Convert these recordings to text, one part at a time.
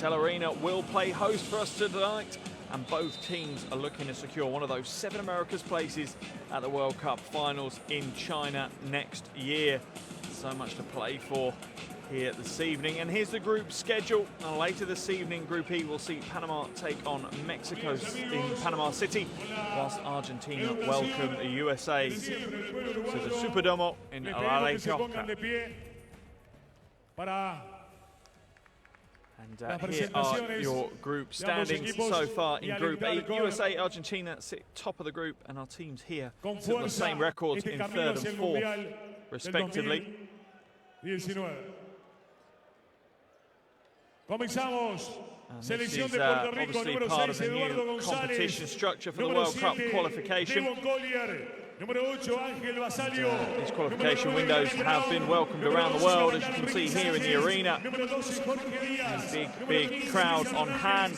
Antel Arena will play host for us tonight, and both teams are looking to secure one of those 7 Americas places at the World Cup finals in China next year. So much to play for here this evening. And here's the group schedule. And later this evening, Group E will see Panama take on Mexico in Panama City, whilst Argentina welcome the USA to the Superdomo in Arequipa. And here are your group standings so far in Group E. USA, Argentina sit top of the group, and our teams here with the same records in 3rd and 4th, respectively. And this is obviously part of the new competition structure for the World Cup qualification. These qualification windows have been welcomed around the world, as you can see here in the arena. A big crowd on hand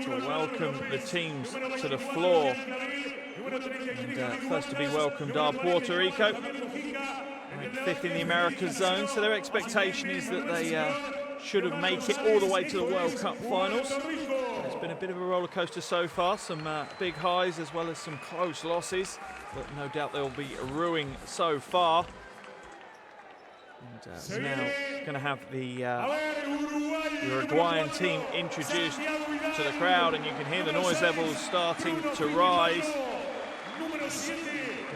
to welcome the teams to the floor. And first to be welcomed are Puerto Rico, ranked 5th in the Americas zone. So their expectation is that they should have made it all the way to the World Cup finals. It's been a bit of a roller coaster so far, some big highs as well as some close losses, but no doubt they'll be ruining so far. And we're now going to have the Uruguayan team introduced to the crowd, and you can hear the noise levels starting to rise.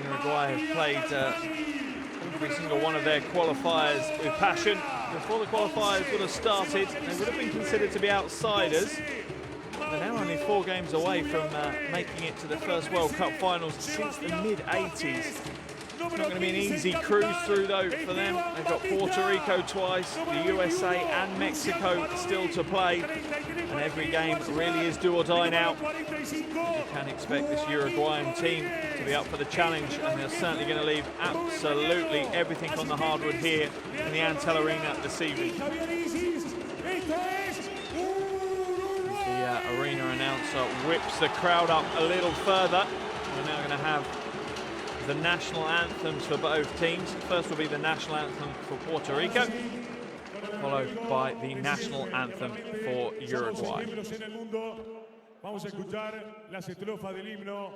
Uruguay have played every single one of their qualifiers with passion. Before the qualifiers would have started, they would have been considered to be outsiders. They're now only 4 games away from making it to the first World Cup finals since the mid-80s. It's not going to be an easy cruise through, though, for them. They've got Puerto Rico twice, the USA and Mexico still to play. And every game really is do or die now. You can expect this Uruguayan team to be up for the challenge, and they're certainly going to leave absolutely everything on the hardwood here in the Antel Arena this evening. The arena announcer whips the crowd up a little further. We're now going to have the national anthems for both teams. First will be the national anthem for Puerto Rico, followed by the national anthem for Uruguay. Vamos a escuchar las estrofas del himno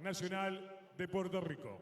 nacional de Puerto Rico.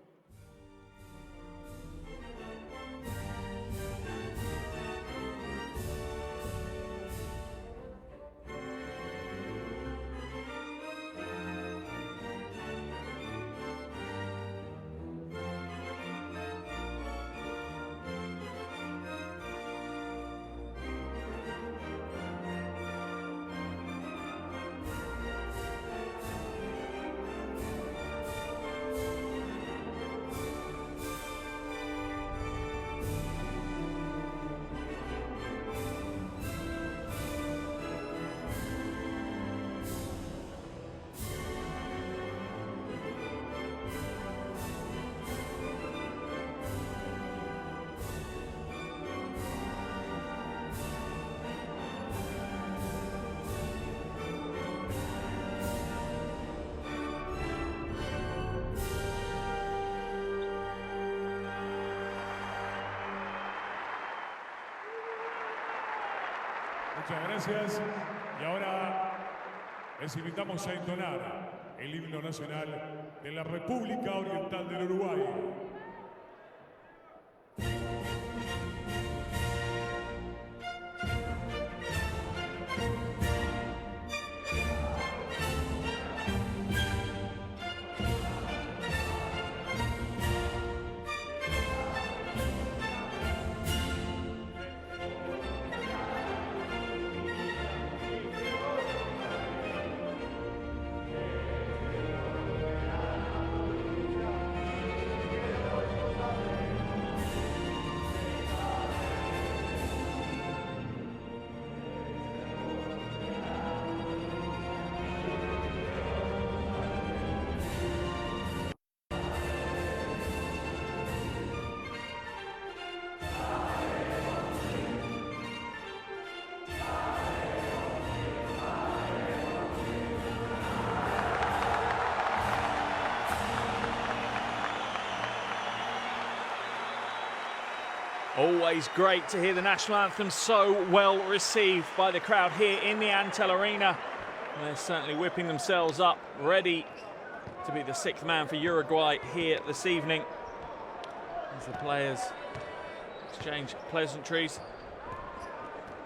Muchas gracias. Y ahora les invitamos a entonar el himno nacional de la República Oriental del Uruguay. Always great to hear the national anthem so well received by the crowd here in the Antel Arena. They're certainly whipping themselves up, ready to be the sixth man for Uruguay here this evening. As the players exchange pleasantries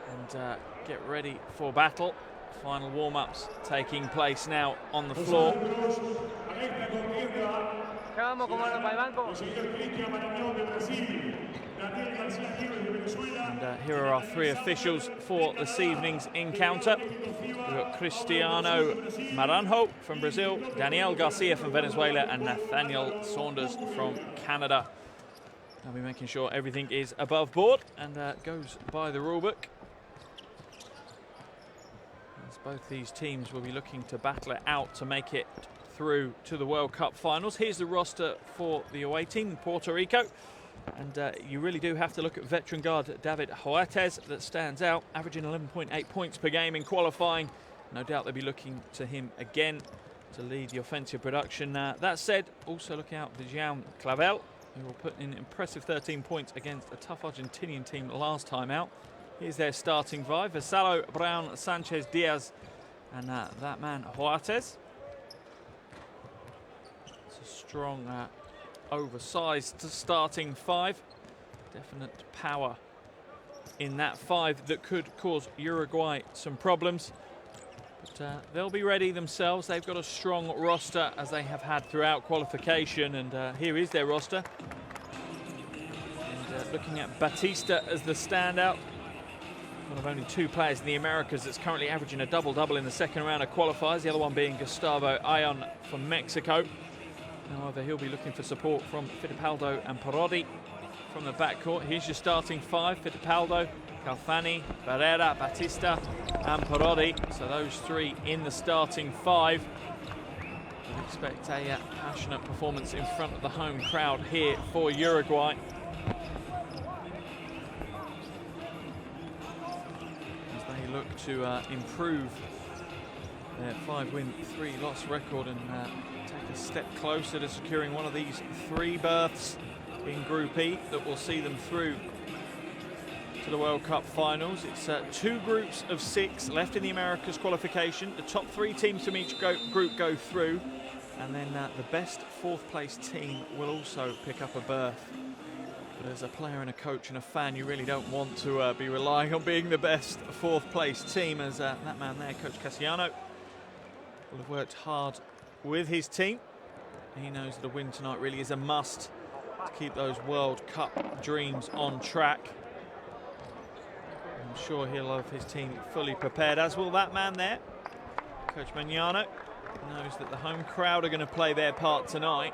and get ready for battle. Final warm-ups taking place now on the floor. And here are our three officials for this evening's encounter. We've got Cristiano Maranjo from Brazil, Daniel Garcia from Venezuela, and Nathaniel Saunders from Canada. I'll be making sure everything is above board and goes by the rulebook. As both these teams will be looking to battle it out to make it through to the World Cup finals. Here's the roster for the away team, Puerto Rico. And you really do have to look at veteran guard David Huertas that stands out, averaging 11.8 points per game in qualifying. No doubt they'll be looking to him again to lead the offensive production. That said, also look out for Jean Clavel, who will put in impressive 13 points against a tough Argentinian team last time out. Here's their starting five: Vassallo, Brown, Sanchez, Diaz, and that man Huertas. It's a strong, oversized starting five. Definite power in that five that could cause Uruguay some problems. But they'll be ready themselves. They've got a strong roster, as they have had throughout qualification, and here is their roster. And looking at Batista as the standout, one of only two players in the Americas that's currently averaging a double-double in the second round of qualifiers, the other one being Gustavo Ayon from Mexico. However, he'll be looking for support from Fittipaldo and Parodi from the backcourt. Here's your starting five: Fittipaldo, Calfani, Barrera, Batista, and Parodi. So those three in the starting five. We'd expect a passionate performance in front of the home crowd here for Uruguay. As they look to improve their 5-win, 3-loss record and take a step closer to securing one of these three berths in Group E that will see them through to the World Cup finals. It's two groups of 6 left in the Americas qualification. The top 3 teams from each group go through, and then the best 4th place team will also pick up a berth. But as a player and a coach and a fan, you really don't want to be relying on being the best 4th place team, as that man there, Coach Cassiano, will have worked hard with his team. He knows that a win tonight really is a must to keep those World Cup dreams on track. I'm sure he'll have his team fully prepared, as will that man there. Coach Magnano knows that the home crowd are going to play their part tonight.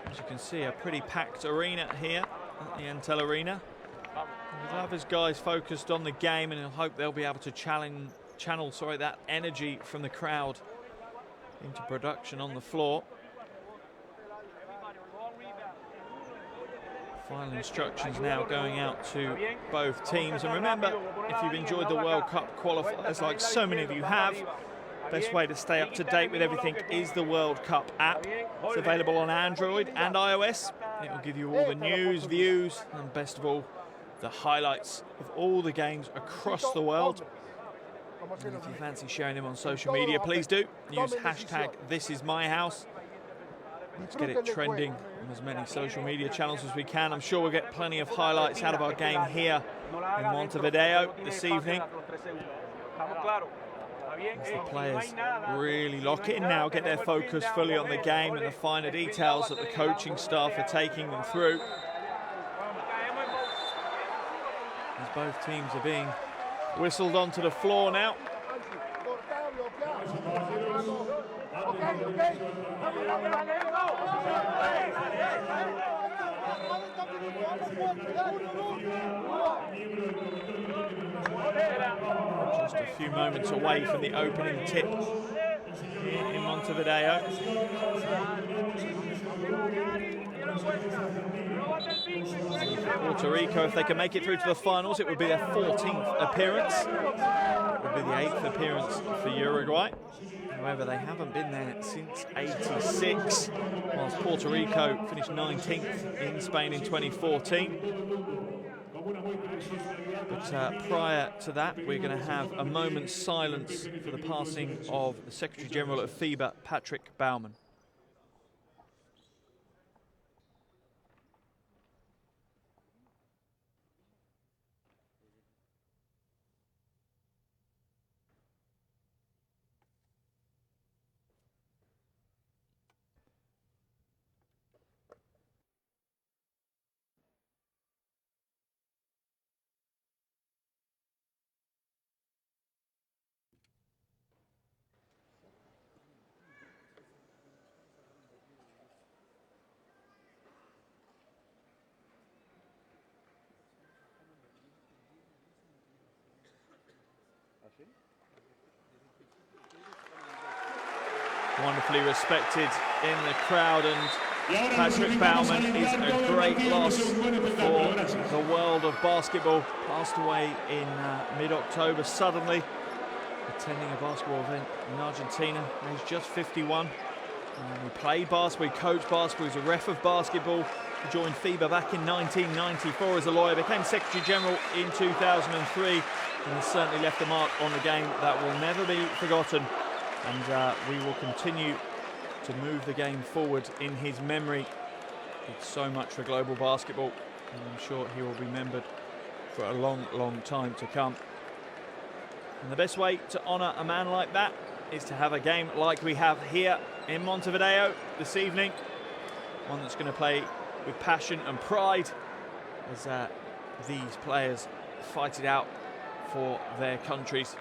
As you can see, a pretty packed arena here at the Antel Arena. He'll have his guys focused on the game, and he'll hope they'll be able to channel that energy from the crowd into production on the floor. Final instructions now going out to both teams. And remember, if you've enjoyed the World Cup qualifiers like so many of you have, best way to stay up to date with everything is the World Cup app. It's available on Android and iOS. It will give you all the news, views, and best of all, the highlights of all the games across the world. And if you fancy sharing them on social media, please do. Use hashtag #ThisIsMyHouse. Let's get it trending on as many social media channels as we can. I'm sure we'll get plenty of highlights out of our game here in Montevideo this evening. As the players really lock in now, get their focus fully on the game and the finer details that the coaching staff are taking them through. As both teams are being whistled onto the floor now. Just a few moments away from the opening tip here in Montevideo. Puerto Rico, if they can make it through to the finals, it would be their 14th appearance. It would be the 8th appearance for Uruguay. However, they haven't been there since '86, whilst Puerto Rico finished 19th in Spain in 2014. But prior to that, we're going to have a moment's silence for the passing of the Secretary General of FIBA, Patrick Baumann. Wonderfully respected in the crowd, and Patrick Baumann is a great loss for the world of basketball. Passed away in mid-October suddenly, attending a basketball event in Argentina. He's just 51. He played basketball, he coached basketball, he was a ref of basketball. He joined FIBA back in 1994 as a lawyer, became Secretary General in 2003, and has certainly left a mark on the game that will never be forgotten. And we will continue to move the game forward in his memory. Did so much for global basketball, and I'm sure he will be remembered for a long, long time to come. And the best way to honour a man like that is to have a game like we have here in Montevideo this evening. One that's going to play with passion and pride as these players fight it out for their countries.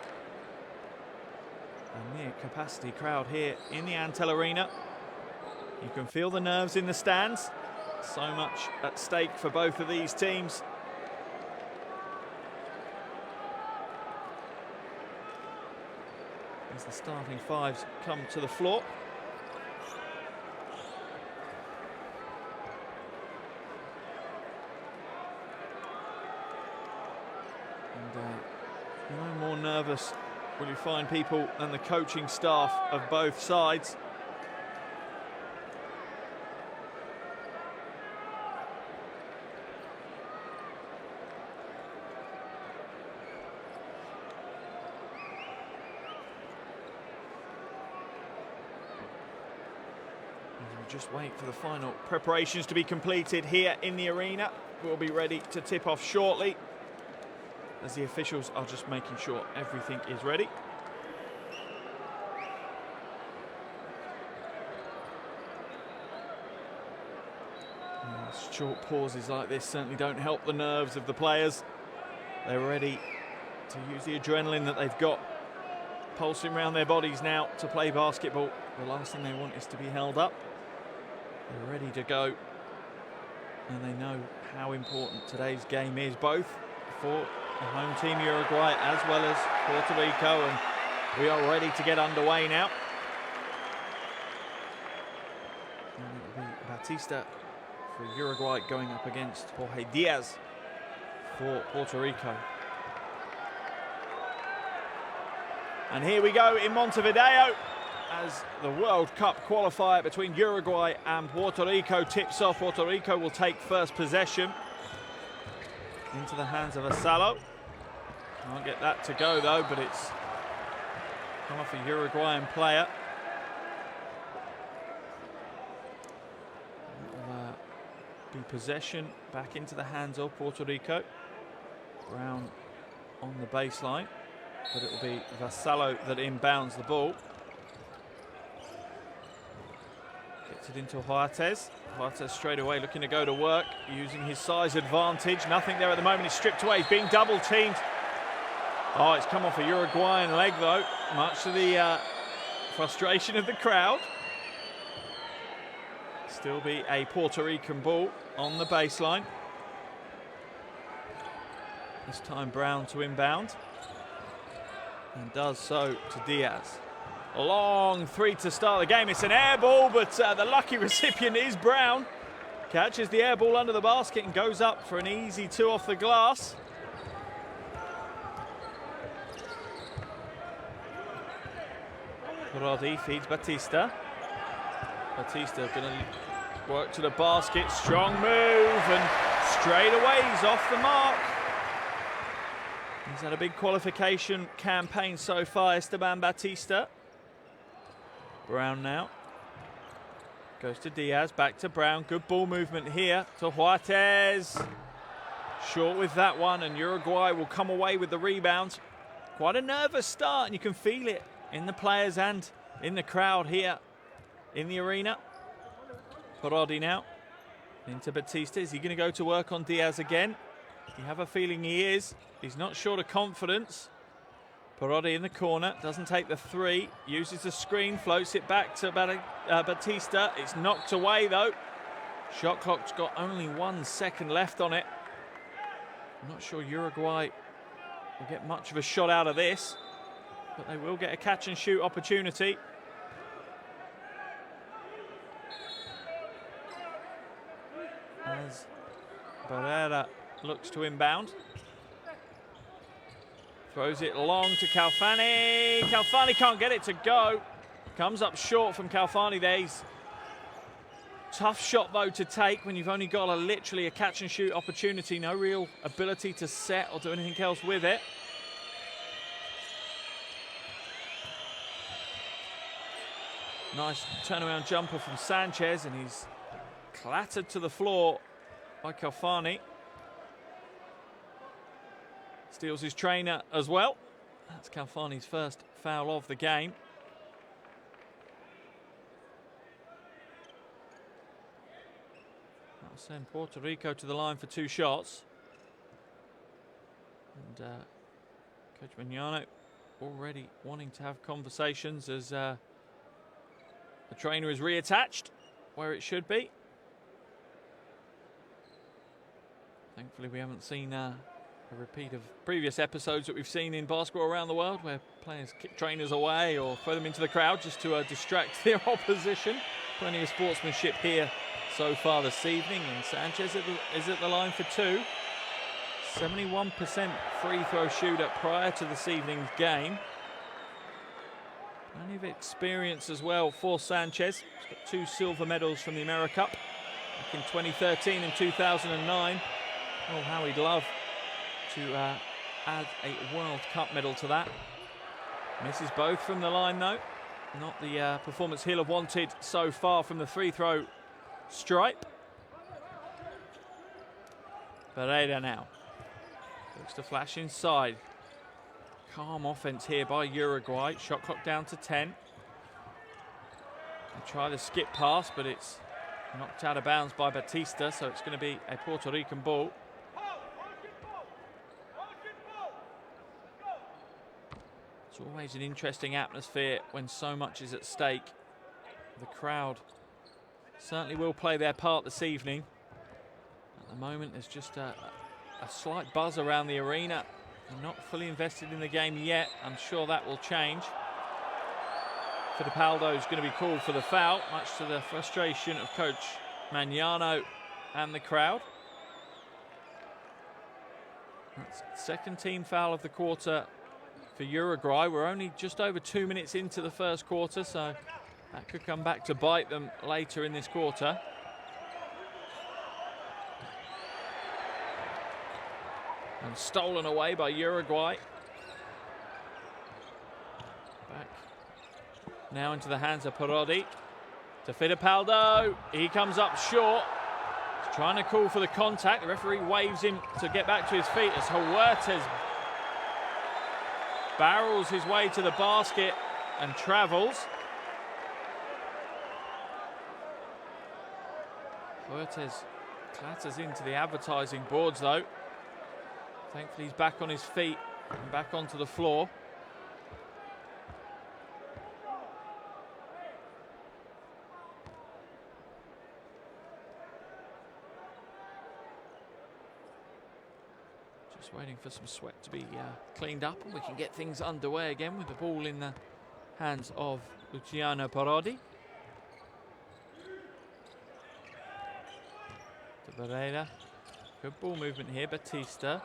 A near capacity crowd here in the Antel Arena. You can feel the nerves in the stands. So much at stake for both of these teams. As the starting fives come to the floor. And no more nervous will you find people than the coaching staff of both sides. We'll just wait for the final preparations to be completed here in the arena. We'll be ready to tip off shortly, as the officials are just making sure everything is ready. Short pauses like this certainly don't help the nerves of the players. They're ready to use the adrenaline that they've got pulsing around their bodies now to play basketball. The last thing they want is to be held up. They're ready to go, and they know how important today's game is, both for the home team Uruguay as well as Puerto Rico, and we are ready to get underway now. And it will be Batista for Uruguay going up against Jorge Diaz for Puerto Rico. And here we go in Montevideo as the World Cup qualifier between Uruguay and Puerto Rico tips off. Puerto Rico will take first possession into the hands of Asalo. Can't get that to go though, but it's come off a Uruguayan player. It'll be possession back into the hands of Puerto Rico. Brown on the baseline, but it will be Vassallo that inbounds the ball. Gets it into Huartez. Huartez straight away looking to go to work, using his size advantage. Nothing there at the moment. He's stripped away. He's being double teamed. Oh, it's come off a Uruguayan leg though, much to the frustration of the crowd. Still be a Puerto Rican ball on the baseline. This time Brown to inbound, and does so to Diaz. A long three to start the game. It's an air ball, but the lucky recipient is Brown. Catches the air ball under the basket and goes up for an easy two off the glass. Roddy feeds Batista. Batista going to work to the basket. Strong move, and straight away he's off the mark. He's had a big qualification campaign so far, Esteban Batista. Brown now. Goes to Diaz, back to Brown. Good ball movement here to Huertas. Short with that one, and Uruguay will come away with the rebound. Quite a nervous start, and you can feel it in the players and in the crowd here in the arena. Parodi now into Batista. Is he going to go to work on Diaz again? You have a feeling he is. He's not short of confidence. Parodi in the corner, doesn't take the three, uses the screen, floats it back to Batista. It's knocked away though. Shot clock's got only 1 second left on it. I'm not sure Uruguay will get much of a shot out of this, but they will get a catch and shoot opportunity. As Barrera looks to inbound. Throws it long to Calfani. Calfani can't get it to go. Comes up short from Calfani there. He's tough shot though to take when you've only got literally a catch and shoot opportunity. No real ability to set or do anything else with it. Nice turnaround jumper from Sanchez, and he's clattered to the floor by Calfani. Steals his trainer as well. That's Calfani's first foul of the game. That'll send Puerto Rico to the line for 2 shots. And Coach Mignano already wanting to have conversations as the trainer is reattached where it should be. Thankfully we haven't seen a repeat of previous episodes that we've seen in basketball around the world where players kick trainers away or throw them into the crowd just to distract their opposition. Plenty of sportsmanship here so far this evening, and Sanchez is at the line for 2. 71% free throw shooter prior to this evening's game. Plenty of experience as well for Sanchez. He's got 2 silver medals from the Americas Cup back in 2013 and 2009. Oh, how he'd love to add a World Cup medal to that. Misses both from the line though. Not the performance he'll have wanted so far from the free throw stripe. Pereira now looks to flash inside. Calm offense here by Uruguay. Shot clock down to 10. They try the skip pass, but it's knocked out of bounds by Batista, so it's going to be a Puerto Rican ball. It's always an interesting atmosphere when so much is at stake. The crowd certainly will play their part this evening. At the moment, there's just a slight buzz around the arena. They're not fully invested in the game yet. I'm sure that will change. Fittipaldo is going to be called for the foul, much to the frustration of Coach Magnano and the crowd. That's second team foul of the quarter for Uruguay. We're only just over 2 minutes into the first quarter, so that could come back to bite them later in this quarter. And stolen away by Uruguay. Back now into the hands of Parodi. To Fittipaldo. He comes up short. He's trying to call for the contact. The referee waves him to get back to his feet as Huertas barrels his way to the basket and travels. Huertas clatters into the advertising boards though. Thankfully he's back on his feet and back onto the floor. Just waiting for some sweat to be cleaned up and we can get things underway again with the ball in the hands of Luciano Parodi. To Barrera. Good ball movement here, Batista.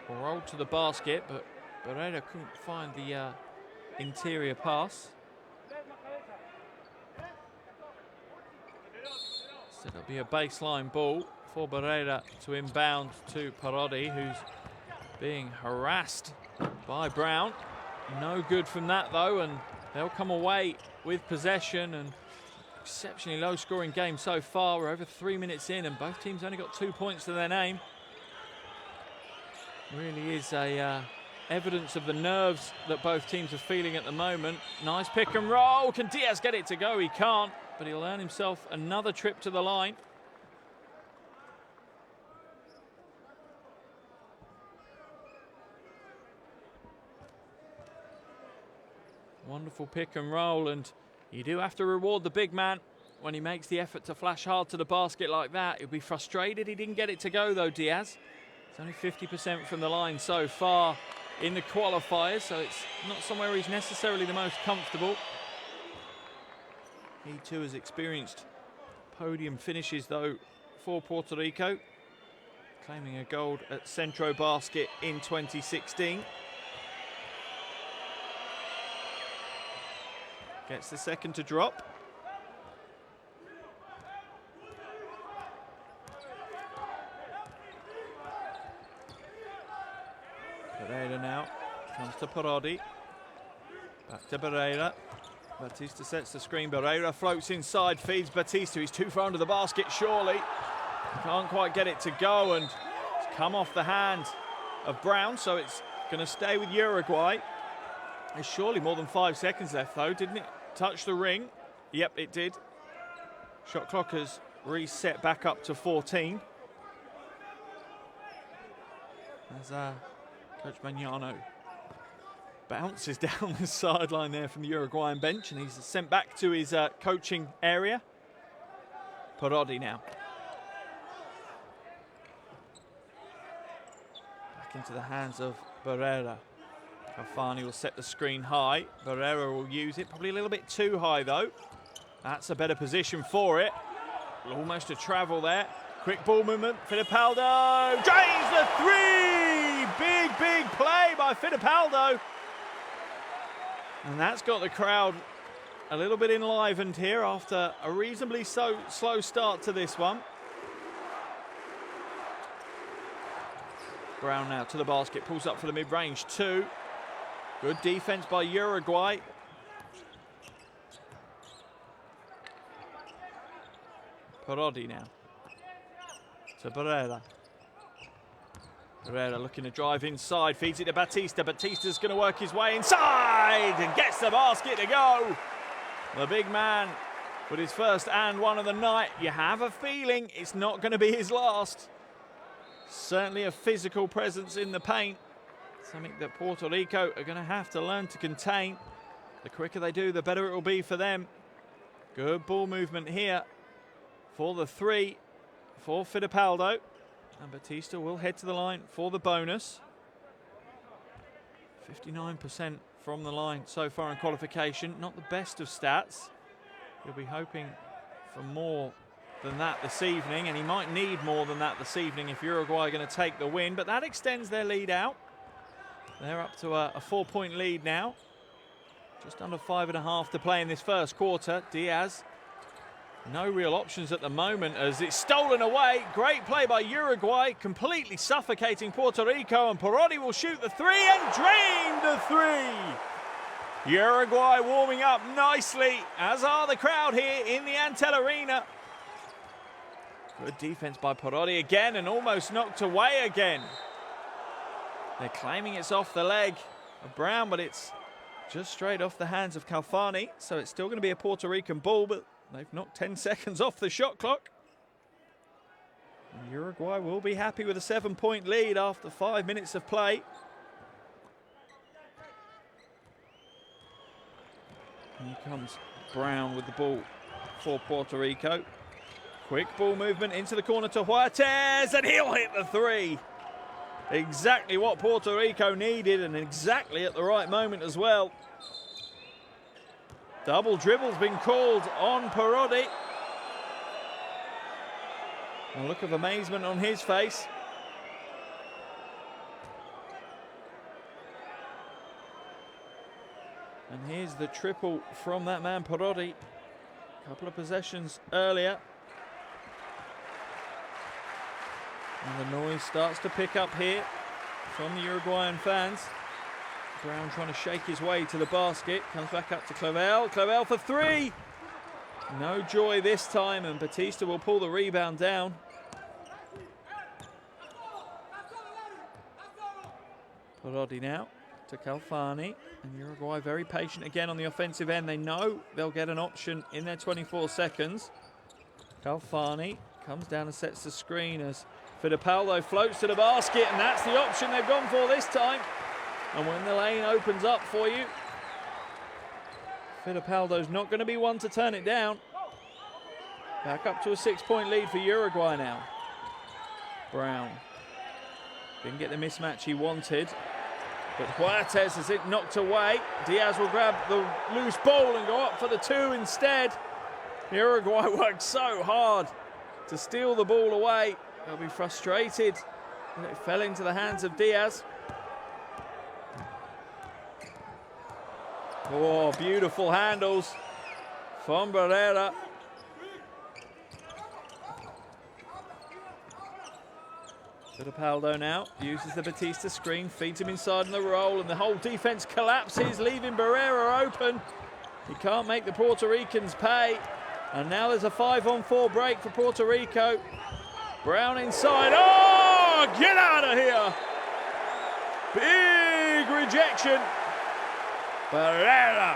Rolled to the basket, but Barrera couldn't find the interior pass. So it'll be a baseline ball for Barrera to inbound to Parodi, who's being harassed by Brown. No good from that though, and they'll come away with possession. And exceptionally low scoring game so far. We're over 3 minutes in and both teams only got 2 points to their name. Really is a evidence of the nerves that both teams are feeling at the moment. Nice pick and roll. Can Diaz get it to go? He can't, but he'll earn himself another trip to the line. Wonderful pick and roll, and you do have to reward the big man when he makes the effort to flash hard to the basket like that. He'll be frustrated he didn't get it to go though, Diaz. It's only 50% from the line so far in the qualifiers, so it's not somewhere he's necessarily the most comfortable. He too has experienced podium finishes though for Puerto Rico, claiming a gold at Centro Basket in 2016. Gets the second to drop. Barrera now comes to Parodi. Back to Barrera. Batista sets the screen. Barrera floats inside, feeds Batista. He's too far under the basket, surely. Can't quite get it to go, and it's come off the hand of Brown, so it's going to stay with Uruguay. There's surely more than 5 seconds left, though. Didn't it touch the ring? Yep, it did. Shot clock has reset back up to 14. As Coach Magnano bounces down the sideline there from the Uruguayan bench, and he's sent back to his coaching area. Parodi now. Back into the hands of Barrera. Cafani will set the screen high. Barrera will use it, probably a little bit too high though. That's a better position for it. Almost a travel there. Quick ball movement, Fittipaldo drains the three! Big play by Fittipaldo. And that's got the crowd a little bit enlivened here after a reasonably slow start to this one. Brown now to the basket, pulls up for the mid-range two. Good defense by Uruguay. Parodi now to Barrera. Barrera looking to drive inside, feeds it to Batista. Batista's going to work his way inside and gets the basket to go. The big man with his first and one of the night. You have a feeling it's not going to be his last. Certainly a physical presence in the paint. Something that Puerto Rico are going to have to learn to contain. The quicker they do, the better it will be for them. Good ball movement here for the three for Fittipaldo. And Batista will head to the line for the bonus. 59% from the line so far in qualification. Not the best of stats. He'll be hoping for more than that this evening, and he might need more than that this evening if Uruguay are going to take the win, but that extends their lead out. They're up to a 4-point lead now. Just under 5.5 to play in this first quarter. Diaz, no real options at the moment as it's stolen away. Great play by Uruguay, completely suffocating Puerto Rico, and Parodi will shoot the three and drain the three. Uruguay warming up nicely, as are the crowd here in the Antel Arena. Good defense by Parodi again, and almost knocked away again. They're claiming it's off the leg of Brown, but it's just straight off the hands of Calfani. So it's still going to be a Puerto Rican ball, but they've knocked 10 seconds off the shot clock. And Uruguay will be happy with a 7-point lead after 5 minutes of play. Here comes Brown with the ball for Puerto Rico. Quick ball movement into the corner to Huertas, and he'll hit the three. Exactly what Puerto Rico needed, and exactly at the right moment as well. Double dribble's been called on Parodi. A look of amazement on his face. And here's the triple from that man Parodi. A couple of possessions earlier. And the noise starts to pick up here from the Uruguayan fans. Brown trying to shake his way to the basket. Comes back up to Clavel. Clavel for three. No joy this time, and Batista will pull the rebound down. Parodi now to Calfani. And Uruguay very patient again on the offensive end. They know they'll get an option in their 24 seconds. Calfani comes down and sets the screen as Fittipaldo floats to the basket, and that's the option they've gone for this time. And when the lane opens up for you, Fittipaldo's not going to be one to turn it down. Back up to a 6-point lead for Uruguay now. Brown didn't get the mismatch he wanted, but Huertas has it knocked away. Diaz will grab the loose ball and go up for the two instead. Uruguay worked so hard to steal the ball away. They'll be frustrated. It fell into the hands of Diaz. Oh, beautiful handles from Barrera. Fittipaldo now uses the Batista screen, feeds him inside in the roll, and the whole defense collapses, leaving Barrera open. He can't make the Puerto Ricans pay. And now there's a 5-on-4 break for Puerto Rico. Brown inside. Oh, get out of here. Big rejection. Barrera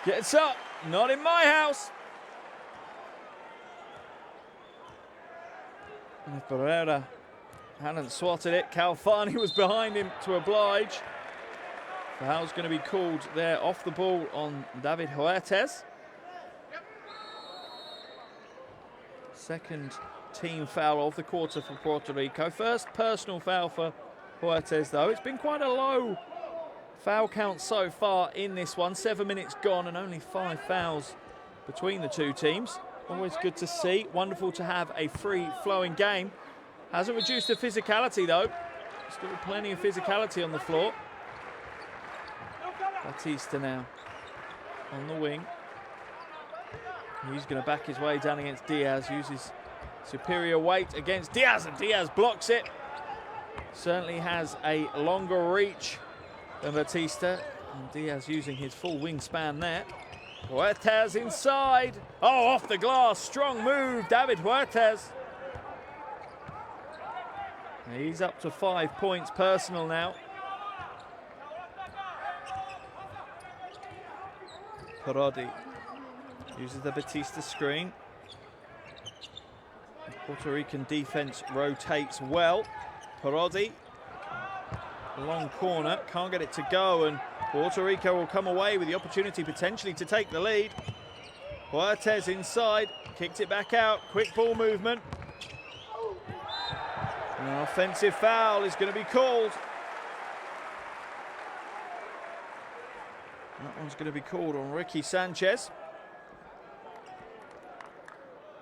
gets up. Not in my house. And if Barrera hadn't swatted it, Calfani was behind him to oblige. Foul's going to be called there off the ball on David Huertas. Second team foul of the quarter for Puerto Rico. First personal foul for Huertas though. It's been quite a low foul count so far in this one. 7 minutes gone and only 5 fouls between the two teams. Always good to see. Wonderful to have a free-flowing game. Hasn't reduced the physicality though. Still plenty of physicality on the floor. Batista now on the wing. He's going to back his way down against Diaz. Uses superior weight against Diaz, and Diaz blocks it. Certainly has a longer reach than Batista. And Diaz using his full wingspan there. Huertas inside. Oh, off the glass. Strong move, David Huertas. He's up to 5 points personal now. Parodi uses the Batista screen. Puerto Rican defense rotates well. Parodi, long corner, can't get it to go, and Puerto Rico will come away with the opportunity potentially to take the lead. Huertas inside, kicked it back out, quick ball movement. And an offensive foul is going to be called. That one's going to be called on Ricky Sanchez.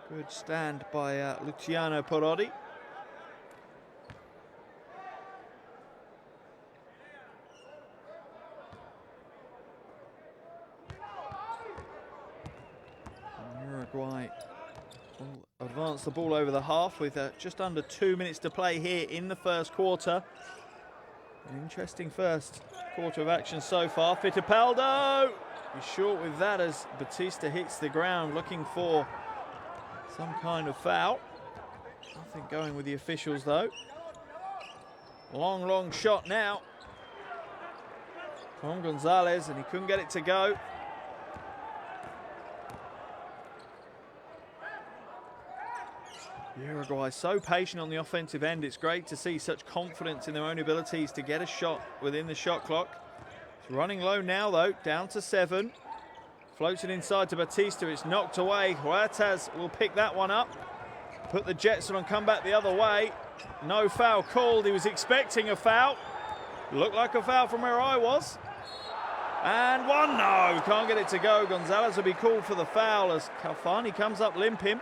Good stand by Luciano Parodi. And Uruguay will advance the ball over the half with just under 2 minutes to play here in the first quarter. An interesting first quarter of action so far. Fittipaldo is short with that as Batista hits the ground looking for some kind of foul. Nothing going with the officials though. Long shot now from Gonzalez, and he couldn't get it to go. Uruguay so patient on the offensive end. It's great to see such confidence in their own abilities to get a shot within the shot clock. It's running low now though, down to 7. Floats it inside to Batista, it's knocked away. Huertas will pick that one up. Put the Jets on and come back the other way. No foul called, he was expecting a foul. Looked like a foul from where I was. And one, no, can't get it to go. Gonzalez will be called for the foul as Calfani comes up limping.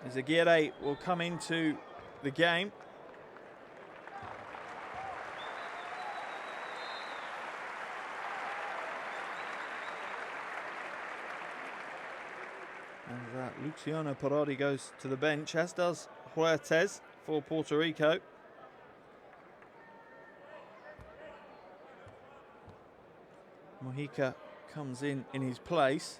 As Aguirre will come into the game. As Luciano Parodi goes to the bench, as does Huertes for Puerto Rico. Mojica comes in his place.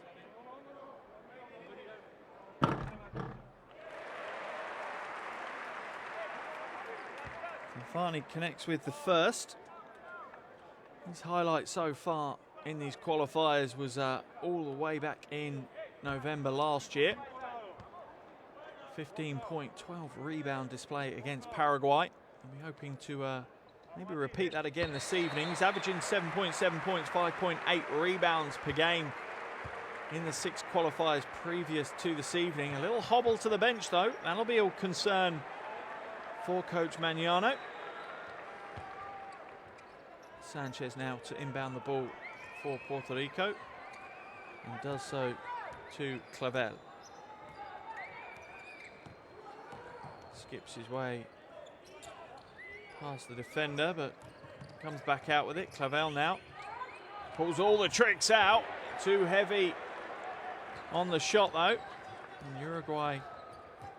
Finally connects with the first. His highlight so far in these qualifiers was all the way back in November last year. 15-point, 12 rebound display against Paraguay. And we're hoping to maybe repeat that again this evening. He's averaging 7.7 points, 5.8 rebounds per game in the 6 qualifiers previous to this evening. A little hobble to the bench though. That'll be a concern for Coach Magnano. Sanchez now to inbound the ball for Puerto Rico, and does so to Clavel. Skips his way past the defender, but comes back out with it. Clavel now pulls all the tricks out. Too heavy on the shot though, and Uruguay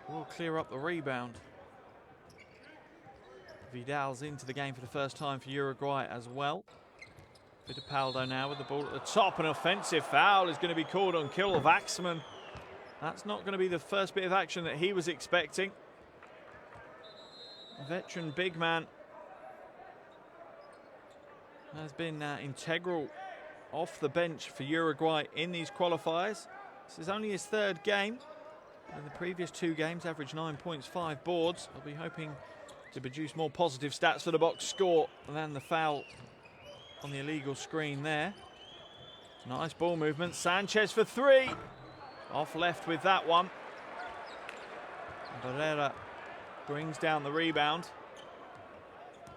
will clear up the rebound. Vidal's into the game for the first time for Uruguay as well. Fittipaldo now with the ball at the top. An offensive foul is going to be called on Kirill Vaxman. That's not going to be the first bit of action that he was expecting. Veteran big man has been integral off the bench for Uruguay in these qualifiers. This is only his 3rd game. In the previous 2 games, averaged 9 points, 5 boards. I'll be hoping to produce more positive stats for the box score than the foul on the illegal screen there. Nice ball movement. Sanchez for 3. Off left with that one. Barrera brings down the rebound.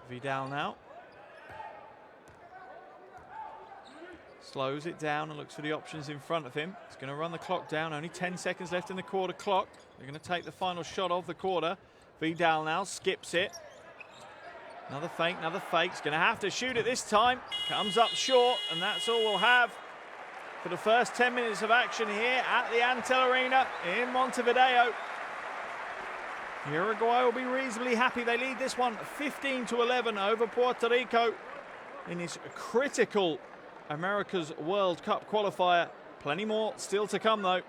Vidal now. Slows it down and looks for the options in front of him. He's going to run the clock down. Only 10 seconds left in the quarter clock. They're going to take the final shot of the quarter. Vidal now skips it. Another fake, another fake. He's going to have to shoot it this time. Comes up short, and that's all we'll have for the first 10 minutes of action here at the Antel Arena in Montevideo. Uruguay will be reasonably happy. They lead this one 15-11 over Puerto Rico in this critical Americas World Cup qualifier. Plenty more still to come though.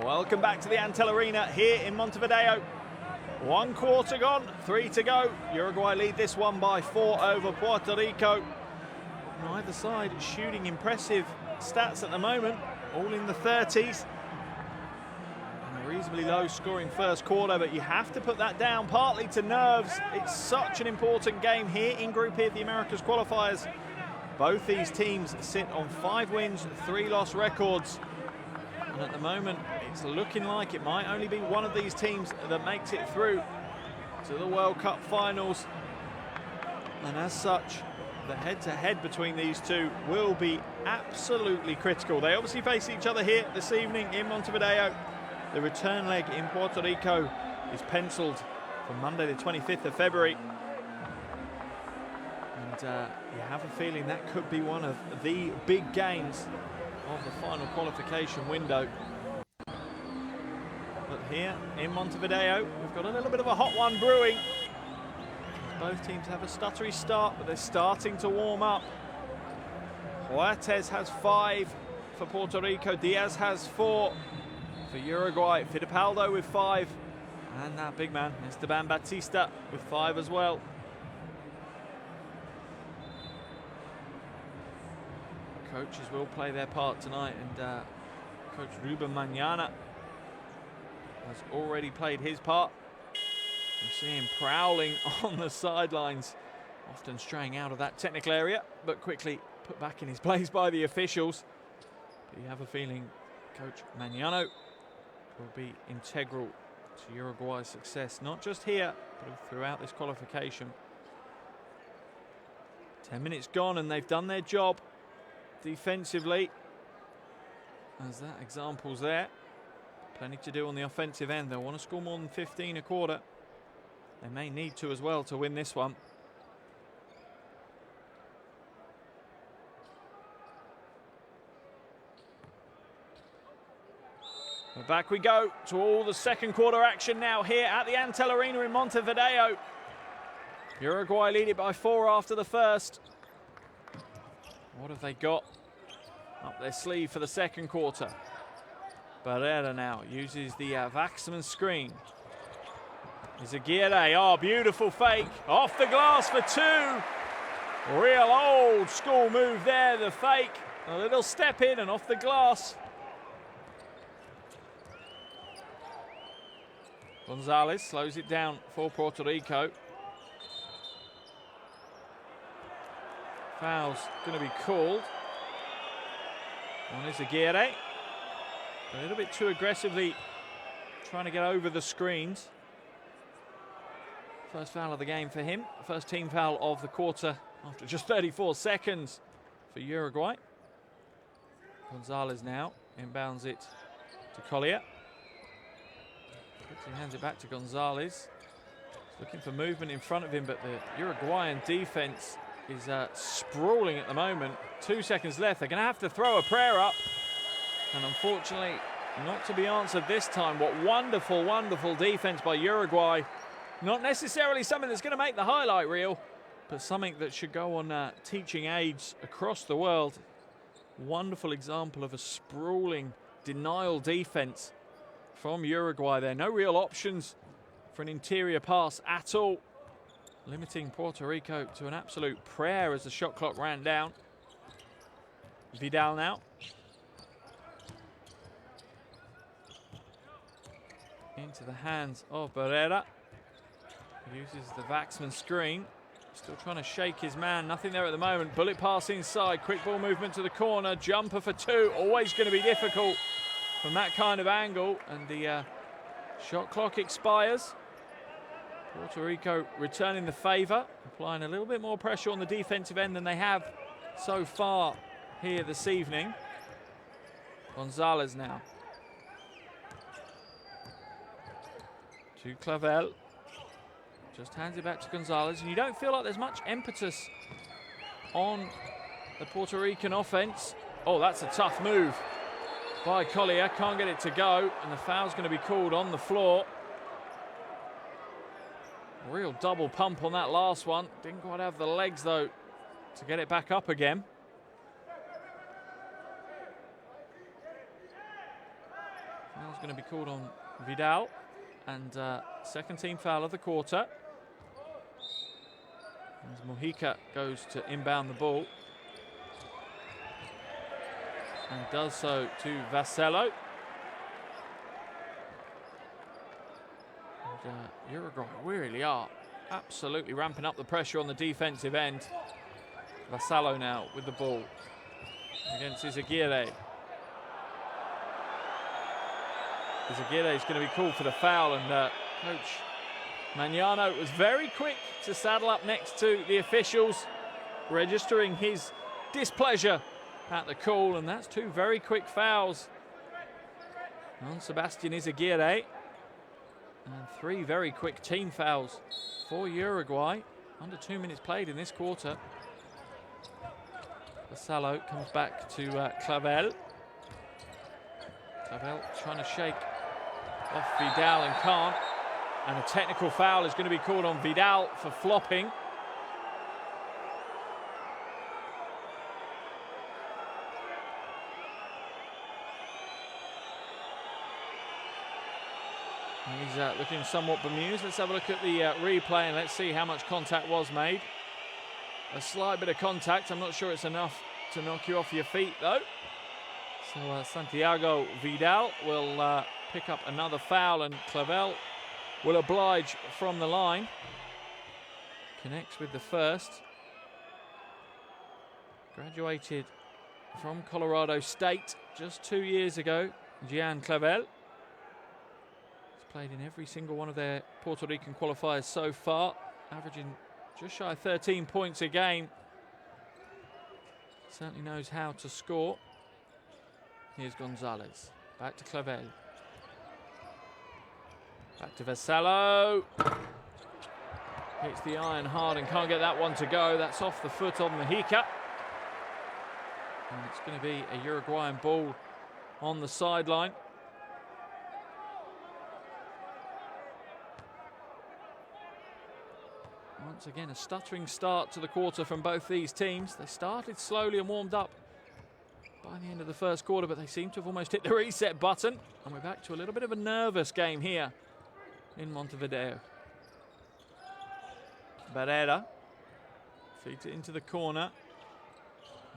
Welcome back to the Antel Arena here in Montevideo. 1 quarter gone, 3 to go. Uruguay lead this one by 4 over Puerto Rico. On either side shooting impressive stats at the moment, all in the 30s. And a reasonably low scoring first quarter, but you have to put that down partly to nerves. It's such an important game here in Group E of the Americas Qualifiers. Both these teams sit on 5 wins, 3 loss records. And at the moment, it's looking like it might only be one of these teams that makes it through to the World Cup finals. And as such, the head-to-head between these two will be absolutely critical. They obviously face each other here this evening in Montevideo. The return leg in Puerto Rico is penciled for Monday the 25th of February. And you have a feeling that could be one of the big games of the final qualification window. But here in Montevideo, we've got a little bit of a hot one brewing. Both teams have a stuttery start, but they're starting to warm up. Huertes has 5 for Puerto Rico. Diaz has 4 for Uruguay. Fittipaldo with 5. And that big man, Esteban Batista, with 5 as well. Coaches will play their part tonight, and Coach Ruben Mañana has already played his part. You see him prowling on the sidelines, often straying out of that technical area, but quickly put back in his place by the officials. But you have a feeling Coach Magnano will be integral to Uruguay's success, not just here, but throughout this qualification. 10 minutes gone and they've done their job defensively. As that example's there. Plenty to do on the offensive end. They'll want to score more than 15 a quarter. They may need to as well to win this one. But back we go to all the second quarter action now here at the Antel Arena in Montevideo. Uruguay lead it by 4 after the first. What have they got up their sleeve for the second quarter? Barrera now uses the Waxman screen. Izaguirre, oh, beautiful fake. Off the glass for 2. Real old school move there, the fake. A little step in and off the glass. Gonzalez slows it down for Puerto Rico. Foul's going to be called on Izaguirre. A little bit too aggressively trying to get over the screens. First foul of the game for him. First team foul of the quarter after just 34 seconds for Uruguay. Gonzalez now inbounds it to Collier. Quickly hands it back to Gonzalez. He's looking for movement in front of him, but the Uruguayan defense is sprawling at the moment. 2 seconds left. They're going to have to throw a prayer up. And unfortunately, not to be answered this time. What wonderful, wonderful defense by Uruguay. Not necessarily something that's going to make the highlight reel, but something that should go on teaching aids across the world. Wonderful example of a sprawling denial defense from Uruguay there. No real options for an interior pass at all, limiting Puerto Rico to an absolute prayer as the shot clock ran down. Vidal now. Into the hands of Barrera. Uses the Waxman screen. Still trying to shake his man. Nothing there at the moment. Bullet pass inside. Quick ball movement to the corner. Jumper for 2. Always going to be difficult from that kind of angle. And the shot clock expires. Puerto Rico returning the favour. Applying a little bit more pressure on the defensive end than they have so far here this evening. Gonzalez now. To Clavel. Just hands it back to Gonzalez, and you don't feel like there's much impetus on the Puerto Rican offense. Oh, that's a tough move by Collier. Can't get it to go, and the foul's going to be called on the floor. Real double pump on that last one. Didn't quite have the legs, though, to get it back up again. Foul's going to be called on Vidal, and second team foul of the quarter. As Mojica goes to inbound the ball. And does so to Vassello. And Uruguay really are absolutely ramping up the pressure on the defensive end. Vassello now with the ball against Izaguirre. Izaguirre is going to be called for the foul, and Coach Magnano was very quick to saddle up next to the officials, registering his displeasure at the call, and that's 2 very quick fouls on Sebastian Izaguirre, and 3 very quick team fouls for Uruguay. Under 2 minutes played in this quarter. Vassello comes back to Clavel. Clavel trying to shake off Vidal and can't. And a technical foul is going to be called on Vidal for flopping. And he's looking somewhat bemused. Let's have a look at the replay and let's see how much contact was made. A slight bit of contact. I'm not sure it's enough to knock you off your feet, though. So Santiago Vidal will pick up another foul, and Clavel will oblige from the line. Connects with the first. Graduated from Colorado State just 2 years ago. Gian Clavel. He's played in every single one of their Puerto Rican qualifiers so far, averaging just shy of 13 points a game. Certainly knows how to score. Here's Gonzalez. Back to Clavel. Back to Vassallo. Hits the iron hard and can't get that one to go. That's off the foot of Mojica. And it's going to be a Uruguayan ball on the sideline. Once again, a stuttering start to the quarter from both these teams. They started slowly and warmed up by the end of the first quarter, but they seem to have almost hit the reset button. And we're back to a little bit of a nervous game here in Montevideo. Barrera feeds it into the corner.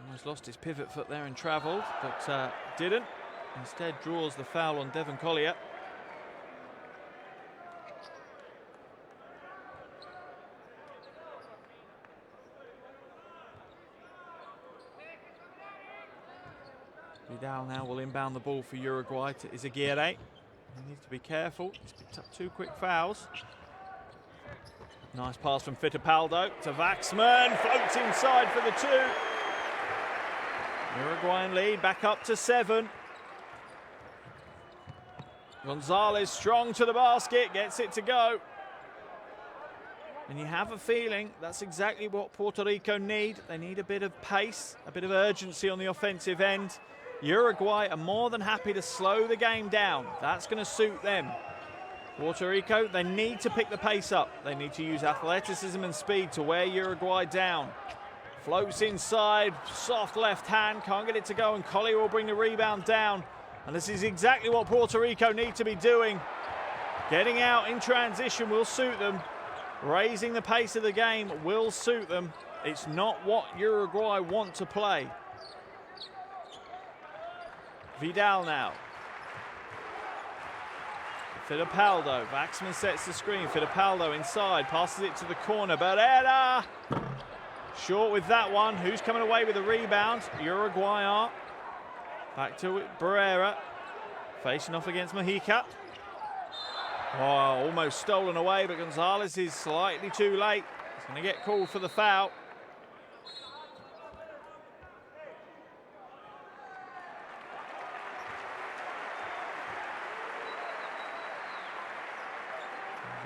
Almost lost his pivot foot there and travelled, but didn't. Instead draws the foul on Devon Collier. Vidal now will inbound the ball for Uruguay to Izaguirre. He needs to be careful. He's picked up 2 quick fouls. Nice pass from Fittipaldo to Waxman. Floats inside for the 2. Uruguayan lead back up to 7. Gonzalez strong to the basket, gets it to go. And you have a feeling that's exactly what Puerto Rico need. They need a bit of pace, a bit of urgency on the offensive end. Uruguay are more than happy to slow the game down. That's going to suit them. Puerto Rico, they need to pick the pace up. They need to use athleticism and speed to wear Uruguay down. Floats inside, soft left hand, can't get it to go, and Collier will bring the rebound down. And this is exactly what Puerto Rico need to be doing. Getting out in transition will suit them. Raising the pace of the game will suit them. It's not what Uruguay want to play. Vidal now. Fittipaldo. Waxman sets the screen. Fittipaldo inside. Passes it to the corner. Barrera. Short with that one. Who's coming away with the rebound? Uruguay are. Back to it. Barrera. Facing off against Mojica. Oh, almost stolen away, but Gonzalez is slightly too late. He's going to get called for the foul.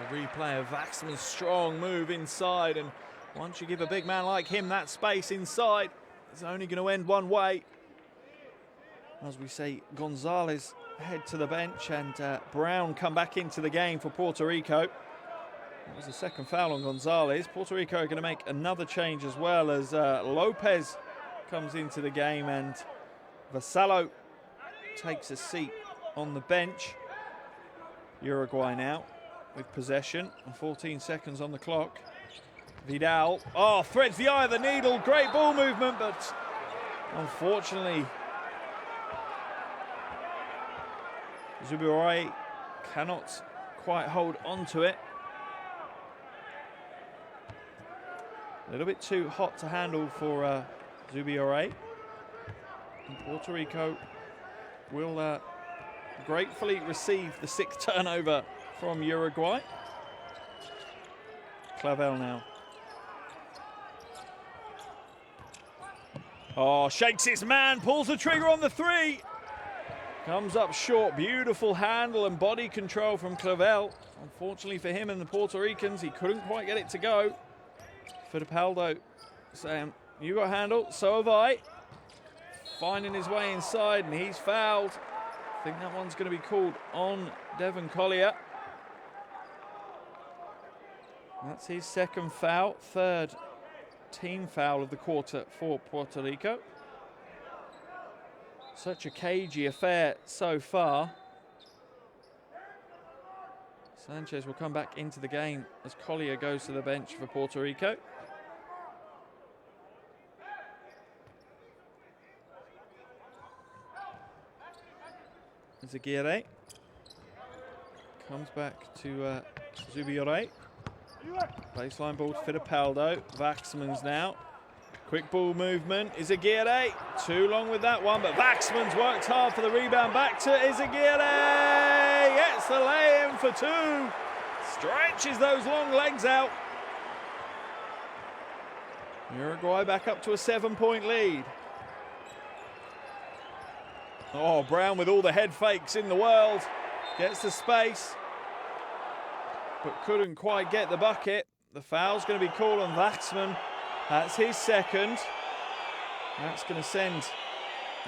A replay of Waxman's strong move inside, and once you give a big man like him that space inside, it's only going to end one way. As we say, Gonzalez head to the bench, and Brown come back into the game for Puerto Rico. It was the second foul on Gonzalez. Puerto Rico are going to make another change as well, as Lopez comes into the game and Vassallo takes a seat on the bench. Uruguay now with possession and 14 seconds on the clock. Vidal, threads the eye of the needle. Great ball movement, but unfortunately Zubioré cannot quite hold on to it. A little bit too hot to handle for Zubioré. And Puerto Rico will gratefully receive the 6th turnover from Uruguay. Clavel now. Shakes his man, pulls the trigger on the 3. Comes up short. Beautiful handle and body control from Clavel. Unfortunately for him and the Puerto Ricans, he couldn't quite get it to go. Fittipaldo saying, you got handle, so have I. Finding his way inside, and he's fouled. I think that one's going to be called on Devon Collier. That's his 2nd foul, 3rd team foul of the quarter for Puerto Rico. Such a cagey affair so far. Sanchez will come back into the game as Collier goes to the bench for Puerto Rico. Izaguirre comes back to Zubioré. Baseline ball to Fittipaldo. Waxman's now. Quick ball movement. Izaguirre. Too long with that one, but Waxman's worked hard for the rebound. Back to Izaguirre. Yes, the lay-in for two. Stretches those long legs out. Uruguay back up to a 7-point lead. Oh, Brown with all the head fakes in the world. Gets the space, but couldn't quite get the bucket. The foul's going to be called on Waxman. That's his second. That's going to send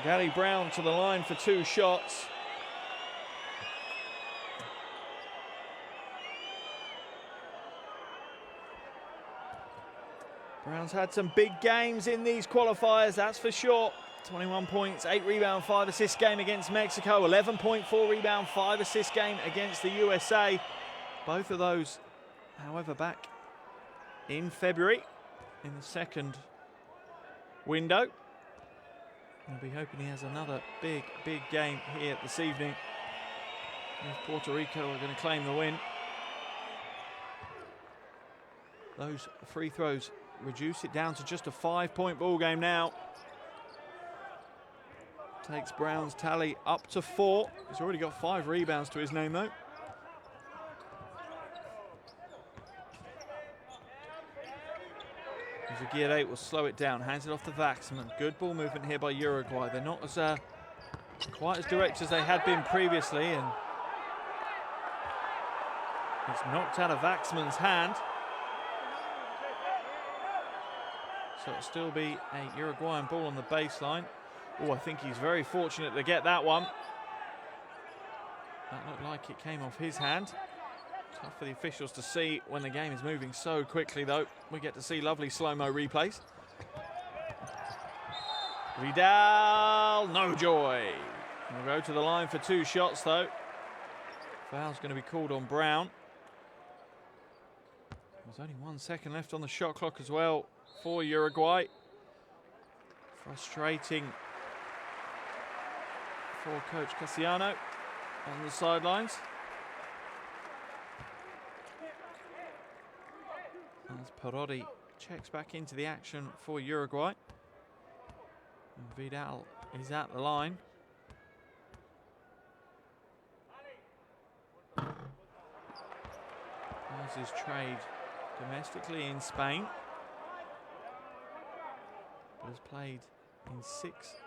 Gary Brown to the line for two shots. Brown's had some big games in these qualifiers, that's for sure. 21 points, 8 rebound, 5 assist game against Mexico, 11.4 rebound, 5 assist game against the USA. Both of those, however, back in February in the second window. We'll be hoping he has another big game here this evening. If Puerto Rico are going to claim the win. Those free throws reduce it down to just a 5-point ball game now. Takes Brown's tally up to 4. He's already got 5 rebounds to his name though. Aguirre will slow it down, hands it off to Waxman. Good ball movement here by Uruguay. They're not as quite as direct as they had been previously, and it's knocked out of Waxman's hand. So it'll still be a Uruguayan ball on the baseline. Oh, I think he's very fortunate to get that one. That looked like it came off his hand. Tough for the officials to see when the game is moving so quickly, though. We get to see lovely slow-mo replays. Vidal, no joy. We'll go to the line for 2 shots, though. Foul's going to be called on Brown. There's only 1 second left on the shot clock as well for Uruguay. Frustrating for Coach Cassiano on the sidelines. As Perotti checks back into the action for Uruguay. And Vidal is at the line. There's his trade domestically in Spain. But has played in 6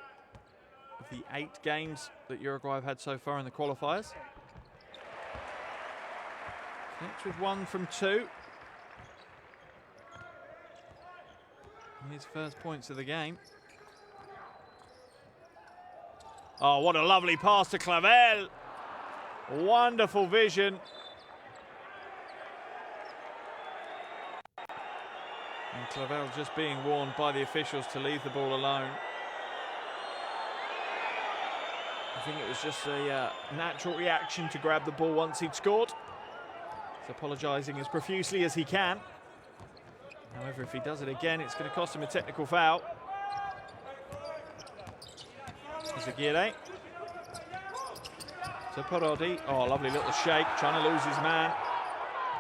of the 8 games that Uruguay have had so far in the qualifiers. Connects with 1 from 2. His first points of the game. Oh, what a lovely pass to Clavel. Wonderful vision. And Clavel just being warned by the officials to leave the ball alone. I think it was just a natural reaction to grab the ball once he'd scored. He's apologising as profusely as he can. However, if he does it again, it's going to cost him a technical foul. There's Aguirre. To Perotti. Oh, lovely little shake, trying to lose his man.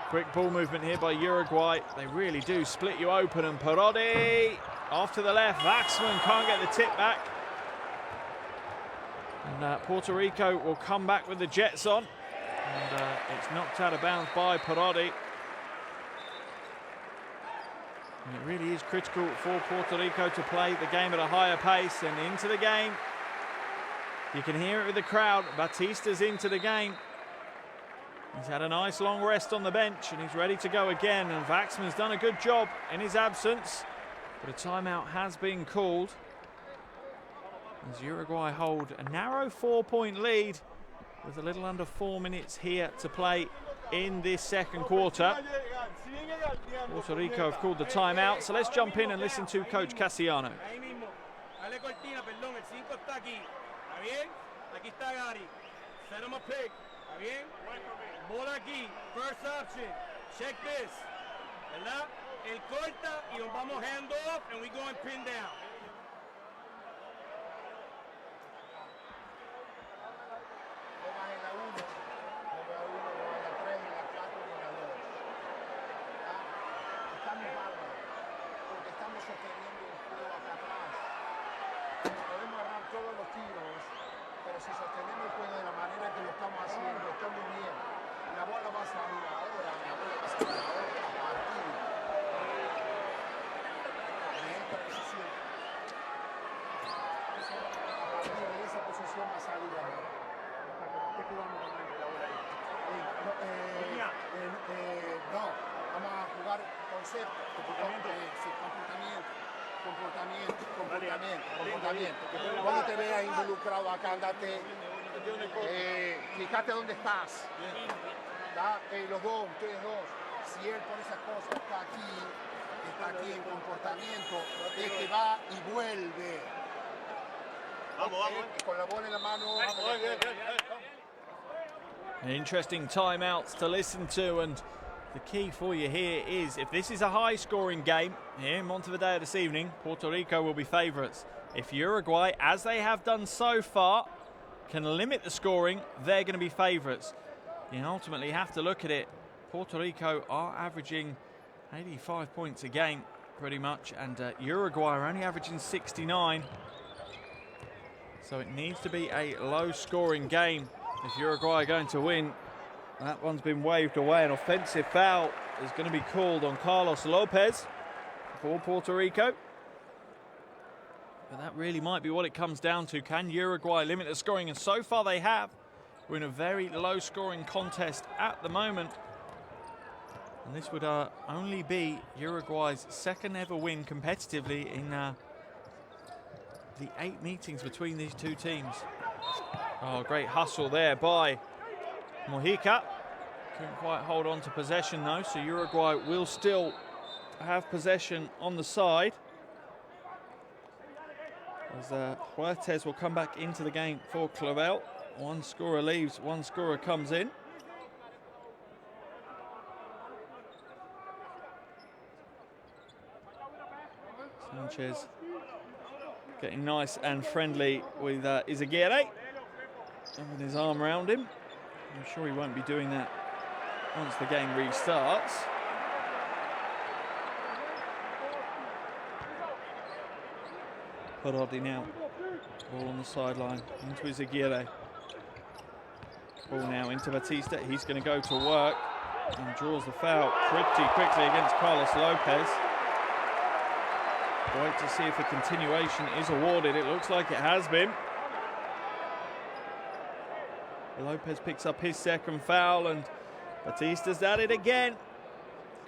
Quick ball movement here by Uruguay. They really do split you open, and Perotti off to the left. Waxman can't get the tip back. And Puerto Rico will come back with the Jets on. And it's knocked out of bounds by Perotti. And it really is critical for Puerto Rico to play the game at a higher pace, and into the game. You can hear it with the crowd. Batista's into the game. He's had a nice long rest on the bench and he's ready to go again. And Waxman's done a good job in his absence, but a timeout has been called. As Uruguay hold a narrow 4-point lead with a little under 4 minutes here to play in this second quarter. Puerto Rico have called the timeout, so let's jump in and listen to Coach Cassiano. First option, check this. El corta y nos vamos hand off and we go and pin down. Todos los tiros, pero si sostenemos el juego de la manera que lo estamos haciendo, está muy bien. concepto, comportamiento. Cuando te veas involucrado acá, andate, fíjate dónde estás. Los dos, ustedes dos. Si él por esas cosas está aquí en comportamiento, este va y vuelve. Vamos. Con la bola en la mano. Interesting timeouts to listen to, and the key for you here is if this is a high-scoring game here in Montevideo this evening, Puerto Rico will be favourites. If Uruguay, as they have done so far, can limit the scoring, they're going to be favourites. You ultimately have to look at it. Puerto Rico are averaging 85 points a game, pretty much, and Uruguay are only averaging 69. So it needs to be a low-scoring game if Uruguay are going to win. That one's been waved away. An offensive foul is going to be called on Carlos Lopez for Puerto Rico. But that really might be what it comes down to. Can Uruguay limit the scoring? And so far they have. We're in a very low-scoring contest at the moment. And this would only be Uruguay's second ever win competitively in the 8 meetings between these two teams. Oh, great hustle there by Mojica. Couldn't quite hold on to possession though, so Uruguay will still have possession on the side. As Huertes will come back into the game for Clavel. One scorer leaves, one scorer comes in. Sanchez getting nice and friendly with Izaguirre. Having his arm around him. I'm sure he won't be doing that once the game restarts. Parodi now. Ball on the sideline into Izaguirre. Ball now into Batista. He's going to go to work and draws the foul pretty quickly against Carlos Lopez. Wait to see if a continuation is awarded. It looks like it has been. Lopez picks up his second foul and Batista's at it again,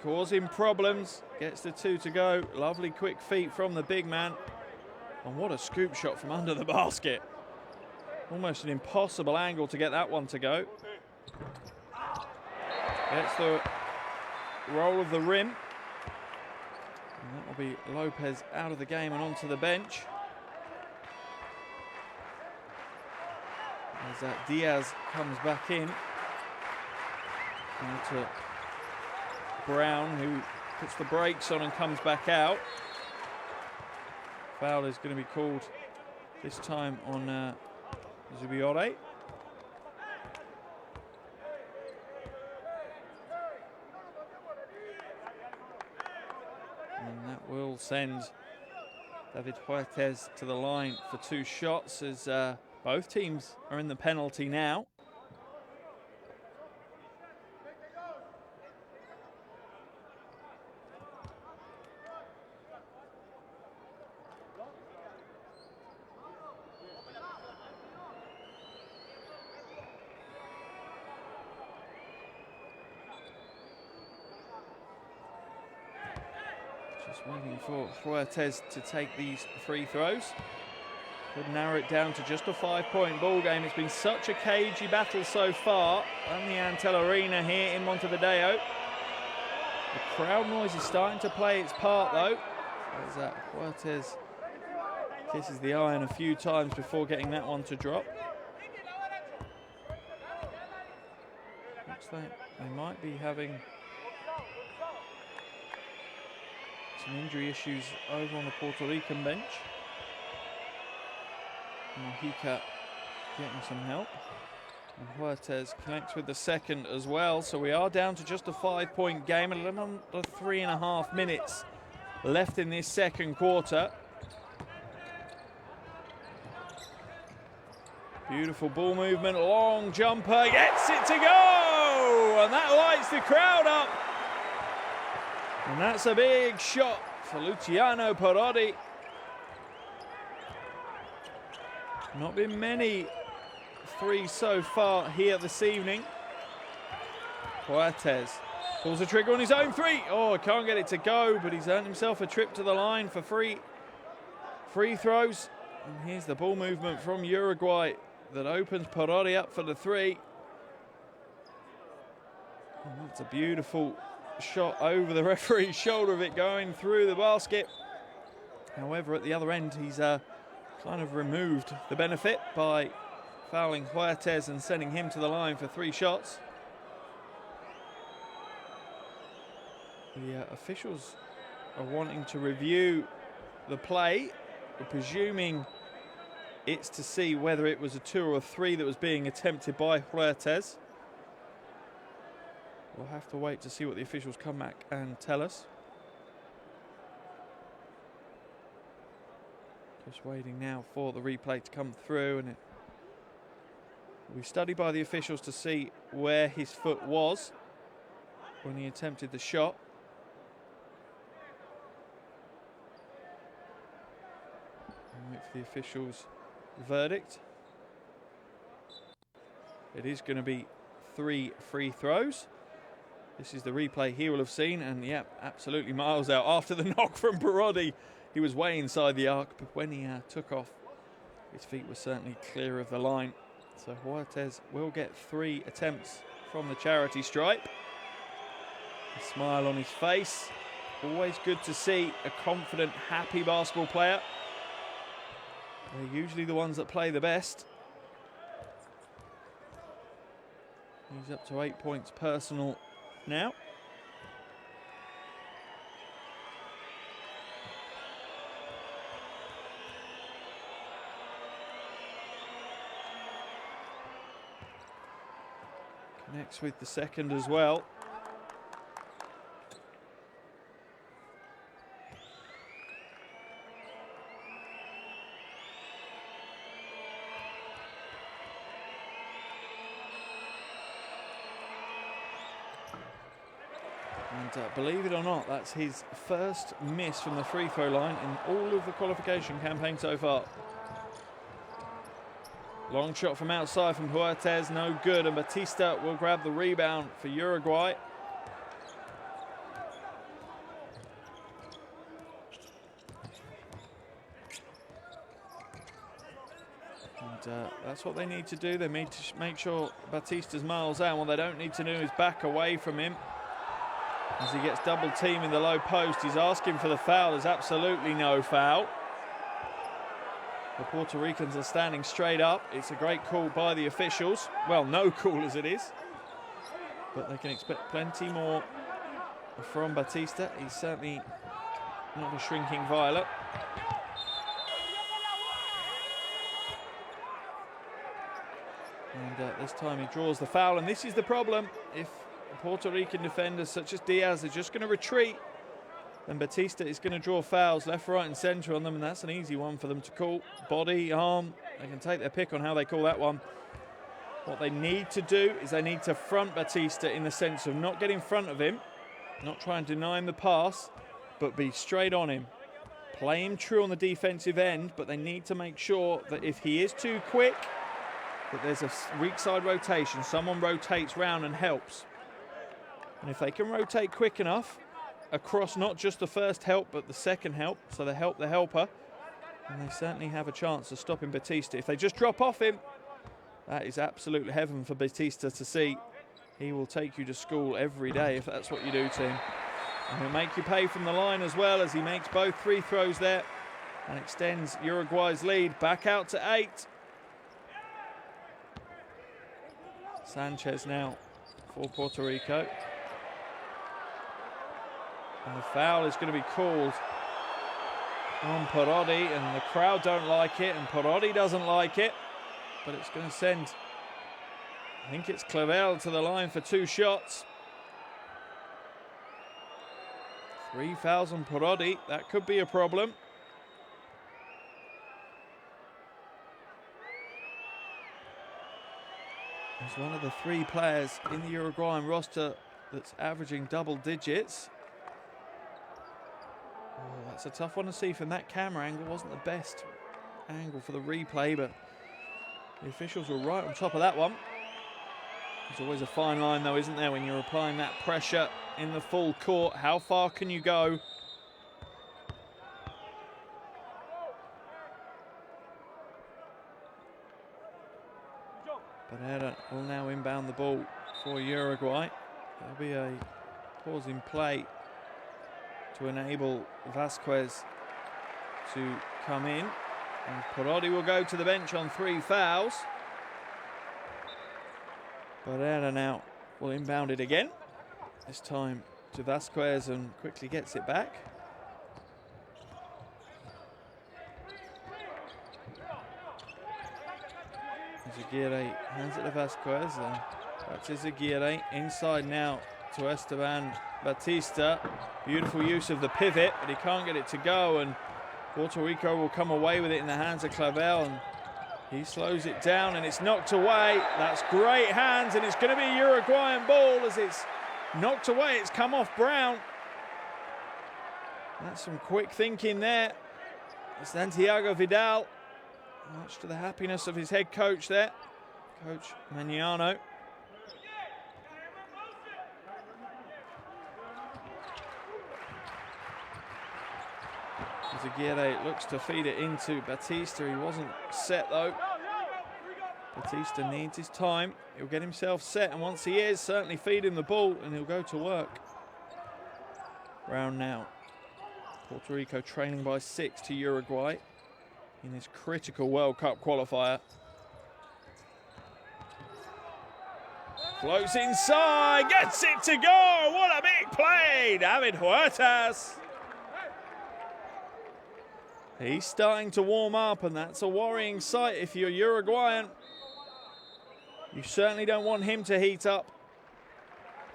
causing problems. Gets the 2 to go. Lovely quick feet from the big man. And what a scoop shot from under the basket. Almost an impossible angle to get that one to go. Gets the roll of the rim. And that will be Lopez out of the game and onto the bench. As Diaz comes back in. Now to Brown, who puts the brakes on and comes back out. Foul is going to be called this time on Zubiore. And that will send David Huertes to the line for 2 shots as both teams are in the penalty now. Just waiting for Huertes to take these free throws. Could narrow it down to just a 5-point ball game. It's been such a cagey battle so far at the Antel Arena here in Montevideo. The crowd noise is starting to play its part though, as Huertes kisses the iron a few times before getting that one to drop. Looks like they might be having some injury issues over on the Puerto Rican bench. Mojica getting some help. And Huertes connects with the second as well. So we are down to just a 5-point game. A little under 3.5 minutes left in this second quarter. Beautiful ball movement, long jumper, gets it to go! And that lights the crowd up. And that's a big shot for Luciano Parodi. Not been many threes so far here this evening. Huertes Pulls the trigger on his own three. Oh, can't get it to go, but he's earned himself a trip to the line for free throws. And here's the ball movement from Uruguay that opens Parodi up for the three. And that's a beautiful shot over the referee's shoulder of it going through the basket. However, at the other end, he's kind of removed the benefit by fouling Huertas and sending him to the line for 3 shots. The officials are wanting to review the play. We're presuming it's to see whether it was a 2 or a 3 that was being attempted by Huertas. We'll have to wait to see what the officials come back and tell us. Just waiting now for the replay to come through, and it will be studied by the officials to see where his foot was when he attempted the shot. And wait for the officials' verdict. It is going to be 3 free throws. This is the replay he will have seen, and yeah, absolutely miles out. After the knock from Parodi, he was way inside the arc, but when he took off, his feet were certainly clear of the line. So Huertas will get 3 attempts from the charity stripe. A smile on his face. Always good to see a confident, happy basketball player. They're usually the ones that play the best. He's up to 8 points personal now. Connects with the second as well. And believe it or not, that's his first miss from the free throw line in all of the qualification campaign so far. Long shot from outside from Huertas, no good, and Batista will grab the rebound for Uruguay. And that's what they need to do. They need to make sure Batista's miles out. What they don't need to do is back away from him. As he gets double team in the low post, he's asking for the foul. There's absolutely no foul. The Puerto Ricans are standing straight up. It's a great call by the officials. Well, no call as it is. But they can expect plenty more from Batista. He's certainly not a shrinking violet. And this time he draws the foul. And this is the problem. If Puerto Rican defenders such as Diaz are just going to retreat, then Batista is going to draw fouls left, right and centre on them, and that's an easy one for them to call. Body, arm, they can take their pick on how they call that one. What they need to do is they need to front Batista in the sense of not get in front of him, not try and deny him the pass, but be straight on him. Play him true on the defensive end, but they need to make sure that if he is too quick, that there's a weak side rotation. Someone rotates round and helps. And if they can rotate quick enough across not just the first help but the second help, so they help the helper, and they certainly have a chance of stopping Batista. If they just drop off him, that is absolute heaven for Batista to see. He will take you to school every day if that's what you do to him. And he'll make you pay from the line as well, as he makes both free throws there and extends Uruguay's lead back out to 8. Sanchez now for Puerto Rico. And the foul is going to be called on Parodi, and the crowd don't like it, and Parodi doesn't like it, but it's going to send, I think it's Clavel to the line for 2 shots. 3 fouls on Parodi, that could be a problem. He's one of the 3 players in the Uruguayan roster that's averaging double digits. Oh, that's a tough one to see from that camera angle. Wasn't the best angle for the replay, but the officials were right on top of that one. There's always a fine line though, isn't there, when you're applying that pressure in the full court. How far can you go? Barrera will now inbound the ball for Uruguay. There'll be a pause in play to enable Vasquez to come in. And Perotti will go to the bench on 3 fouls. Barrera now will inbound it again. This time to Vasquez and quickly gets it back. Aguirre hands it to Vasquez. Back to Aguirre. Inside now to Esteban Batista. Beautiful use of the pivot, but he can't get it to go. And Puerto Rico will come away with it in the hands of Clavel. And he slows it down and it's knocked away. That's great hands, and it's going to be a Uruguayan ball as it's knocked away. It's come off Brown. That's some quick thinking there. Santiago Vidal, much to the happiness of his head coach there, Coach Magnano. Aguirre looks to feed it into Batista. He wasn't set though. Batista needs his time. He'll get himself set, and once he is, certainly feed him the ball and he'll go to work. Brown now. Puerto Rico trailing by 6 to Uruguay in this critical World Cup qualifier. Floats inside, gets it to go. What a big play, David Huertas. He's starting to warm up, and that's a worrying sight if you're Uruguayan. You certainly don't want him to heat up.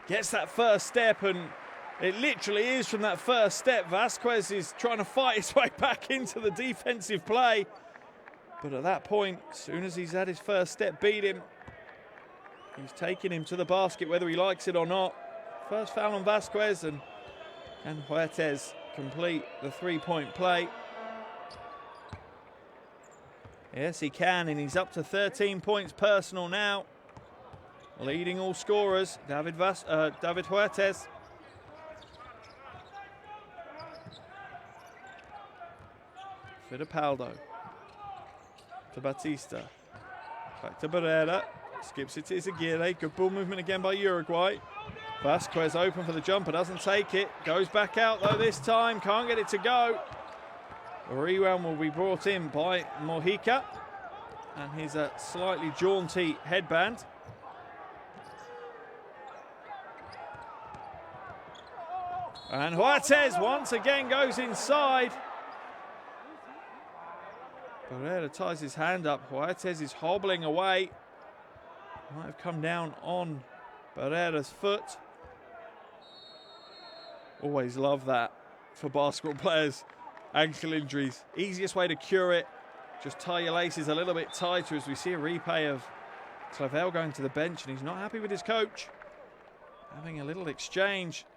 Gets that first step, and it literally is from that first step. Vasquez is trying to fight his way back into the defensive play. But at that point, as soon as he's had his first step beat him, he's taking him to the basket whether he likes it or not. First foul on Vasquez, and can Huertas complete the three-point play? Yes, he can, and he's up to 13 points personal now. Leading all scorers, David Huertas. Fittipaldo to Batista. Back to Barrera. Skips it to Aguirre. Good ball movement again by Uruguay. Vasquez open for the jumper, doesn't take it. Goes back out though this time, can't get it to go. A rebound will be brought in by Mojica, and his slightly jaunty headband. And Huertas once again goes inside. Barrera ties his hand up. Huertas is hobbling away. Might have come down on Barrera's foot. Always love that for basketball players. Ankle injuries, easiest way to cure it, just tie your laces a little bit tighter, as we see a replay of Clavel going to the bench, and he's not happy with his coach. Having a little exchange.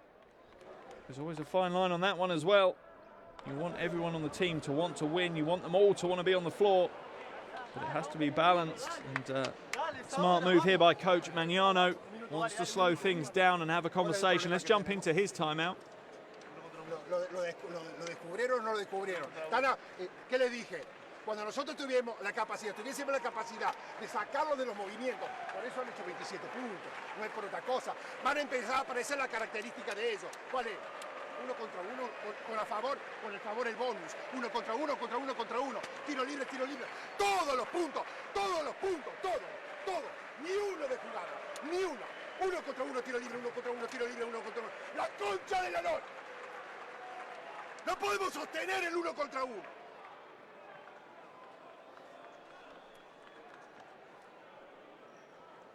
There's always a fine line on that one as well. You want everyone on the team to want to win. You want them all to want to be on the floor, but it has to be balanced. And smart move here by Coach Magnano. Wants to slow things down and have a conversation. Let's jump into his timeout. Lo descubrieron o no lo descubrieron. Tana, ¿qué le dije? Cuando nosotros tuviésemos la capacidad de sacarlo de los movimientos, por eso han hecho 27 puntos, no es por otra cosa. Van a empezar a aparecer las características de ellos. ¿Cuál es? Uno contra uno, con el favor el bonus. Uno contra uno, tiro libre. Todos los puntos, todo. Ni uno de jugada, ni uno. Uno contra uno, tiro libre, uno contra uno. La concha de la lora. No podemos sostener el uno contra uno.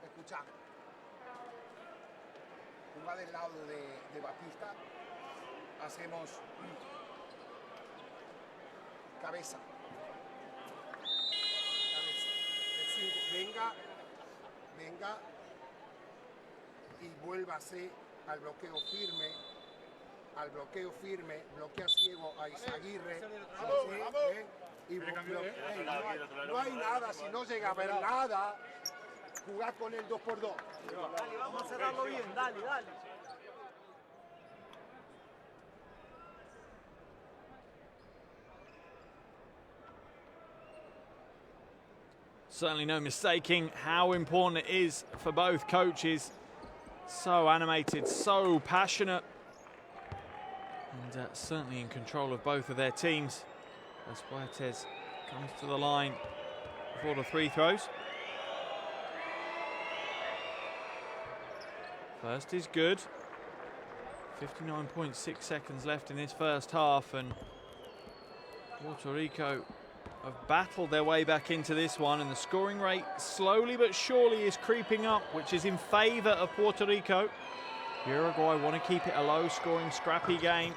Escucha. Va del lado de Batista. Hacemos cabeza. Venga y vuélvase al bloqueo firme, bloquea ciego a Izaguirre. Y no hay nada, si no llega a ver nada. Jugá con el 2x2. Dale, vamos a cerrarlo bien, dale, dale. Certainly no mistaking how important it is for both coaches. So animated, so passionate, and certainly in control of both of their teams. As Fuertes comes to the line for the free throws. First is good. 59.6 seconds left in this first half, and Puerto Rico have battled their way back into this one, and the scoring rate slowly but surely is creeping up, which is in favor of Puerto Rico. Uruguay want to keep it a low-scoring, scrappy game.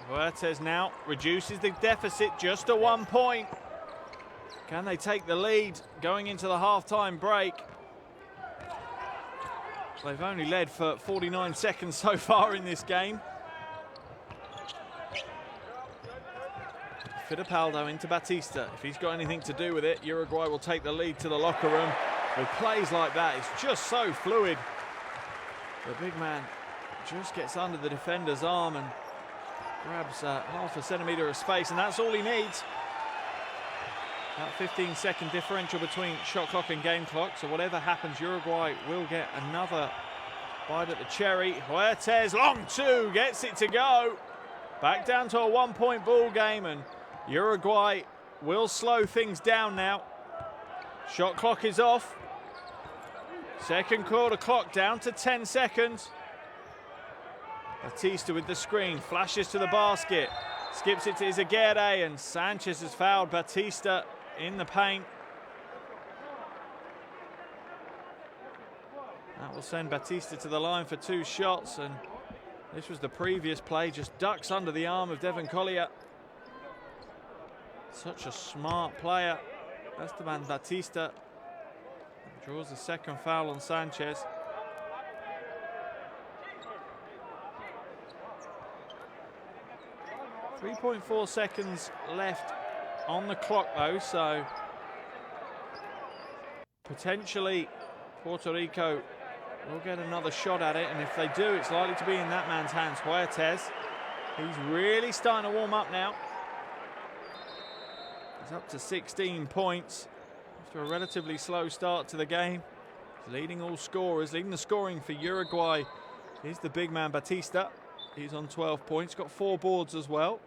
Fuertes now reduces the deficit just to 1 point. Can they take the lead going into the halftime break? They've only led for 49 seconds so far in this game. Fittipaldo into Batista. If he's got anything to do with it, Uruguay will take the lead to the locker room. With plays like that, it's just so fluid. The big man just gets under the defender's arm and grabs half a centimetre of space, and that's all he needs. That 15-second differential between shot clock and game clock, so whatever happens, Uruguay will get another bite at the cherry. Fuertes, long two, gets it to go. Back down to a 1 point ball game, and Uruguay will slow things down now. Shot clock is off. Second quarter clock down to 10 seconds. Batista with the screen, flashes to the basket, skips it to Izaguirre, and Sanchez has fouled Batista in the paint. That will send Batista to the line for 2 shots, and this was the previous play, just ducks under the arm of Devon Collier. Such a smart player. Esteban Batista draws the second foul on Sanchez. .4 seconds left on the clock though, so potentially Puerto Rico will get another shot at it, and if they do, it's likely to be in that man's hands, Fuertes. He's really starting to warm up now. He's up to 16 points after a relatively slow start to the game. He's leading all scorers. Leading the scoring for Uruguay is the big man Batista. He's on 12 points, got 4 boards as well.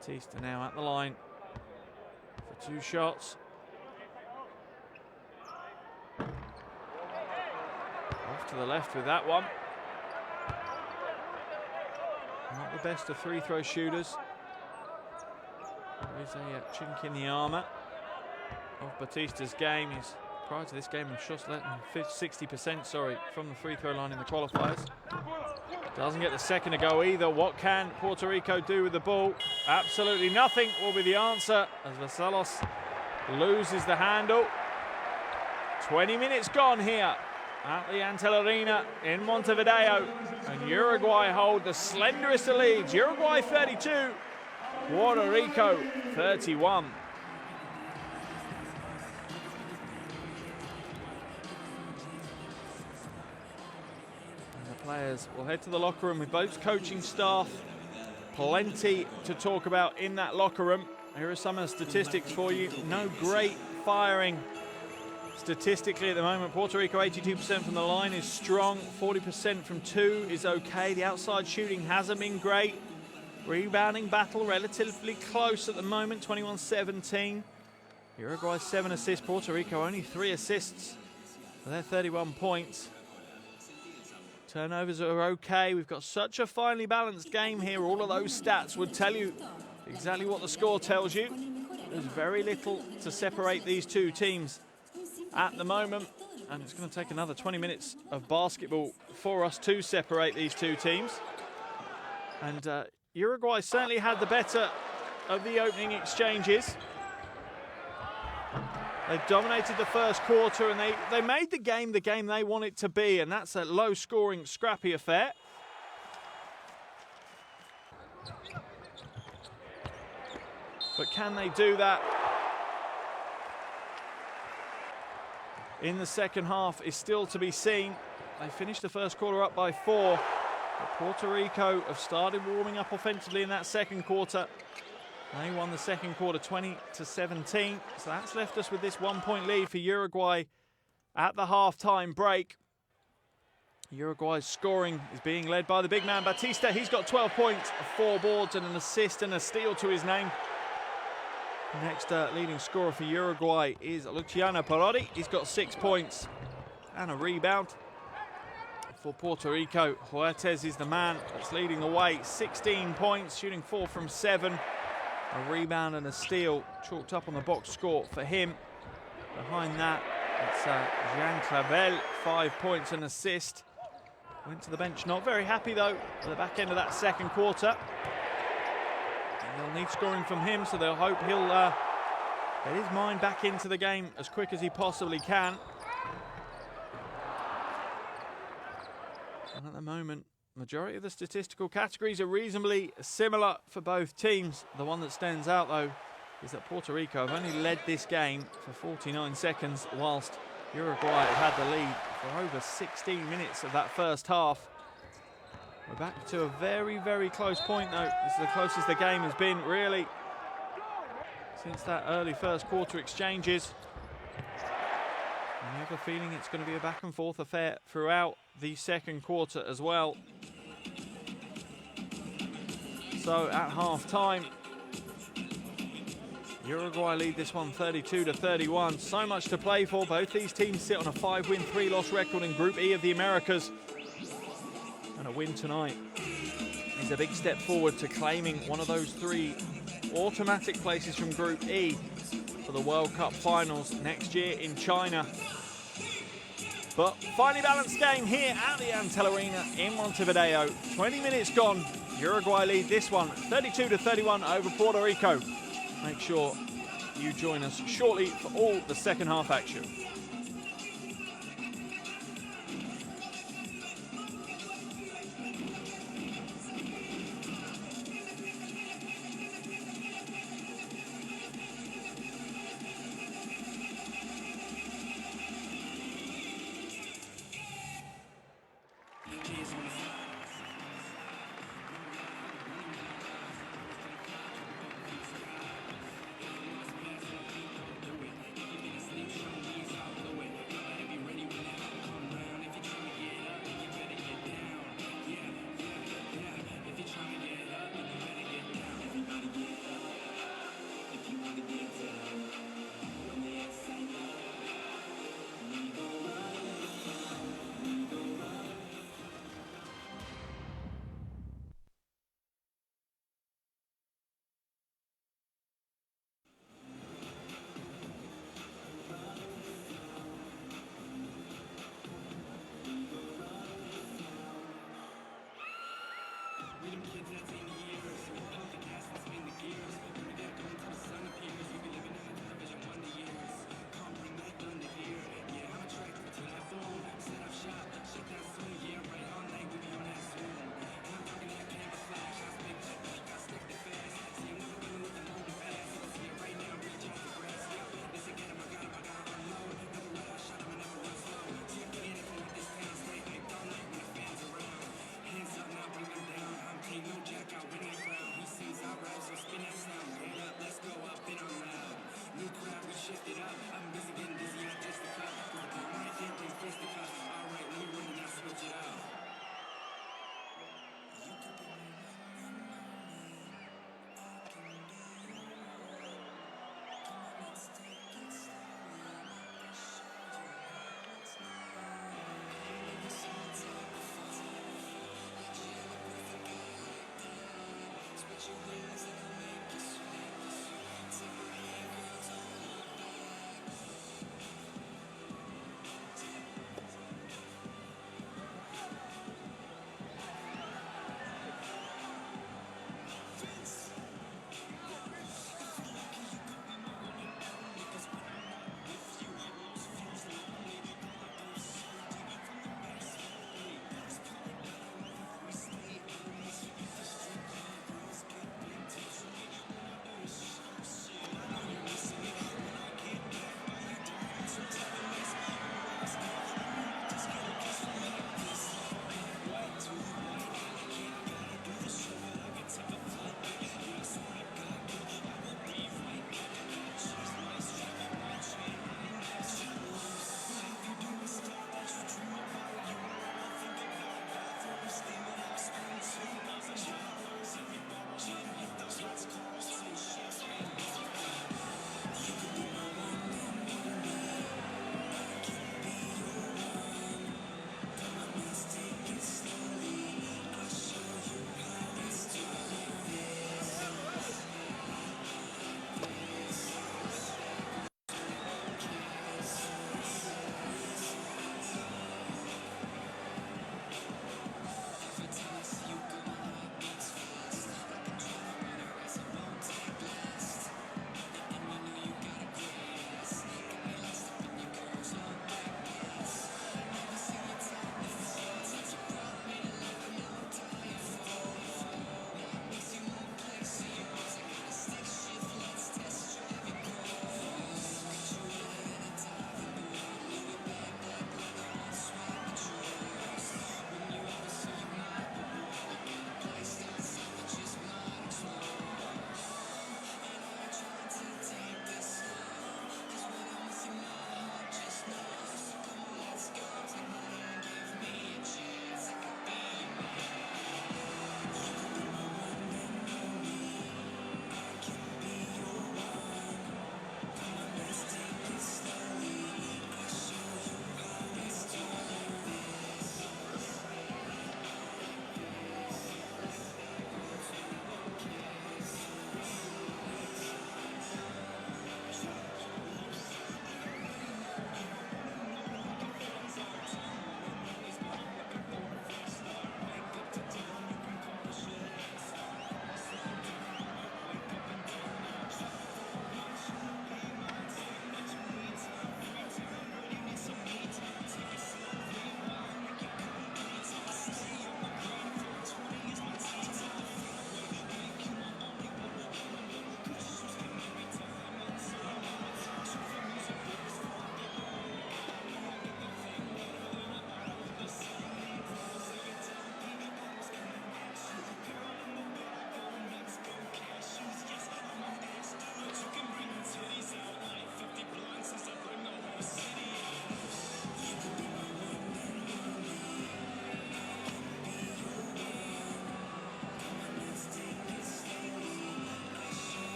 Batista now at the line for 2 shots. Off to the left with that one. Not the best of free throw shooters. There is a chink in the armour of Batista's game. He's, prior to this game, shots less than 60% from the free throw line in the qualifiers. Doesn't get the second to go either. What can Puerto Rico do with the ball? Absolutely nothing will be the answer as Vasalos loses the handle. 20 minutes gone here at the Antel Arena in Montevideo, and Uruguay hold the slenderest of leads. Uruguay 32, Puerto Rico 31. Players will head to the locker room with both coaching staff. Plenty to talk about in that locker room. Here are some of the statistics for you. No great firing statistically at the moment. Puerto Rico 82% from the line is strong. 40% from 2 is okay. The outside shooting hasn't been great. Rebounding battle relatively close at the moment, 21-17. Uruguay 7 assists. Puerto Rico only 3 assists for their 31 points. Turnovers are okay. We've got such a finely balanced game here. All of those stats would tell you exactly what the score tells you. There's very little to separate these two teams at the moment, and it's going to take another 20 minutes of basketball for us to separate these two teams. And Uruguay certainly had the better of the opening exchanges. They dominated the first quarter and they made the game they want it to be, and that's a low-scoring, scrappy affair. But can they do that in the second half is still to be seen. They finished the first quarter up by 4. But Puerto Rico have started warming up offensively in that second quarter. They won the second quarter 20-17. So that's left us with this 1-point lead for Uruguay at the halftime break. Uruguay's scoring is being led by the big man Batista. He's got 12 points, 4 boards and an assist and a steal to his name. The next leading scorer for Uruguay is Luciano Parodi. He's got 6 points and a rebound. For Puerto Rico, Huertas is the man that's leading the way. 16 points, shooting 4 from 7. A rebound and a steal chalked up on the box score for him. Behind that, it's Jean Clavel, 5 points and assist. Went to the bench, not very happy though at the back end of that second quarter. And they'll need scoring from him, so they'll hope he'll get his mind back into the game as quick as he possibly can. And at the moment, majority of the statistical categories are reasonably similar for both teams. The one that stands out, though, is that Puerto Rico have only led this game for 49 seconds, whilst Uruguay have had the lead for over 16 minutes of that first half. We're back to a very, very close point, though. This is the closest the game has been, really, since that early first quarter exchanges. And I have a feeling it's going to be a back and forth affair throughout the second quarter as well. So at half time, Uruguay lead this one 32-31. So much to play for. Both these teams sit on a 5-win, 3-loss record in Group E of the Americas. And a win tonight is a big step forward to claiming one of those 3 automatic places from Group E for the World Cup finals next year in China. But finely balanced game here at the Antel Arena in Montevideo. 20 minutes gone. Uruguay lead this one 32-31 over Puerto Rico. Make sure you join us shortly for all the second half action.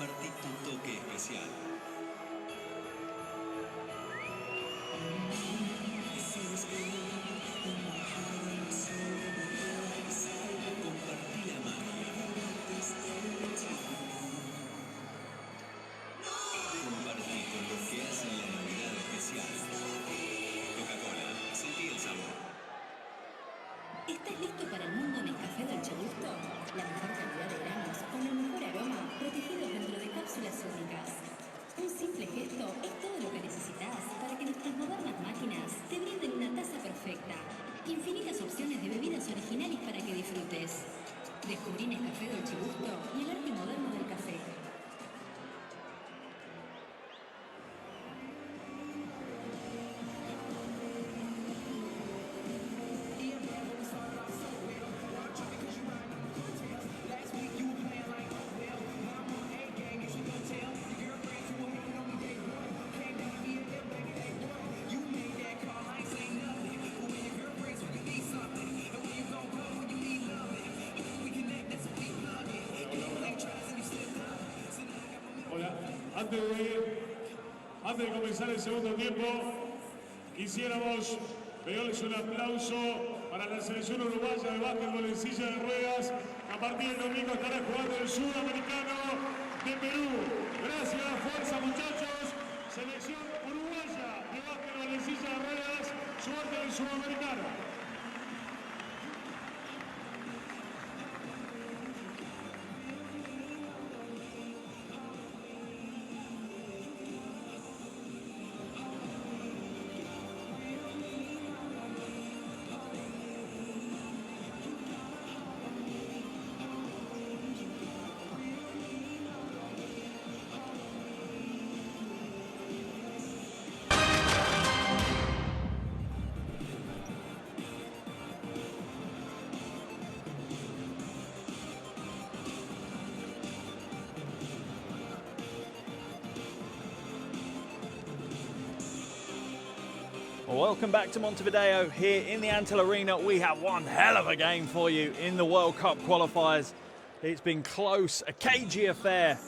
Compartí tu toque especial. Compartí la magia. Compartí con los que hacen la Navidad especial. Coca-Cola, sentí el sabor. ¿Estás listo para el mundo Nescafé Dolce Gusto? La mejor cantidad de granos con el mejor aroma protegidos dentro de cápsulas únicas. Un simple gesto es todo lo que necesitas para que nuestras modernas máquinas te brinden una taza perfecta. Infinitas opciones de bebidas originales para que disfrutes. Descubrí Nescafé Dolce Gusto y el arte moderno del café. Antes de comenzar el segundo tiempo, quisiéramos pedirles un aplauso para la selección uruguaya de básquetbol en silla de ruedas. A partir del domingo estará jugando el sudamericano de Perú. Gracias, fuerza muchachos. Selección uruguaya de básquetbol en silla de ruedas, suerte del sudamericano. Welcome back to Montevideo here in the Antel Arena. We have one hell of a game for you in the World Cup qualifiers. It's been close, a cagey affair,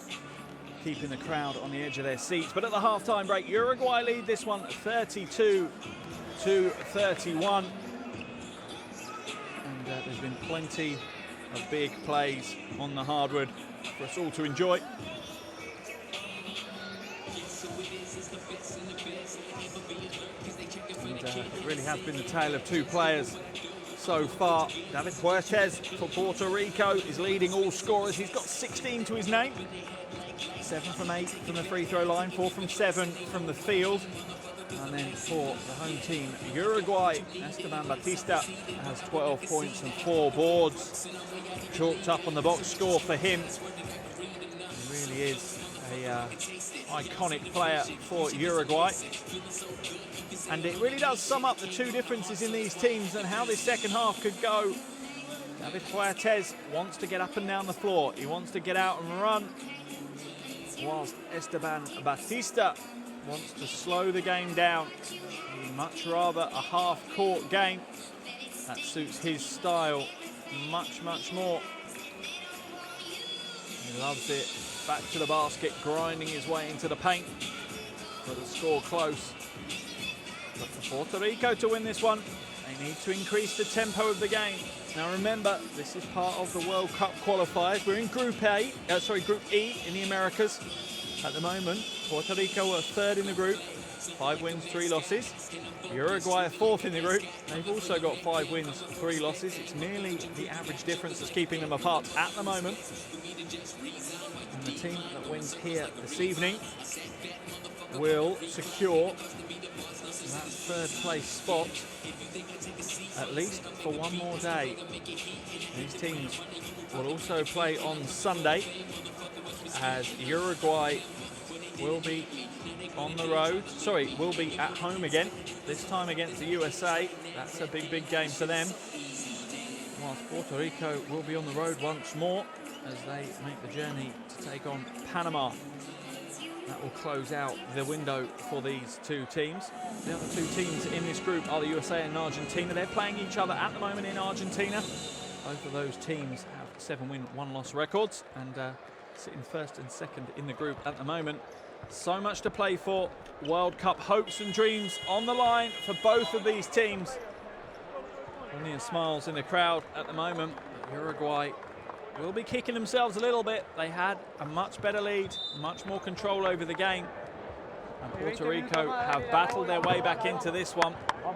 keeping the crowd on the edge of their seats. But at the half-time break, Uruguay lead this one 32-31. And there's been plenty of big plays on the hardwood for us all to enjoy. It really has been the tale of two players so far. David Puertes for Puerto Rico is leading all scorers. He's got 16 to his name. 7 from 8 from the free throw line, 4 from 7 from the field. And then for the home team, Uruguay, Esteban Batista has 12 points and 4 boards. Chalked up on the box score for him. He really is a iconic player for Uruguay. And it really does sum up the two differences in these teams and how this second half could go. David Puertes wants to get up and down the floor. He wants to get out and run. Whilst Esteban Batista wants to slow the game down. He'd much rather a half-court game. That suits his style much, much more. He loves it. Back to the basket, grinding his way into the paint. For the score close. But for Puerto Rico to win this one, they need to increase the tempo of the game. Now remember, this is part of the World Cup qualifiers. We're in Group E in the Americas. At the moment, Puerto Rico are third in the group, 5 wins, 3 losses. Uruguay are fourth in the group. They've also got 5 wins, 3 losses. It's merely the average difference that's keeping them apart at the moment. And the team that wins here this evening will secure that third place spot at least for one more day. These teams will also play on Sunday as Uruguay will be on the road. Sorry, will be at home again, this time against the USA. That's a big, big game for them. Whilst Puerto Rico will be on the road once more as they make the journey to take on Panama. That will close out the window for these two teams. The other two teams in this group are the USA and Argentina. They're playing each other at the moment in Argentina. Both of those teams have 7-win, 1-loss records, and sitting first and second in the group at the moment. So much to play for. World Cup hopes and dreams on the line for both of these teams. Plenty of smiles in the crowd at the moment. But Uruguay will be kicking themselves a little bit. They had a much better lead, much more control over the game. And Puerto Rico have battled their way back into this one. Coach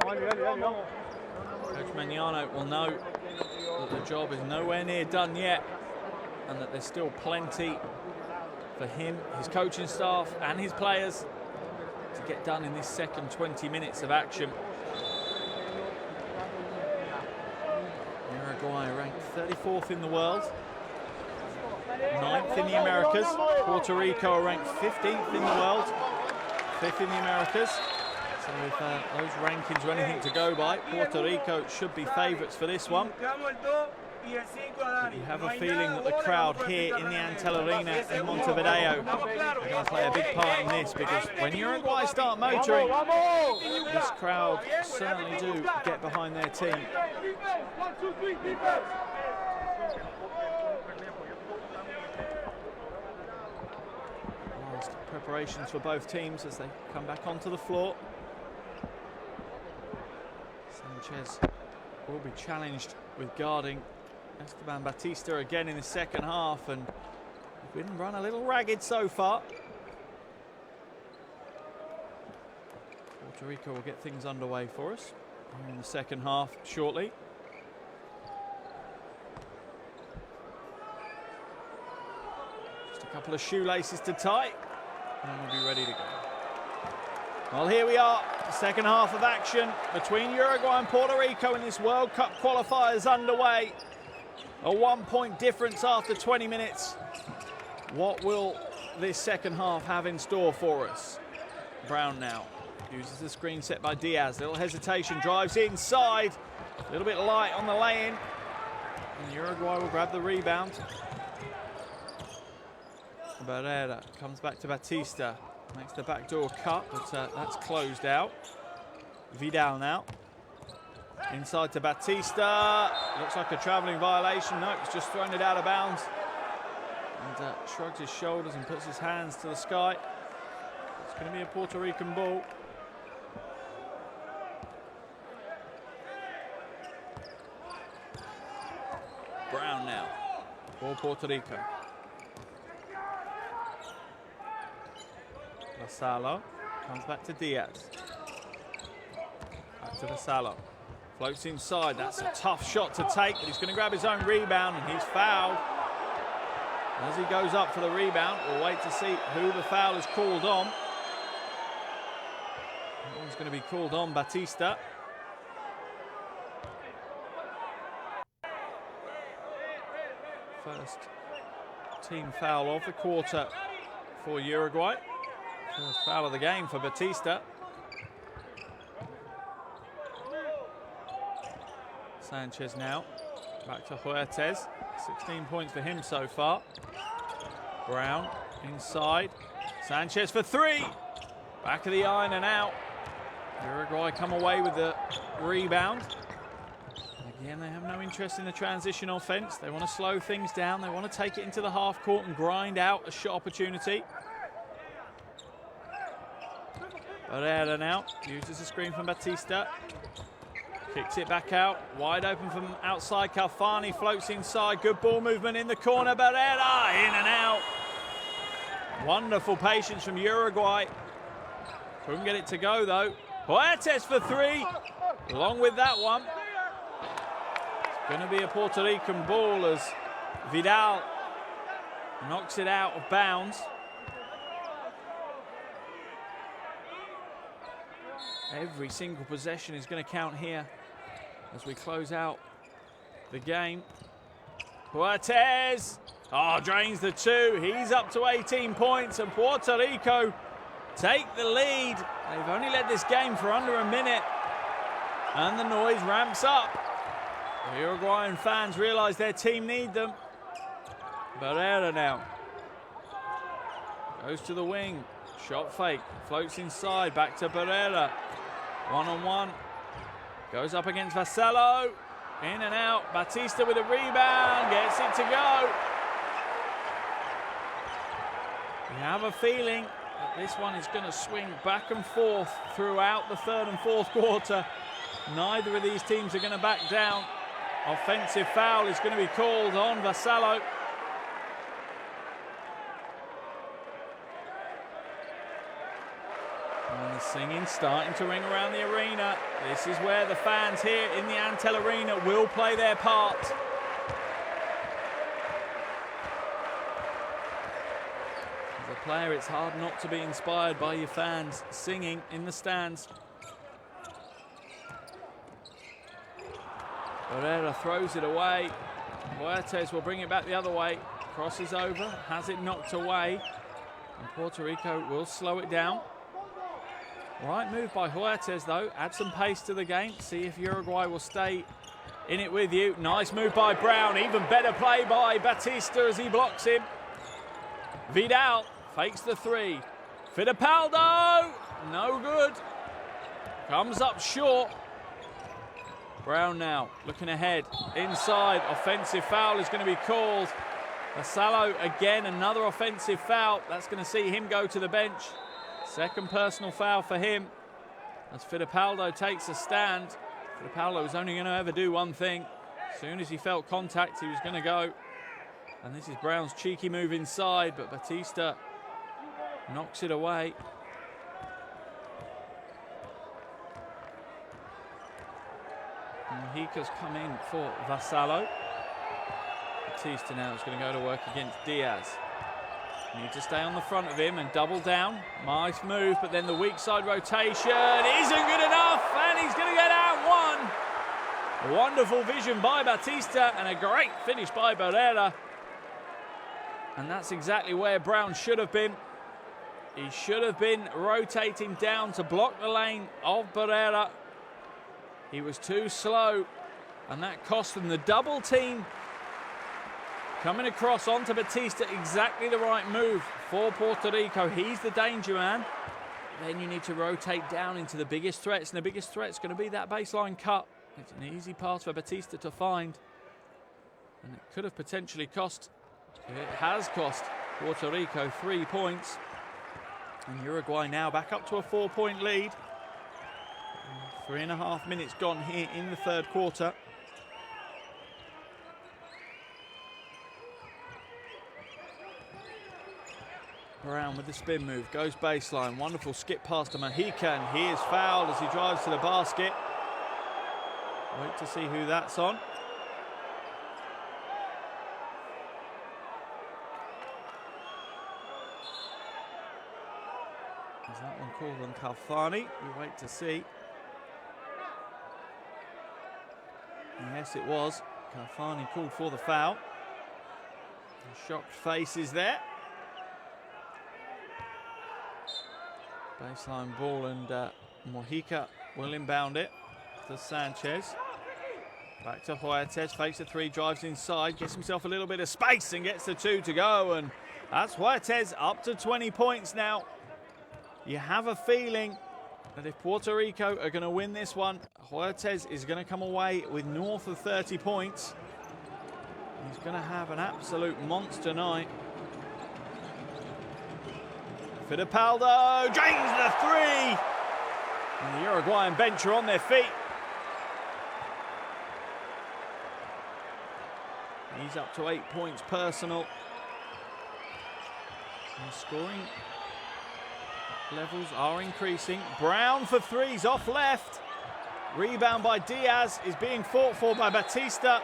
Magnano will know that the job is nowhere near done yet, and that there's still plenty for him, his coaching staff and his players to get done in this second 20 minutes of action. Uruguay ranked 34th in the world, 9th in the Americas. Puerto Rico are ranked 15th in the world, 5th in the Americas. So if those rankings are anything to go by, Puerto Rico should be favourites for this one. But you have a feeling that the crowd here in the Antel Arena in Montevideo are going to play a big part in this, because when Uruguay start motoring, this crowd certainly do get behind their team. Last preparations for both teams as they come back onto the floor. Sanchez will be challenged with guarding Esteban Batista again in the second half, and we've been run a little ragged so far. Puerto Rico will get things underway for us in the second half shortly. Just a couple of shoelaces to tie, and we'll be ready to go. Well, here we are, the second half of action between Uruguay and Puerto Rico in this World Cup qualifiers underway. A 1-point difference after 20 minutes. What will this second half have in store for us? Brown now uses the screen set by Diaz. Little hesitation, drives inside. A little bit light on the lay-in. And Uruguay will grab the rebound. Barrera comes back to Batista. Makes the backdoor cut, but that's closed out. Vidal now. Inside to Batista. Looks like a travelling violation. No, he's just thrown it out of bounds. And shrugs his shoulders and puts his hands to the sky. It's going to be a Puerto Rican ball. Brown now for Puerto Rico. Vasallo comes back to Diaz. Back to Vasallo. Floats inside. That's a tough shot to take, but he's going to grab his own rebound, and he's fouled. As he goes up for the rebound, we'll wait to see who the foul is called on. That one's going to be called on Batista. First team foul of the quarter for Uruguay. First foul of the game for Batista. Sanchez now, back to Huertes. 16 points for him so far. Brown inside. Sanchez for three. Back of the iron and out. Uruguay come away with the rebound. Again, they have no interest in the transition offense. They want to slow things down. They want to take it into the half court and grind out a shot opportunity. Barrera now uses the screen from Batista. Kicks it back out, wide open from outside. Calfani floats inside. Good ball movement in the corner. Barrera in and out. Wonderful patience from Uruguay. Couldn't get it to go though. Huertes for three. Along with that one. It's going to be a Puerto Rican ball as Vidal knocks it out of bounds. Every single possession is going to count here as we close out the game. Huertes, drains the two. He's up to 18 points, and Puerto Rico take the lead. They've only led this game for under a minute, and the noise ramps up. The Uruguayan fans realize their team need them. Barrera now goes to the wing. Shot fake, floats inside, back to Barrera. One-on-one, goes up against Vasallo, in and out. Batista with a rebound, gets it to go. You have a feeling that this one is going to swing back and forth throughout the third and fourth quarter. Neither of these teams are going to back down. Offensive foul is going to be called on Vassallo. And the singing starting to ring around the arena. This is where the fans here in the Antel Arena will play their part. As a player, it's hard not to be inspired by your fans singing in the stands. Barrera throws it away. Huertas will bring it back the other way. Crosses over, has it knocked away. And Puerto Rico will slow it down. Right move by Huertas though. Add some pace to the game. See if Uruguay will stay in it with you. Nice move by Brown. Even better play by Batista as he blocks him. Vidal fakes the three. Fittipaldo. No good. Comes up short. Brown now looking ahead, inside, offensive foul is going to be called. Vassallo again, another offensive foul. That's going to see him go to the bench. Second personal foul for him as Fittipaldo takes a stand. Fittipaldo was only going to ever do one thing. As soon as he felt contact, he was going to go. And this is Brown's cheeky move inside, but Batista knocks it away. Mojica's come in for Vassallo. Batista now is going to go to work against Diaz. Need to stay on the front of him and double down. Nice move, but then the weak side rotation isn't good enough, and he's going to get out one. A wonderful vision by Batista and a great finish by Barrera. And that's exactly where Brown should have been. He should have been rotating down to block the lane of Barrera. He was too slow, and that cost them the double team. Coming across onto Batista, exactly the right move for Puerto Rico. He's the danger man. Then you need to rotate down into the biggest threats, and the biggest threat's going to be that baseline cut. It's an easy pass for Batista to find, and it could have potentially cost, it has cost Puerto Rico 3 points. And Uruguay now back up to a 4-point lead. 3.5 minutes gone here in the third quarter. Brown with the spin move, goes baseline, wonderful skip past to Mojica, and he is fouled as he drives to the basket. Wait to see who that's on. Is that one called on Calfani? We wait to see. Yes, it was. Calfani called for the foul. Shocked faces there. Baseline ball, and Mojica will inbound it to Sanchez. Back to Huertas, fakes the three, drives inside, gets himself a little bit of space and gets the two to go. And that's Huertas up to 20 points now. You have a feeling that if Puerto Rico are going to win this one, Huertas is going to come away with north of 30 points. He's going to have an absolute monster night. Fittipaldo drains the three. And the Uruguayan bench are on their feet. He's up to 8 points personal. And scoring levels are increasing. Brown for threes off left. Rebound by Diaz is being fought for by Batista.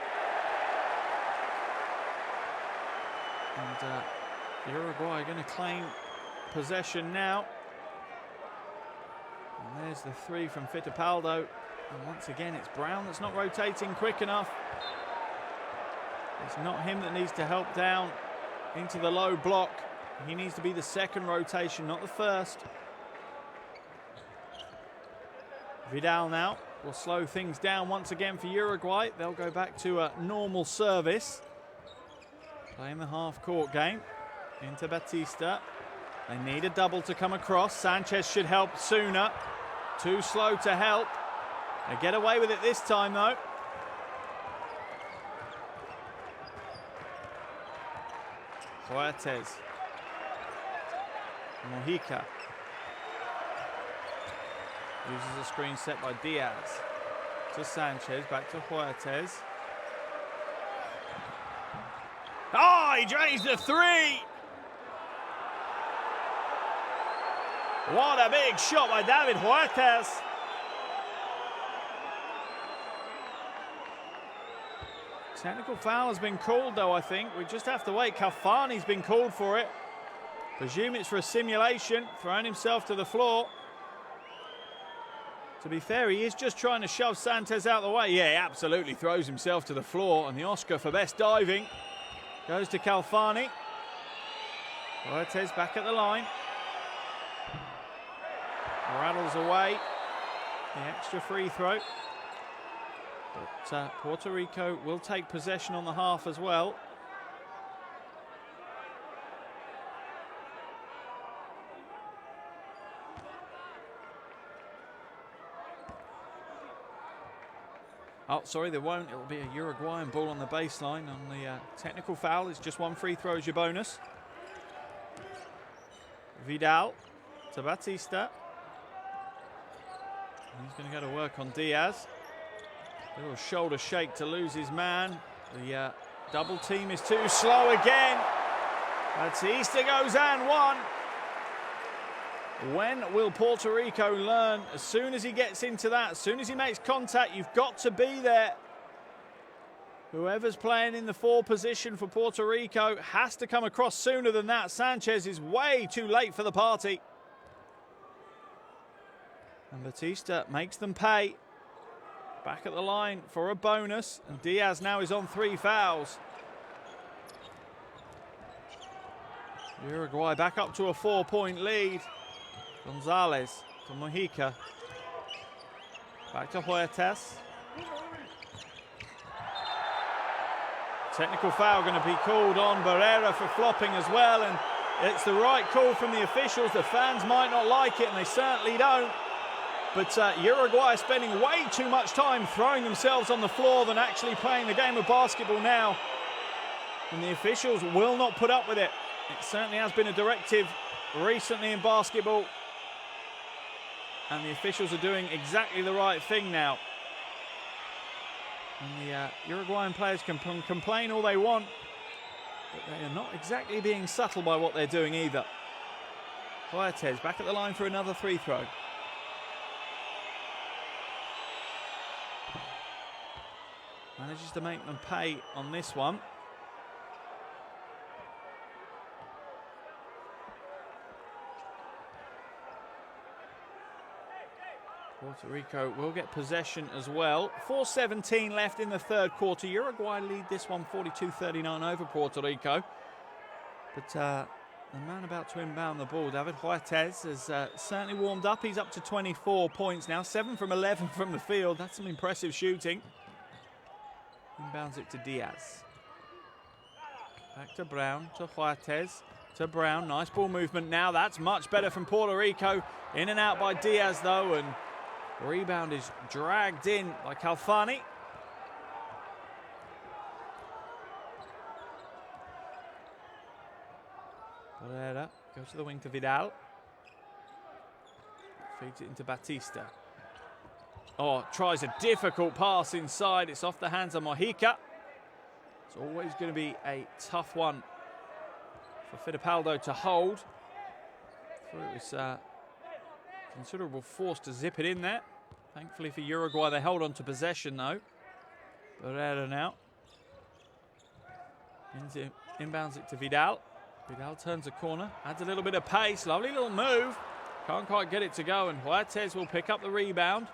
And Uruguay are going to claim possession now. And there's the three from Fittipaldo. And once again, it's Brown that's not rotating quick enough. It's not him that needs to help down into the low block. He needs to be the second rotation, not the first. Vidal now will slow things down once again for Uruguay. They'll go back to a normal service. Playing the half-court game. Into Batista. They need a double to come across. Sanchez should help sooner. Too slow to help. They get away with it this time, though. Huertas. Mojica. Uses a screen set by Diaz. To Sanchez, back to Huertas. Oh, he drains the three! What a big shot by David Huertas. Technical foul has been called though, I think. We just have to wait. Cafani's been called for it. Presume it's for a simulation, throwing himself to the floor. To be fair, he is just trying to shove Sanchez out the way. Yeah, he absolutely throws himself to the floor. And the Oscar for best diving goes to Calfani. Huertas back at the line. Rattles away the extra free throw. But Puerto Rico will take possession on the half as well. Oh, sorry, there won't. It'll be a Uruguayan ball on the baseline on the technical foul. It's just one free throw as your bonus. Vidal to Batista. He's going to go to work on Diaz. Little shoulder shake to lose his man. The double team is too slow again. Batista goes and one. When will Puerto Rico learn? As soon as he gets into that, as soon as he makes contact, you've got to be there. Whoever's playing in the 4 position for Puerto Rico has to come across sooner than that. Sanchez is way too late for the party. And Batista makes them pay. Back at the line for a bonus. And Diaz now is on 3 fouls. Uruguay back up to a 4-point lead. Gonzalez to Mojica. Back to Huertas. Technical foul going to be called on Barrera for flopping as well. And it's the right call from the officials. The fans might not like it, and they certainly don't. But Uruguay are spending way too much time throwing themselves on the floor than actually playing the game of basketball now. And the officials will not put up with it. It certainly has been a directive recently in basketball. And the officials are doing exactly the right thing now. And the Uruguayan players can complain all they want, but they are not exactly being subtle by what they're doing either. Huertas back at the line for another free throw. Manages to make them pay on this one. Puerto Rico will get possession as well. 4:17 left in the third quarter. Uruguay lead this one 42-39 over Puerto Rico. But the man about to inbound the ball, David Huertas, has certainly warmed up. He's up to 24 points now, 7 from 11 from the field. That's some impressive shooting. Inbounds it to Diaz. Back to Brown, to Huertas, to Brown. Nice ball movement now. That's much better from Puerto Rico. In and out by Diaz, though, and the rebound is dragged in by Calfani. Barrera goes to the wing to Vidal. Feeds it into Batista. Oh, tries a difficult pass inside. It's off the hands of Mojica. It's always going to be a tough one for Fittipaldo to hold. It was considerable force to zip it in there. Thankfully for Uruguay, they hold on to possession though. Barrera now. Inbounds it to Vidal. Vidal turns a corner, adds a little bit of pace. Lovely little move. Can't quite get it to go, and Huertas will pick up the rebound.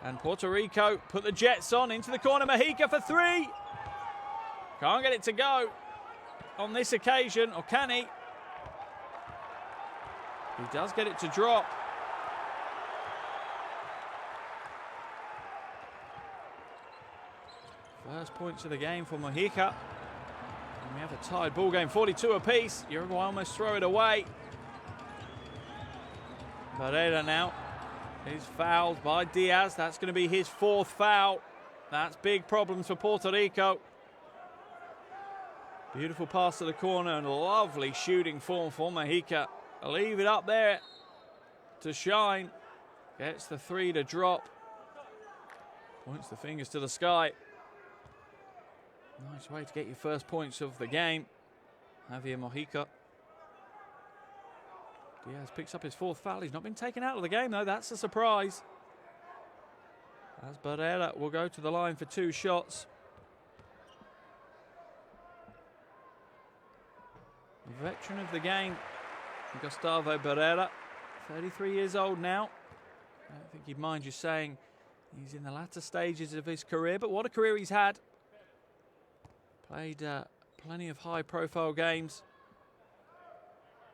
And Puerto Rico put the Jets on into the corner. Mojica for 3. Can't get it to go on this occasion, or can he? He does get it to drop. First points of the game for Mojica. And we have a tied ball game, 42 apiece. Uruguay almost throw it away. Barrera now is fouled by Diaz. That's going to be his 4th foul. That's big problems for Puerto Rico. Beautiful pass to the corner and lovely shooting form for Mojica. leave it up there to shine. Gets the three to drop. Points the fingers to the sky. Nice way to get your first points of the game. Javier Mojica. Diaz picks up his fourth foul. He's not been taken out of the game, though. That's a surprise. As Barrera will go to the line for 2 shots. Veteran of the game, Gustavo Barrera, 33 years old now. I don't think he'd mind you saying he's in the latter stages of his career, but what a career he's had. Played plenty of high-profile games.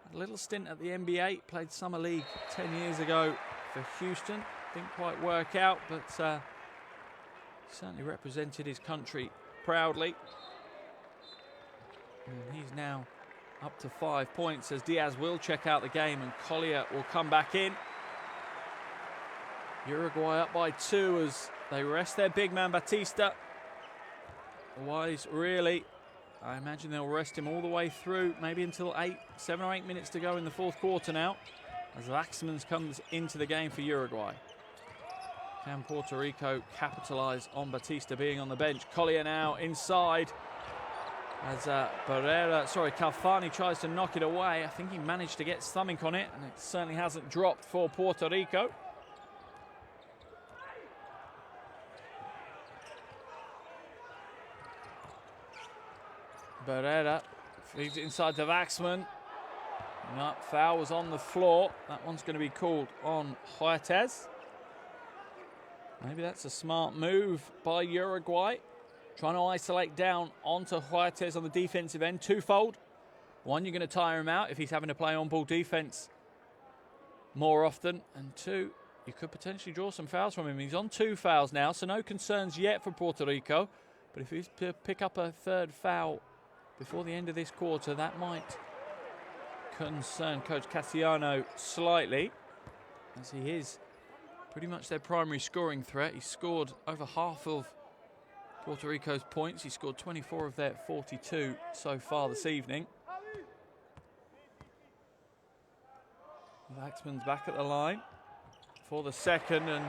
Had a little stint at the NBA, played Summer League 10 years ago for Houston. Didn't quite work out, but certainly represented his country proudly. And he's now up to 5 points as Diaz will check out the game and Collier will come back in. Uruguay up by 2 as they rest their big man Batista. Wise, really. I imagine they'll rest him all the way through, maybe until 7 or 8 minutes to go in the fourth quarter now, as Waxmans comes into the game for Uruguay. Can Puerto Rico capitalise on Batista being on the bench? Collier now inside as Calfani tries to knock it away. I think he managed to get something on it, and it certainly hasn't dropped for Puerto Rico. Barrera feeds it inside to Waxman. No, foul was on the floor. That one's going to be called on Huertas. Maybe that's a smart move by Uruguay. Trying to isolate down onto Huertas on the defensive end. Twofold. One, you're going to tire him out if he's having to play on-ball defense more often. And 2, you could potentially draw some fouls from him. He's on 2 fouls now, so no concerns yet for Puerto Rico. But if he's to pick up a 3rd foul before the end of this quarter, that might concern Coach Cassiano slightly, as he is pretty much their primary scoring threat. He's scored over half of Puerto Rico's points. He scored 24 of their 42 so far this evening. Waxman's back at the line for the second and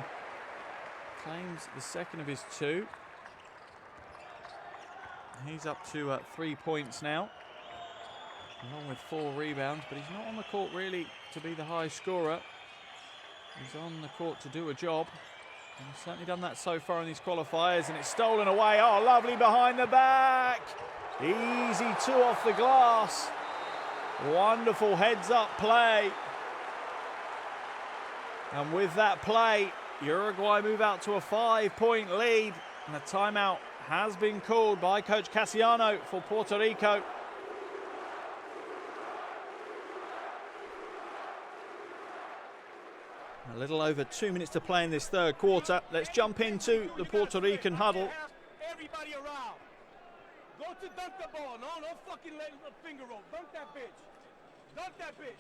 claims the second of his 2. He's up to 3 points now, along with 4 rebounds, but he's not on the court really to be the high scorer. He's on the court to do a job, and he's certainly done that so far in these qualifiers, and it's stolen away. Oh, lovely behind the back. Easy 2 off the glass. Wonderful heads-up play. And with that play, Uruguay move out to a 5-point lead, and a timeout has been called by Coach Cassiano for Puerto Rico. A little over 2 minutes to play in this 3rd quarter. Let's jump into the Puerto Rican huddle. Everybody around. Go to dunk the ball. No fucking let the finger roll. Dunk that bitch. Dunk that bitch.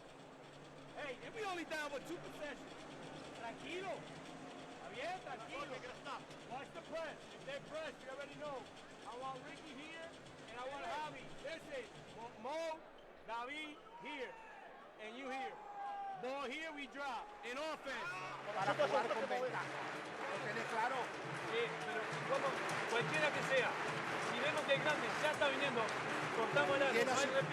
Hey, if we only down with 2 possessions. Tranquilo. Está bien, tranquilo. Watch the press. If they press, you already know. I want Ricky here, and I want Javi. Listen, Mo, David here, and you here. Ball here, we drop. In offense. Para jugar con ventaja. ¿Lo tenés claro? Sí, pero como cualquiera que sea, si vemos que el grande ya está viniendo, cortamos el área.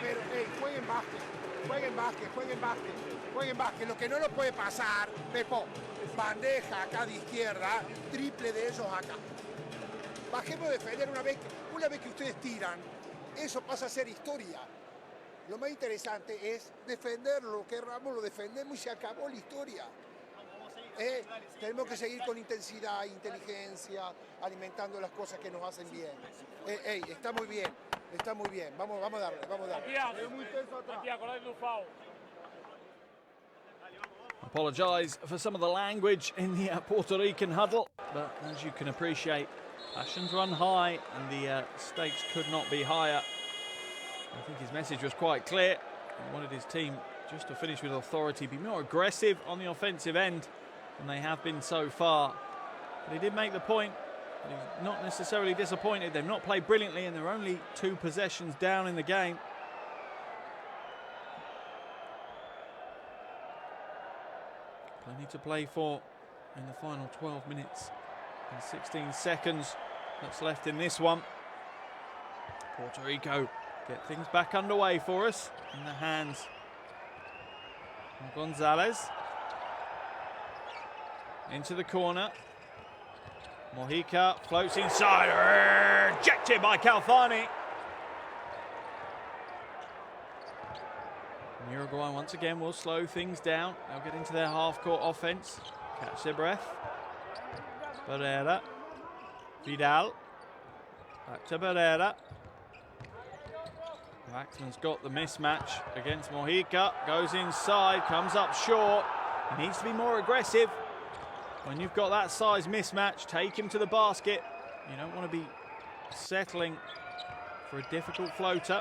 Pero jueguen básquet, jueguen básquet, jueguen básquet, jueguen básquet. Lo que no nos puede pasar, Pepo, bandeja acá de izquierda, triple de ellos acá. Bajemos a defender una vez que ustedes tiran, eso pasa a ser historia. Lo más interesante es defenderlo, que Ramos lo defendemos y se acabó la historia. Tenemos que seguir con intensidad, inteligencia, alimentando las cosas que nos hacen bien. Está muy bien, está muy bien. Vamos a darle, vamos a darle. Es muy tenso atrás. Apologise for some of the language in the Puerto Rican huddle, but as you can appreciate, passions run high and the stakes could not be higher. I think his message was quite clear. He wanted his team just to finish with authority, be more aggressive on the offensive end than they have been so far. But he did make the point that he's not necessarily disappointed. They've not played brilliantly and they're only 2 possessions down in the game. need to play for in the final 12 minutes and 16 seconds that's left in this one. Puerto Rico get things back underway for us in the hands of Gonzalez. Into the corner. Mojica floats inside, rejected by Calfani. And Uruguay once again will slow things down. They'll get into their half-court offense, catch their breath. Barrera, Vidal, back to Barrera. Waxman's got the mismatch against Mojica, goes inside, comes up short. He needs to be more aggressive. When you've got that size mismatch, take him to the basket. You don't want to be settling for a difficult floater.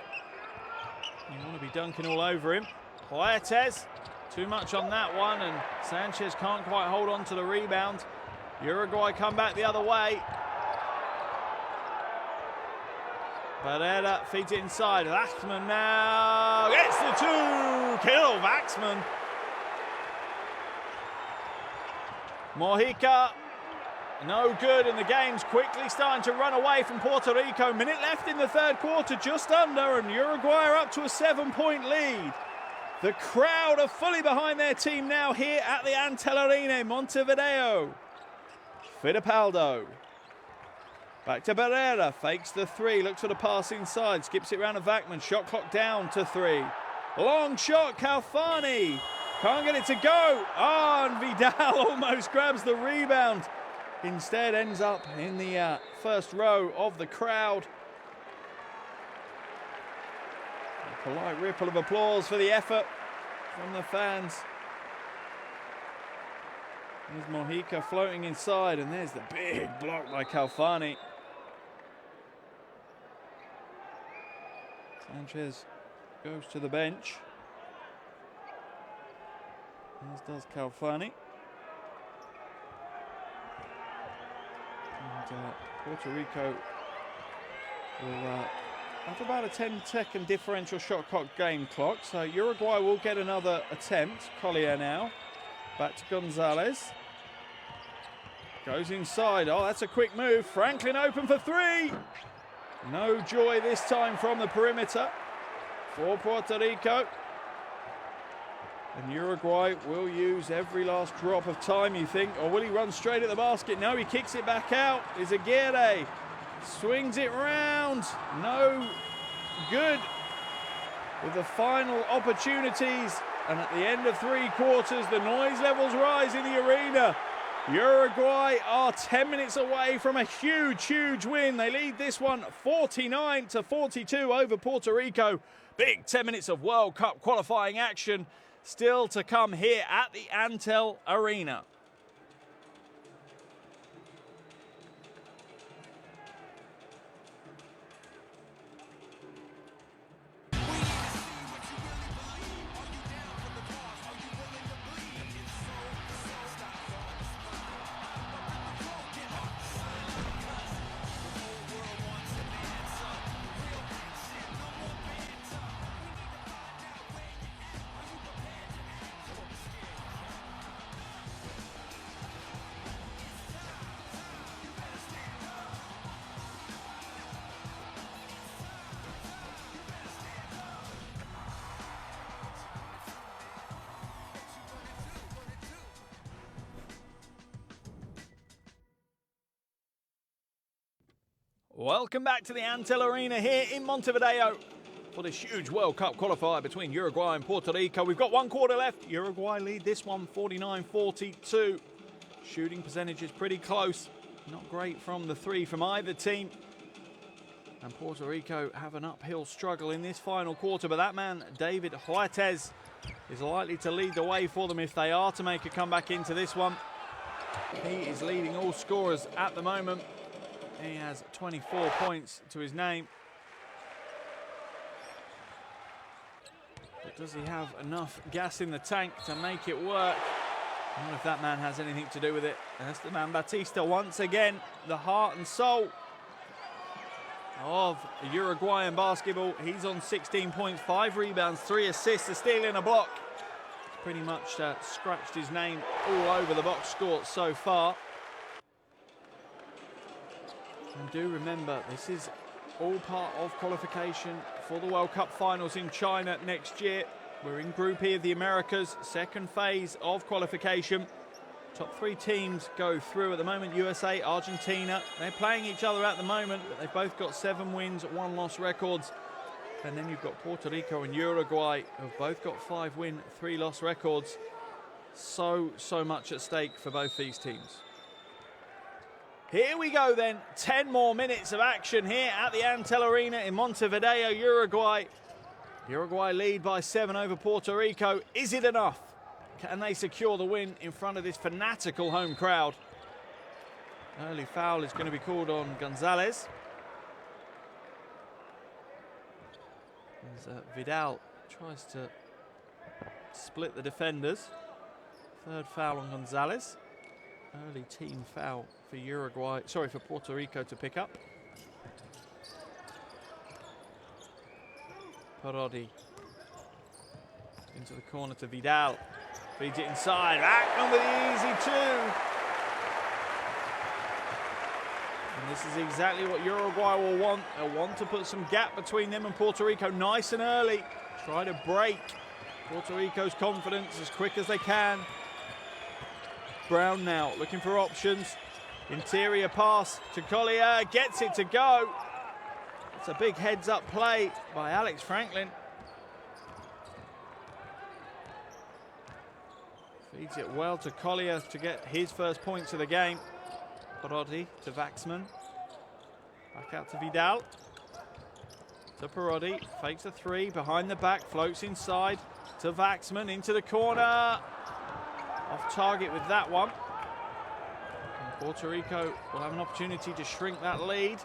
You want to be dunking all over him. Huertes, too much on that one, and Sanchez can't quite hold on to the rebound. Uruguay come back the other way. Barrera feeds it inside. Waxman now gets the two. Kill Waxman. Mojica, no good, and the game's quickly starting to run away from Puerto Rico. Minute left in the third quarter, just under, and Uruguay are up to a 7-point lead. The crowd are fully behind their team now here at the Antel Arena in Montevideo. Fittipaldo. Back to Barrera, fakes the three, looks for the pass inside, skips it round to Waxman, shot clock down to 3. Long shot, Calfani. Can't get it to go. Oh, and Vidal almost grabs the rebound. Instead ends up in the first row of the crowd. A polite ripple of applause for the effort from the fans. There's Mojica floating inside, and there's the big block by Calfani. Sanchez goes to the bench. As does Calfani. And Puerto Rico will have about a 10-second differential shot clock game clock. So Uruguay will get another attempt. Collier now. Back to Gonzalez. Goes inside. Oh, that's a quick move. Franklin open for 3. No joy this time from the perimeter for Puerto Rico. And Uruguay will use every last drop of time, you think. Or will he run straight at the basket? No, he kicks it back out. Is Aguirre. Swings it round. No good with the final opportunities. And at the end of 3 quarters, the noise levels rise in the arena. Uruguay are 10 minutes away from a huge, huge win. They lead this one 49-42 over Puerto Rico. Big 10 minutes of World Cup qualifying action still to come here at the Antel Arena. Welcome back to the Antel Arena here in Montevideo for this huge World Cup qualifier between Uruguay and Puerto Rico. We've got 1 quarter left. Uruguay lead this one 49-42. Shooting percentage is pretty close. Not great from the 3 from either team. And Puerto Rico have an uphill struggle in this final quarter, but that man, David Huertes, is likely to lead the way for them if they are to make a comeback into this one. He is leading all scorers at the moment. He has 24 points to his name. But does he have enough gas in the tank to make it work? I don't know if that man has anything to do with it. Esteban Batista once again, the heart and soul of Uruguayan basketball. He's on 16 points, 5 rebounds, 3 assists, a steal and a block. It's pretty much scratched his name all over the box score so far. And do remember, this is all part of qualification for the World Cup finals in China next year. We're in Group E of the Americas, second phase of qualification. Top 3 teams go through at the moment. USA, Argentina, they're playing each other at the moment, but they've both got 7 wins, 1 loss records. And then you've got Puerto Rico and Uruguay, who've both got 5 win, 3 loss records. So much at stake for both these teams. Here we go then, 10 more minutes of action here at the Antel Arena in Montevideo, Uruguay. Uruguay lead by 7 over Puerto Rico. Is it enough? Can they secure the win in front of this fanatical home crowd? Early foul is going to be called on Gonzalez. As Vidal tries to split the defenders. 3rd foul on Gonzalez. Early team foul for Puerto Rico to pick up. Parodi into the corner to Vidal. Feeds it inside. Ackman with the easy 2. And this is exactly what Uruguay will want. They'll want to put some gap between them and Puerto Rico nice and early. Try to break Puerto Rico's confidence as quick as they can. Brown now looking for options. Interior pass to Collier. Gets it to go. It's a big heads-up play by Alex Franklin. Feeds it well to Collier to get his first points of the game. Parodi to Waxman. Back out to Vidal. To Parodi. Fakes a 3. Behind the back. Floats inside to Waxman. Into the corner. Off target with that one. And Puerto Rico will have an opportunity to shrink that lead.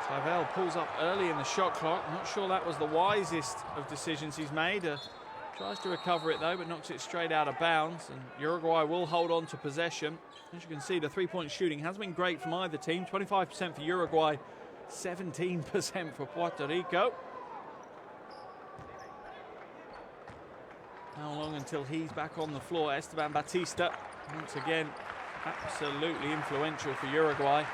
Clavel pulls up early in the shot clock. Not sure that was the wisest of decisions he's made. Tries to recover it though, but knocks it straight out of bounds. And Uruguay will hold on to possession. As you can see, the 3-point shooting hasn't been great from either team. 25% for Uruguay, 17% for Puerto Rico. How long until he's back on the floor? Esteban Batista, once again, absolutely influential for Uruguay.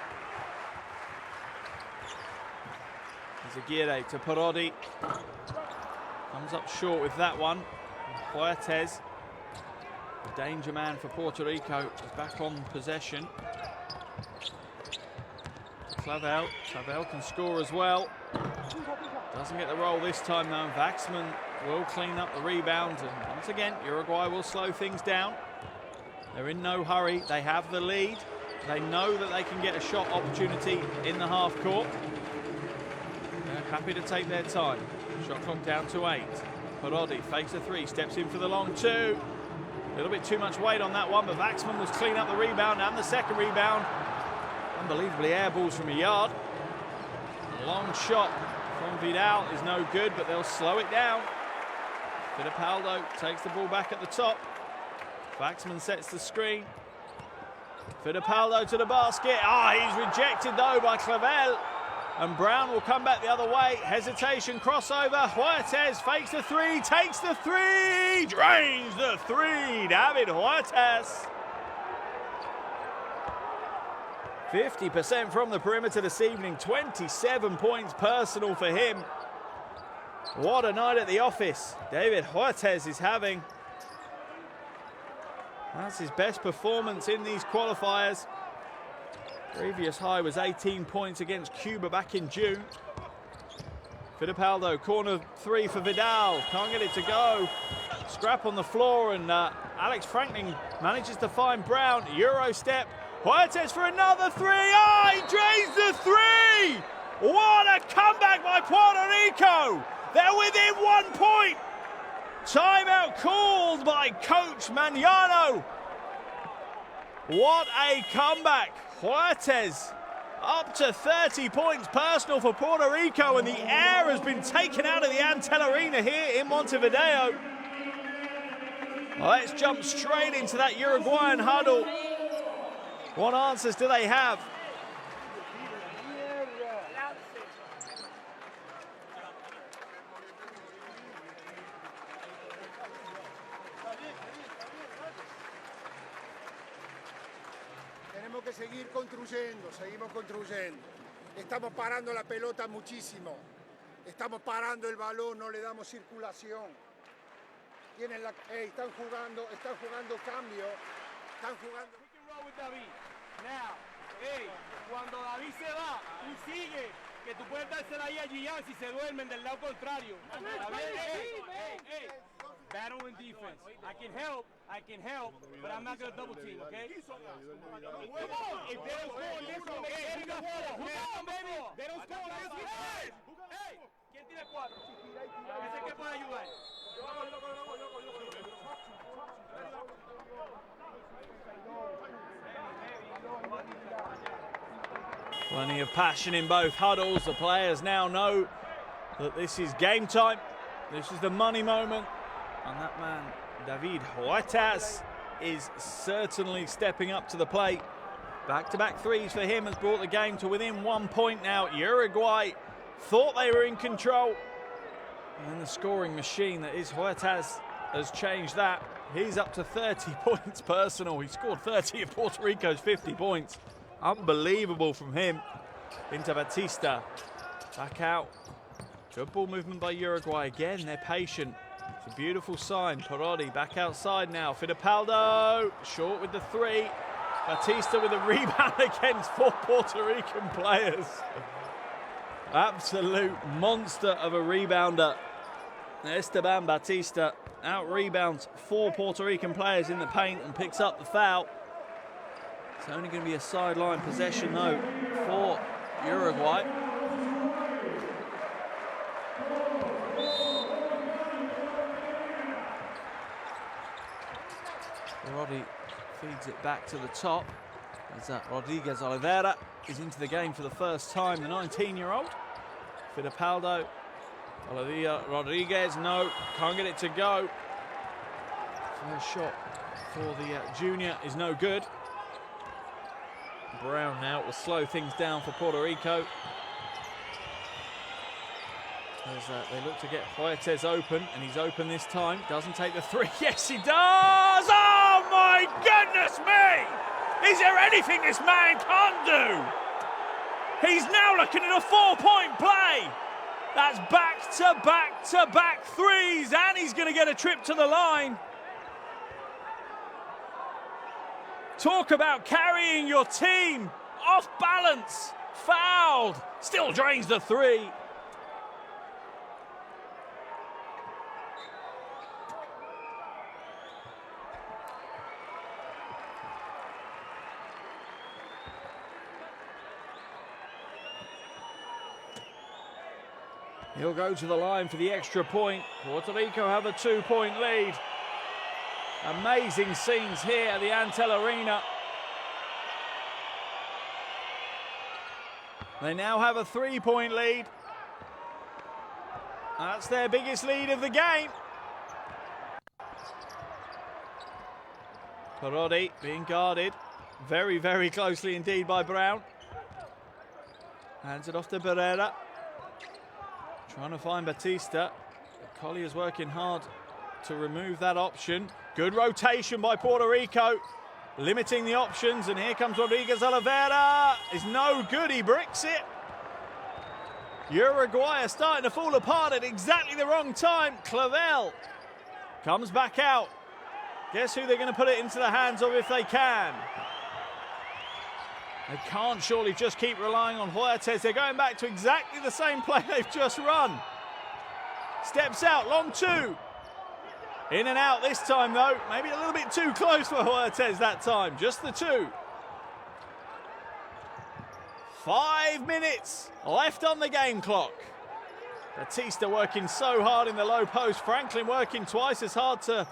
Aguirre to Parodi. Comes up short with that one. Huertes, the danger man for Puerto Rico, is back on possession. Clavel. Clavel can score as well. Doesn't get the roll this time though. Waxman will clean up the rebound, and once again Uruguay will slow things down. They're in no hurry. They have the lead. They know that they can get a shot opportunity in the half court. They're happy to take their time. Shot clock down to 8. Parodi fakes a 3, steps in for the long 2. A little bit too much weight on that one, but Waxman will clean up the rebound and the second rebound. Unbelievably air balls from a yard. A long shot from Vidal is no good, but they'll slow it down. Fittipaldo takes the ball back at the top. Waxman sets the screen. Fittipaldo to the basket. He's rejected though by Clavel. And Brown will come back the other way. Hesitation, crossover. Huertes fakes the 3, takes the 3, drains the 3. David Huertes. 50% from the perimeter this evening. 27 points personal for him. What a night at the office David Huertes is having. That's his best performance in these qualifiers. Previous high was 18 points against Cuba back in June. Fittipaldo, corner 3 for Vidal. Can't get it to go. Scrap on the floor, and Alex Franklin manages to find Brown. Euro step. Huertes for another 3. He drains the 3. What a comeback by Puerto Rico. They're within 1 point. Timeout called by Coach Magnano. What a comeback. Huertes up to 30 points personal for Puerto Rico, and the air has been taken out of the Antel Arena here in Montevideo. Well, let's jump straight into that Uruguayan huddle. What answers do they have? que seguir construyendo, seguimos construyendo. Estamos parando la pelota muchísimo. Estamos parando el balón, no le damos circulación. Están jugando cambio. Están jugando. Pick and roll with David. Now, cuando David se va, tú sigue. Que tú puedes dársela ahí a Gian si se duermen del lado contrario. Battle and defense. I can help, but I'm not going to double team, okay? If they don't score on this one, they got four. Baby. They don't score on this one. Hey, ¿quién tiene 4? Ese que puede ayudar. Plenty of passion in both huddles. The players now know that this is game time. This is the money moment. And that man, David Huertas, is certainly stepping up to the plate. Back-to-back threes for him has brought the game to within 1 point now. Uruguay thought they were in control. And then the scoring machine that is Huertas has changed that. He's up to 30 points personal. He scored 30 of Puerto Rico's 50 points. Unbelievable from him. Into Batista. Back out. Good ball movement by Uruguay. Again, they're patient. It's a beautiful sign. Perotti back outside now. Fittipaldo short with the 3. Batista with a rebound against 4 Puerto Rican players. Absolute monster of a rebounder. Esteban Batista out-rebounds 4 Puerto Rican players in the paint and picks up the foul. It's only going to be a sideline possession, though, for Uruguay. Roddy feeds it back to the top. As Rodriguez Oliveira is into the game for the first time, the 19-year-old. Fittipaldo. Rodriguez, no, can't get it to go. First shot for the junior is no good. Brown now will slow things down for Puerto Rico. As they look to get Huertas open, and he's open this time. Doesn't take the 3. Yes, he does! Oh, my goodness me! Is there anything this man can't do? He's now looking at a 4-point play. That's back-to-back-to-back threes, and he's going to get a trip to the line. Talk about carrying your team. Off balance, fouled, still drains the 3. He'll go to the line for the extra point. Puerto Rico have a 2-point lead. Amazing scenes here at the Antel Arena. They now have a 3-point lead. That's their biggest lead of the game. Perotti being guarded very, very closely indeed by Brown. Hands it off to Barrera. Trying to find Batista. Collier's working hard to remove that option. Good rotation by Puerto Rico, limiting the options, and here comes Rodriguez Oliveira. Is no good, he bricks it. Uruguay are starting to fall apart at exactly the wrong time. Clavel comes back out. Guess who they're going to put it into the hands of if they can? They can't surely just keep relying on Huertas. They're going back to exactly the same play they've just run. Steps out, long 2. In and out this time, though. Maybe a little bit too close for Huertas that time. Just the 2. 5 minutes left on the game clock. Batista working so hard in the low post. Franklin working twice as hard to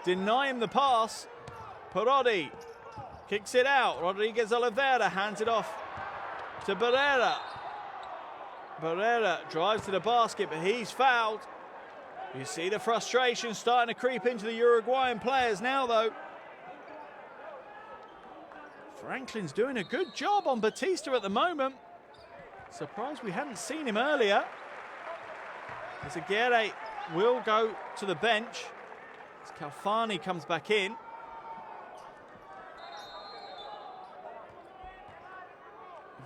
deny him the pass. Perotti kicks it out. Rodriguez Oliveira hands it off to Barrera. Barrera drives to the basket, but he's fouled. You see the frustration starting to creep into the Uruguayan players now, though. Franklin's doing a good job on Batista at the moment. Surprised we hadn't seen him earlier. As Aguirre will go to the bench. As Calfani comes back in.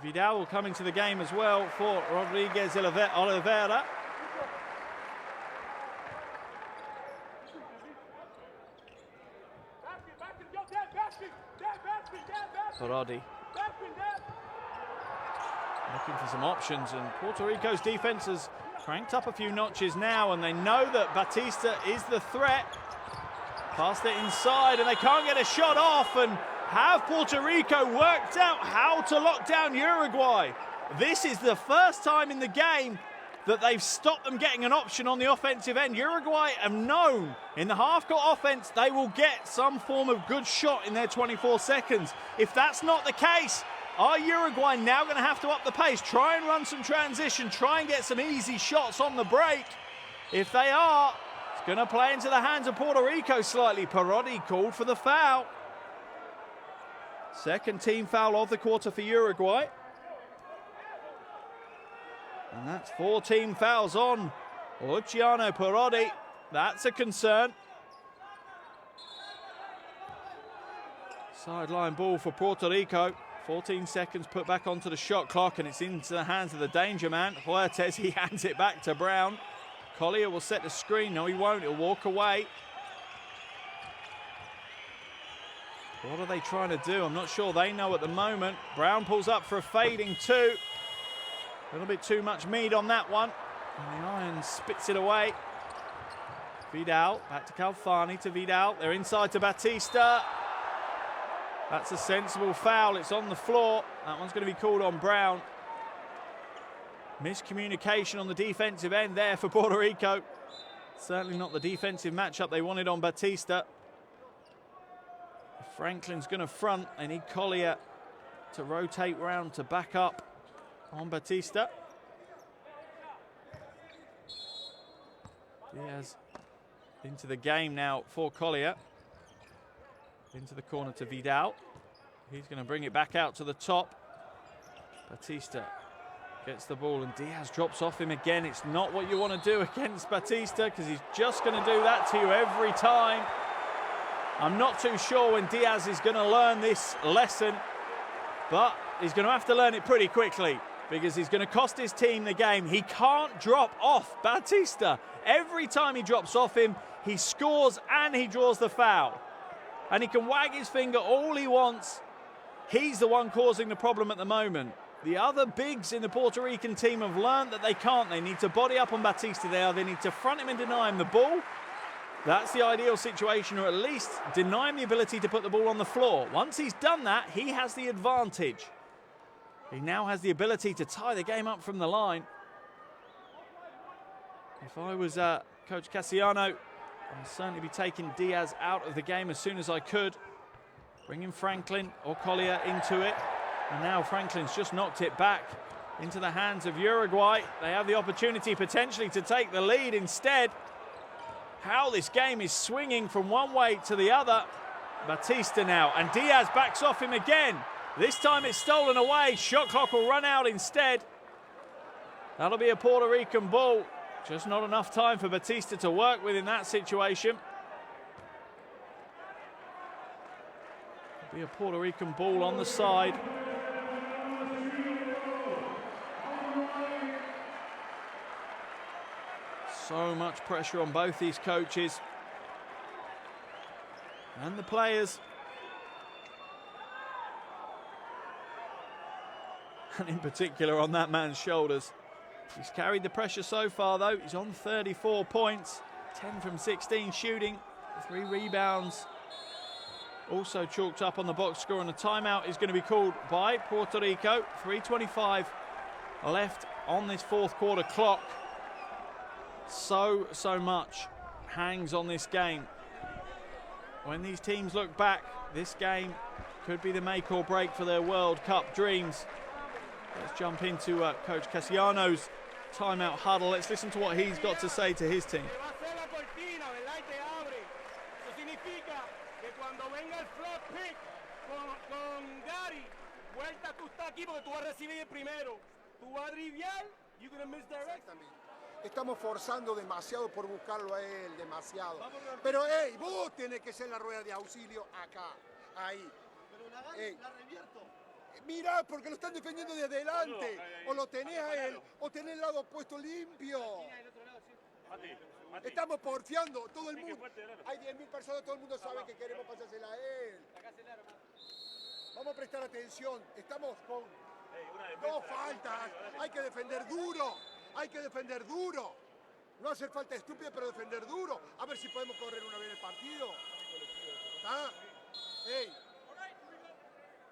Vidal will come into the game as well for Rodriguez Oliveira. Parodi looking for some options, and Puerto Rico's defense has cranked up a few notches now, and they know that Batista is the threat. Passed it inside, and they can't get a shot off, and have Puerto Rico worked out how to lock down Uruguay? This is the first time in the game that they've stopped them getting an option on the offensive end. Uruguay have known in the half-court offense they will get some form of good shot in their 24 seconds. If that's not the case, are Uruguay now going to have to up the pace, try and run some transition, try and get some easy shots on the break? If they are, it's going to play into the hands of Puerto Rico slightly. Parodi called for the foul. Second team foul of the quarter for Uruguay. And that's 4 team fouls on Luciano Parodi. That's a concern. Sideline ball for Puerto Rico. 14 seconds put back onto the shot clock, and it's into the hands of the danger man. Huertes, he hands it back to Brown. Collier will set the screen. No, he won't. He'll walk away. What are they trying to do? I'm not sure they know at the moment. Brown pulls up for a fading 2. A little bit too much meat on that one. And the iron spits it away. Vidal, back to Calfani, to Vidal. They're inside to Batista. That's a sensible foul. It's on the floor. That one's going to be called on Brown. Miscommunication on the defensive end there for Puerto Rico. Certainly not the defensive matchup they wanted on Batista. If Franklin's going to front, they need Collier to rotate round to back up on Batista. Diaz into the game now for Collier. Into the corner to Vidal. He's going to bring it back out to the top. Batista gets the ball, and Diaz drops off him again. It's not what you want to do against Batista, because he's just going to do that to you every time. I'm not too sure when Diaz is going to learn this lesson, but he's going to have to learn it pretty quickly, because he's going to cost his team the game. He can't drop off Batista. Every time he drops off him, he scores and he draws the foul. And he can wag his finger all he wants. He's the one causing the problem at the moment. The other bigs in the Puerto Rican team have learned that they can't. They need to body up on Batista there. They need to front him and deny him the ball. That's the ideal situation, or at least deny him the ability to put the ball on the floor. Once he's done that, he has the advantage. He now has the ability to tie the game up from the line. If I was Coach Cassiano, I'd certainly be taking Diaz out of the game as soon as I could. Bringing Franklin or Collier into it. And now Franklin's just knocked it back into the hands of Uruguay. They have the opportunity potentially to take the lead instead. How this game is swinging from one way to the other. Batista now, and Diaz backs off him again. This time it's stolen away. Shot clock will run out instead. That'll be a Puerto Rican ball. Just not enough time for Batista to work with in that situation. It'll be a Puerto Rican ball on the side. So much pressure on both these coaches and the players. And in particular on that man's shoulders. He's carried the pressure so far though. He's on 34 points, 10 from 16 shooting, 3 rebounds. Also chalked up on the box score, and a timeout is going to be called by Puerto Rico. 3:25 left on this fourth quarter clock. So much hangs on this game. When these teams look back, this game could be the make or break for their World Cup dreams. Let's jump into Coach Cassiano's timeout huddle. Let's listen to what he's got to say to his team. Estamos forzando demasiado por buscarlo a él, demasiado. Pero, hey, vos tenés que ser la rueda de auxilio acá, ahí. Pero la revierto. Mirá, porque lo están defendiendo de adelante. O lo tenés a él, o tenés el lado opuesto limpio. Estamos porfiando, todo el mundo. Hay 10.000 personas, todo el mundo sabe que queremos pasársela a él. Vamos a prestar atención. Estamos con 2 faltas. Hay que defender duro. Hay que defender duro. No hacer falta estúpida, pero defender duro. A ver si podemos correr una vez el partido. ¿Está? ¡Ey!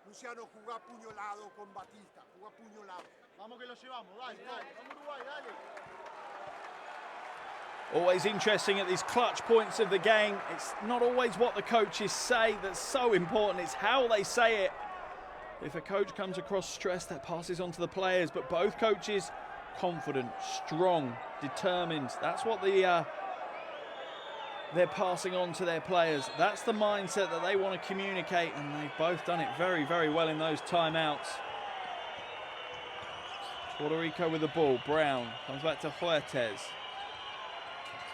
Luciano, jugá puñolado con Batista. Jugá puñolado. Vamos que lo llevamos. Dale, dale. Vamos Uruguay, dale. Always interesting at these clutch points of the game. It's not always what the coaches say that's so important. It's how they say it. If a coach comes across stressed, that passes on to the players. But both coaches, confident, strong, determined. That's what they're passing on to their players. That's the mindset that they want to communicate, and they've both done it very, very well in those timeouts. Puerto Rico with the ball. Brown comes back to Huertas.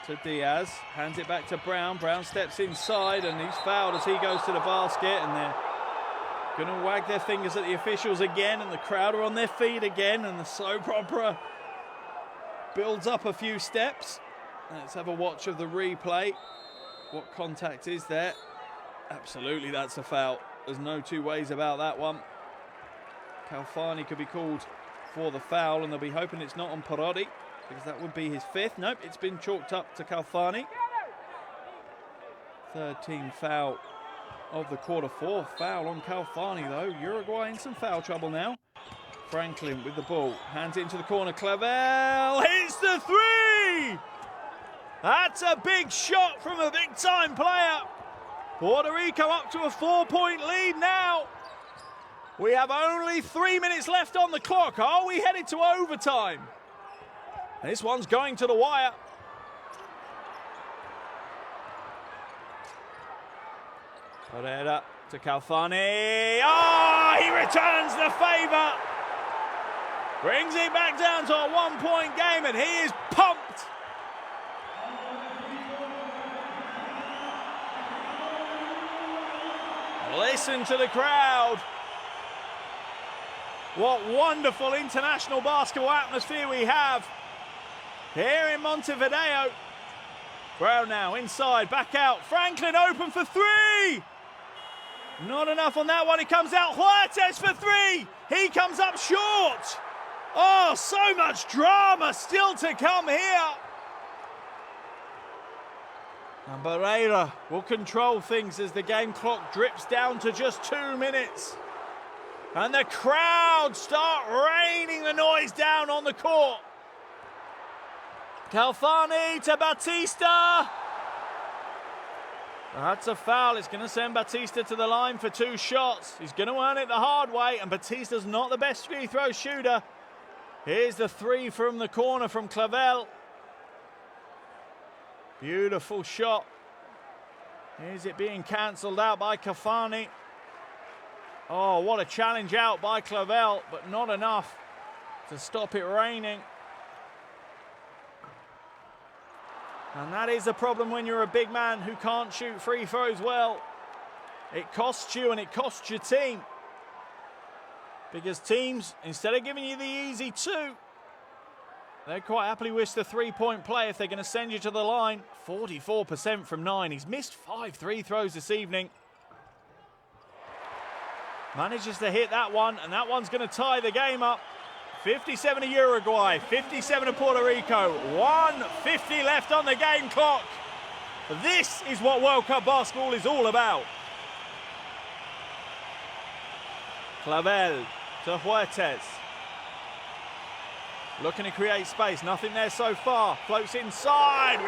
To Diaz, hands it back to Brown. Brown steps inside and he's fouled as he goes to the basket, and they're going to wag their fingers at the officials again, and the crowd are on their feet again, and the soap opera builds up a few steps. Let's have a watch of the replay. What contact is there? Absolutely, that's a foul. There's no two ways about that one. Calfani could be called for the foul, and they'll be hoping it's not on Parodi, because that would be his 5th. Nope, it's been chalked up to Calfani. 3rd team foul of the quarter. 4th foul on Calfani, though. Uruguay in some foul trouble now. Franklin with the ball. Hands it into the corner. Clavel hits the 3! That's a big shot from a big-time player. Puerto Rico up to a 4-point lead now. We have only 3 minutes left on the clock. Are we headed to overtime? This one's going to the wire. Herrera to Calfani. Oh, he returns the favour. Brings it back down to a 1-point game, and he is pumped. Listen to the crowd. What wonderful international basketball atmosphere we have here in Montevideo. Brown now inside, back out. Franklin open for 3. Not enough on that one. He comes out. Huertas for 3. He comes up short. Oh, so much drama still to come here. And Barreira will control things as the game clock drips down to just 2 minutes. And the crowd start raining the noise down on the court. Calfani to Batista. That's a foul. It's going to send Batista to the line for 2 shots. He's going to earn it the hard way, and Batista's not the best free throw shooter. Here's the 3 from the corner from Clavel. Beautiful shot. Is it being cancelled out by Calfani? Oh, what a challenge out by Clavel, but not enough to stop it raining. And that is the problem when you're a big man who can't shoot free throws well. It costs you and it costs your team. Because teams, instead of giving you the easy 2, they quite happily wish the 3-point play if they're going to send you to the line. 44% from 9. He's missed 5 free throws this evening. Manages to hit that one, and that one's going to tie the game up. 57 to Uruguay, 57 to Puerto Rico. 1:50 left on the game clock. This is what World Cup basketball is all about. Clavel to Huertas. Looking to create space, nothing there so far. Floats inside,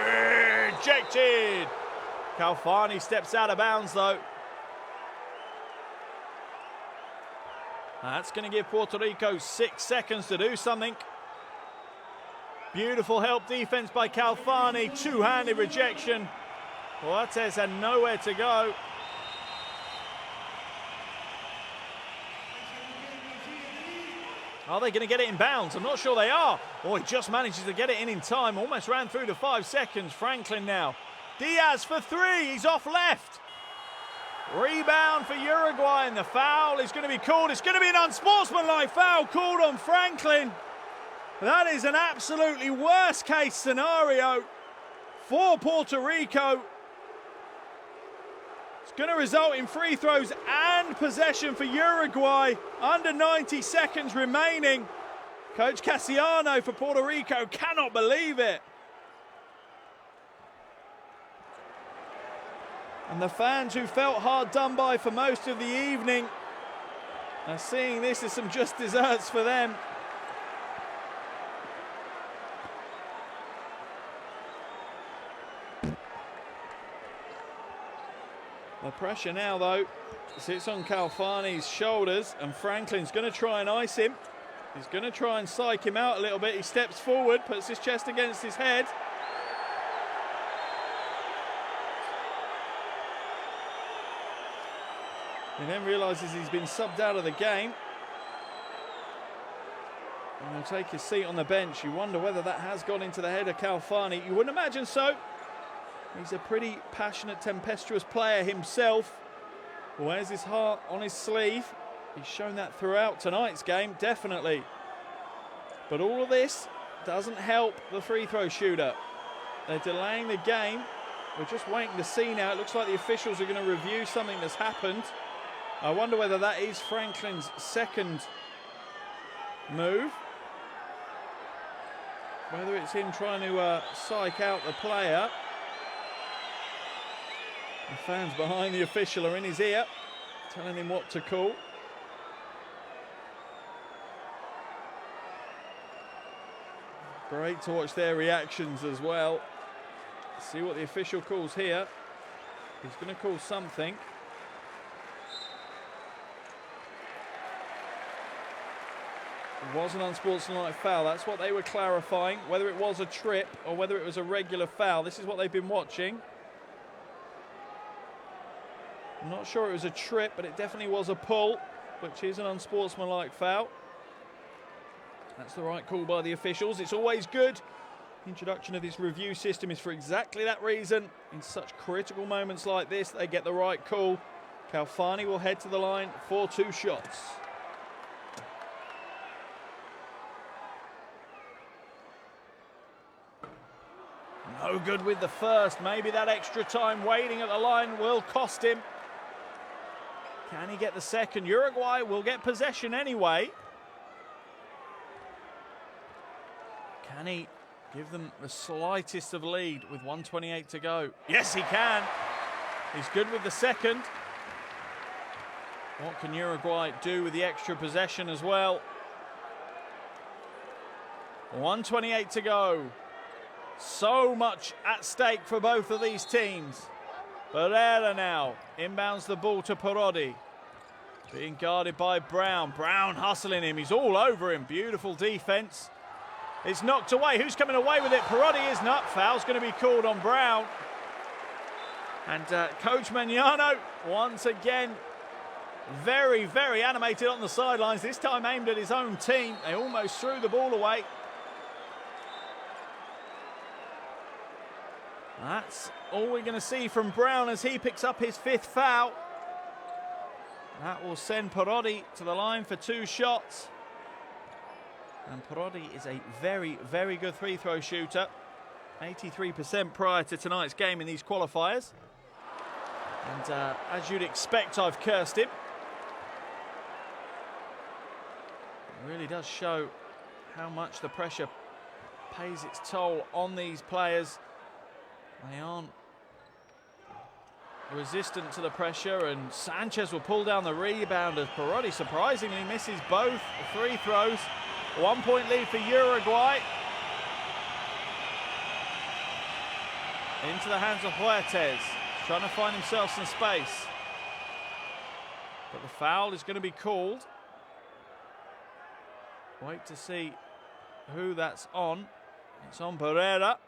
rejected. Calfani steps out of bounds though. That's going to give Puerto Rico 6 seconds to do something. Beautiful help defense by Calfani, 2-handed rejection. Huertas had nowhere to go. Are they going to get it in bounds? I'm not sure they are. Oh, he just manages to get it in time. Almost ran through to 5 seconds. Franklin now. Diaz for 3. He's off left. Rebound for Uruguay, and the foul is going to be called. It's going to be an unsportsmanlike foul called on Franklin. That is an absolutely worst case scenario for Puerto Rico. It's going to result in free throws and possession for Uruguay. Under 90 seconds remaining. Coach Cassiano for Puerto Rico cannot believe it. And the fans who felt hard done by for most of the evening are seeing this as some just desserts for them. The pressure now, though, sits on Calfani's shoulders, and Franklin's going to try and ice him. He's going to try and psych him out a little bit. He steps forward, puts his chest against his head. He then realises he's been subbed out of the game. And he'll take his seat on the bench. You wonder whether that has gone into the head of Calfani. You wouldn't imagine so. He's a pretty passionate, tempestuous player himself. Wears his heart on his sleeve. He's shown that throughout tonight's game, definitely. But all of this doesn't help the free throw shooter. They're delaying the game. We're just waiting to see now. It looks like the officials are going to review something that's happened. I wonder whether that is Franklin's second move. Whether it's him trying to psych out the player. The fans behind the official are in his ear, telling him what to call. Great to watch their reactions as well. See what the official calls here. He's going to call something. It was an unsportsmanlike foul. That's what they were clarifying. Whether it was a trip or whether it was a regular foul. This is what they've been watching. I'm not sure it was a trip, but it definitely was a pull, which is an unsportsmanlike foul. That's the right call by the officials. It's always good. The introduction of this review system is for exactly that reason. In such critical moments like this, they get the right call. Calfani will head to the line for 2 shots. No good with the first. Maybe that extra time waiting at the line will cost him. Can he get the second? Uruguay will get possession anyway. Can he give them the slightest of lead with 1:28 to go? Yes, he can. He's good with the second. What can Uruguay do with the extra possession as well? 1:28 to go. So much at stake for both of these teams. Pereira now inbounds the ball to Parodi. Being guarded by Brown. Brown hustling him. He's all over him. Beautiful defense. It's knocked away. Who's coming away with it? Parodi is not. Foul's going to be called on Brown. And Coach Magnano, once again, very, very animated on the sidelines. This time aimed at his own team. They almost threw the ball away. That's all we're going to see from Brown as he picks up his 5th foul. That will send Parodi to the line for 2 shots. And Parodi is a very, very good free throw shooter. 83% prior to tonight's game in these qualifiers. And as you'd expect, I've cursed him. It really does show how much the pressure pays its toll on these players. They aren't resistant to the pressure, and Sanchez will pull down the rebound as Parodi surprisingly misses both free throws. 1-point lead for Uruguay. Into the hands of Huertes, trying to find himself some space. But the foul is going to be called. Wait to see who that's on. It's on Pereira.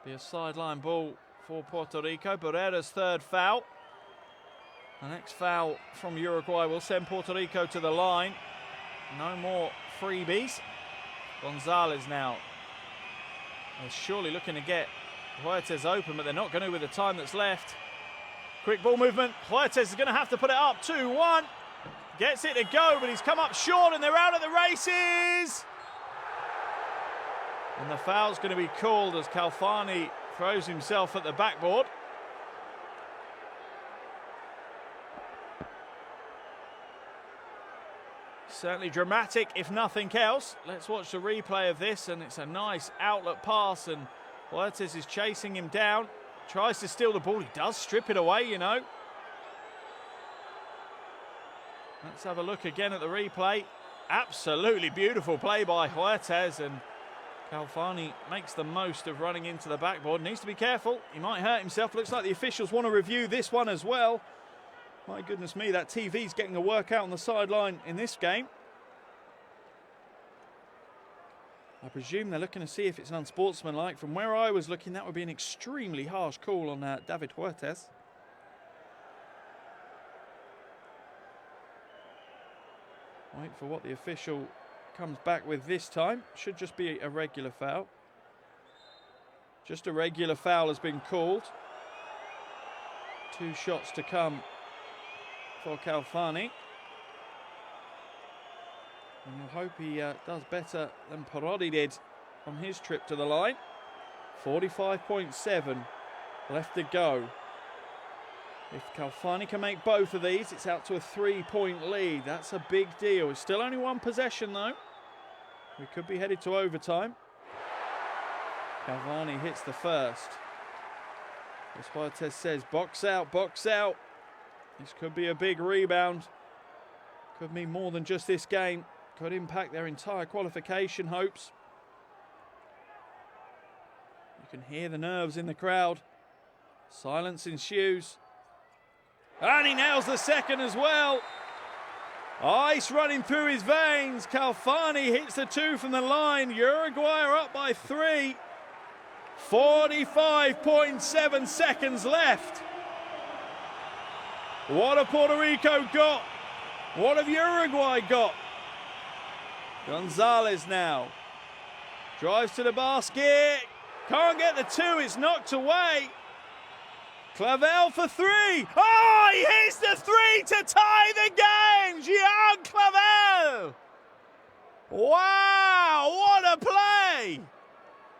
Be a sideline ball for Puerto Rico. Pereira's 3rd foul. The next foul from Uruguay will send Puerto Rico to the line. No more freebies. Gonzalez now is surely looking to get Huertas open, but they're not going to with the time that's left. Quick ball movement. Huertas is going to have to put it up. 2-1. Gets it to go, but he's come up short and they're out of the races. And the foul's going to be called as Calfani throws himself at the backboard. Certainly dramatic, if nothing else. Let's watch the replay of this, and it's a nice outlet pass, and Huertas is chasing him down. Tries to steal the ball. He does strip it away, you know. Let's have a look again at the replay. Absolutely beautiful play by Huertas, and Calfani makes the most of running into the backboard. Needs to be careful. He might hurt himself. Looks like the officials want to review this one as well. My goodness me, that TV's getting a workout on the sideline in this game. I presume they're looking to see if it's an unsportsmanlike. From where I was looking, that would be an extremely harsh call on David Huertas. Wait for what the official comes back with this time. Should just be a regular foul. Just a regular foul has been called. 2 shots to come for Calfani. And you'll hope he does better than Parodi did on his trip to the line. 45.7 left to go. If Calfani can make both of these, it's out to a 3-point lead. That's a big deal. It's still only 1 possession though. We could be headed to overtime. Calfani hits the first. As Huertas says, box out, box out. This could be a big rebound. Could mean more than just this game. Could impact their entire qualification hopes. You can hear the nerves in the crowd. Silence ensues. And he nails the second as well. Ice running through his veins. Calfani hits the 2 from the line. Uruguay are up by 3. 45.7 seconds left. What have Puerto Rico got? What have Uruguay got? Gonzalez now. Drives to the basket. Can't get the 2. It's knocked away. Clavel for 3. Oh, he hits the 3 to tie the game. Jean Clavel. Wow, what a play.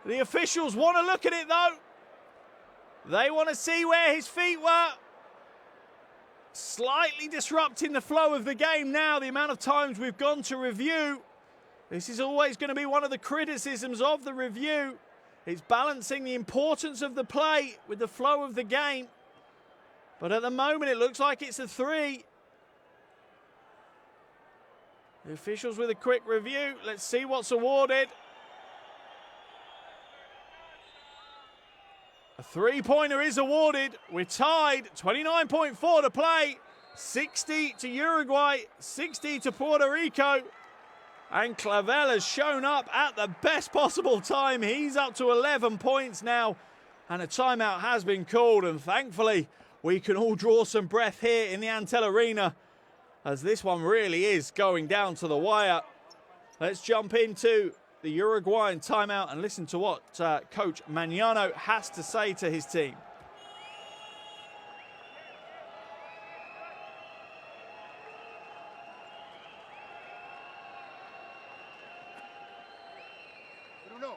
The officials want to look at it though. They want to see where his feet were. Slightly disrupting the flow of the game now, the amount of times we've gone to review. This is always going to be one of the criticisms of the review. It's balancing the importance of the play with the flow of the game. But at the moment, it looks like it's a 3. The officials with a quick review. Let's see what's awarded. A 3-pointer is awarded. We're tied. 29.4 to play. 60 to Uruguay. 60 to Puerto Rico. And Clavel has shown up at the best possible time. He's up to 11 points now. And a timeout has been called. And thankfully, we can all draw some breath here in the Antel Arena, as this one really is going down to the wire. Let's jump into the Uruguayan timeout and listen to what Coach Magnano has to say to his team. Bruno,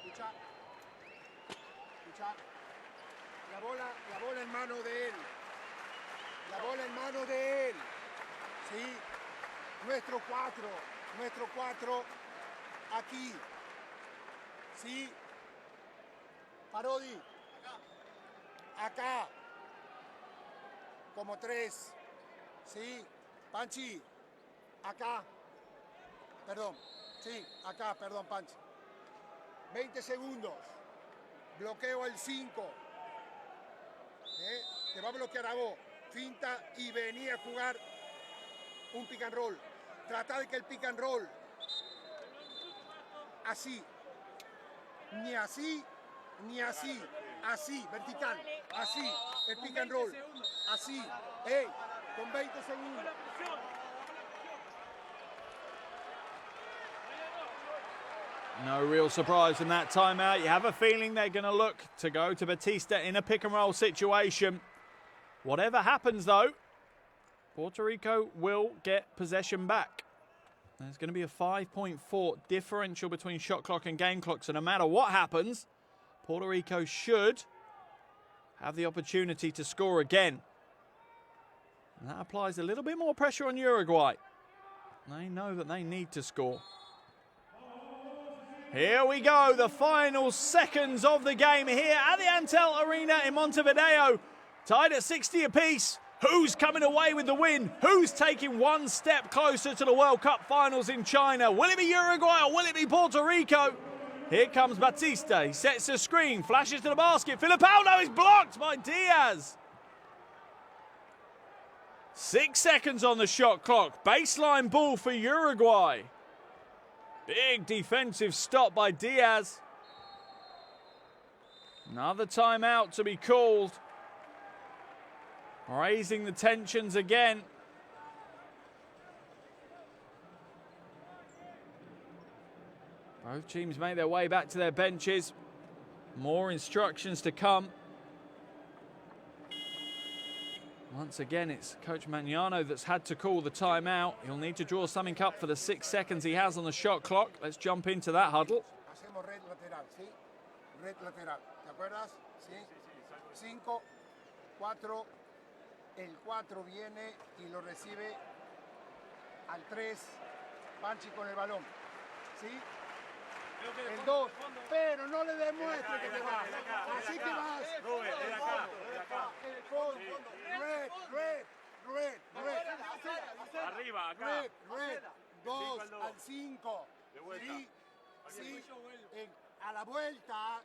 escucha. La bola en mano de él. La bola en mano de él. Sí. Nuestro 4 aquí. Sí. Parodi. Acá. Como 3. Sí. Panchi. Acá. Perdón. Sí. Acá. Perdón, Panchi. 20 segundos. Bloqueo el 5. Te va a bloquear a vos. Finta y venía a jugar un pick and roll. Trata de que el pick and roll. Así. Ni así, ni así. Así, vertical. Así. El pick and roll. Así. Con 20 segundos. No real surprise from that timeout. You have a feeling they're going to look to go to Batista in a pick and roll situation. Whatever happens, though, Puerto Rico will get possession back. There's going to be a 5.4 differential between shot clock and game clock. So no matter what happens, Puerto Rico should have the opportunity to score again. And that applies a little bit more pressure on Uruguay. They know that they need to score. Here we go, the final seconds of the game here at the Antel Arena in Montevideo. Tied at 60 apiece. Who's coming away with the win? Who's taking one step closer to the World Cup finals in China? Will it be Uruguay or will it be Puerto Rico? Here comes Batista. He sets the screen, flashes to the basket. Filipaldo is blocked by Diaz. 6 seconds on the shot clock. Baseline ball for Uruguay. Big defensive stop by Diaz. Another timeout to be called. Raising the tensions again. Both teams make their way back to their benches. More instructions to come. Once again, it's Coach Magnano that's had to call the timeout. He'll need to draw something up for the 6 seconds he has on the shot clock. Let's jump into that huddle. Hacemos red lateral, ¿sí? Red lateral. ¿Te acuerdas? Sí. 5, 4. El 4 viene y lo recibe al 3. Panchi con el balón. ¿Sí? El 2. Pero no le demuestre que te vas. Así que vas. En el fondo. Red. Arriba, acá. Red. 2 al 5. Sí. A la vuelta.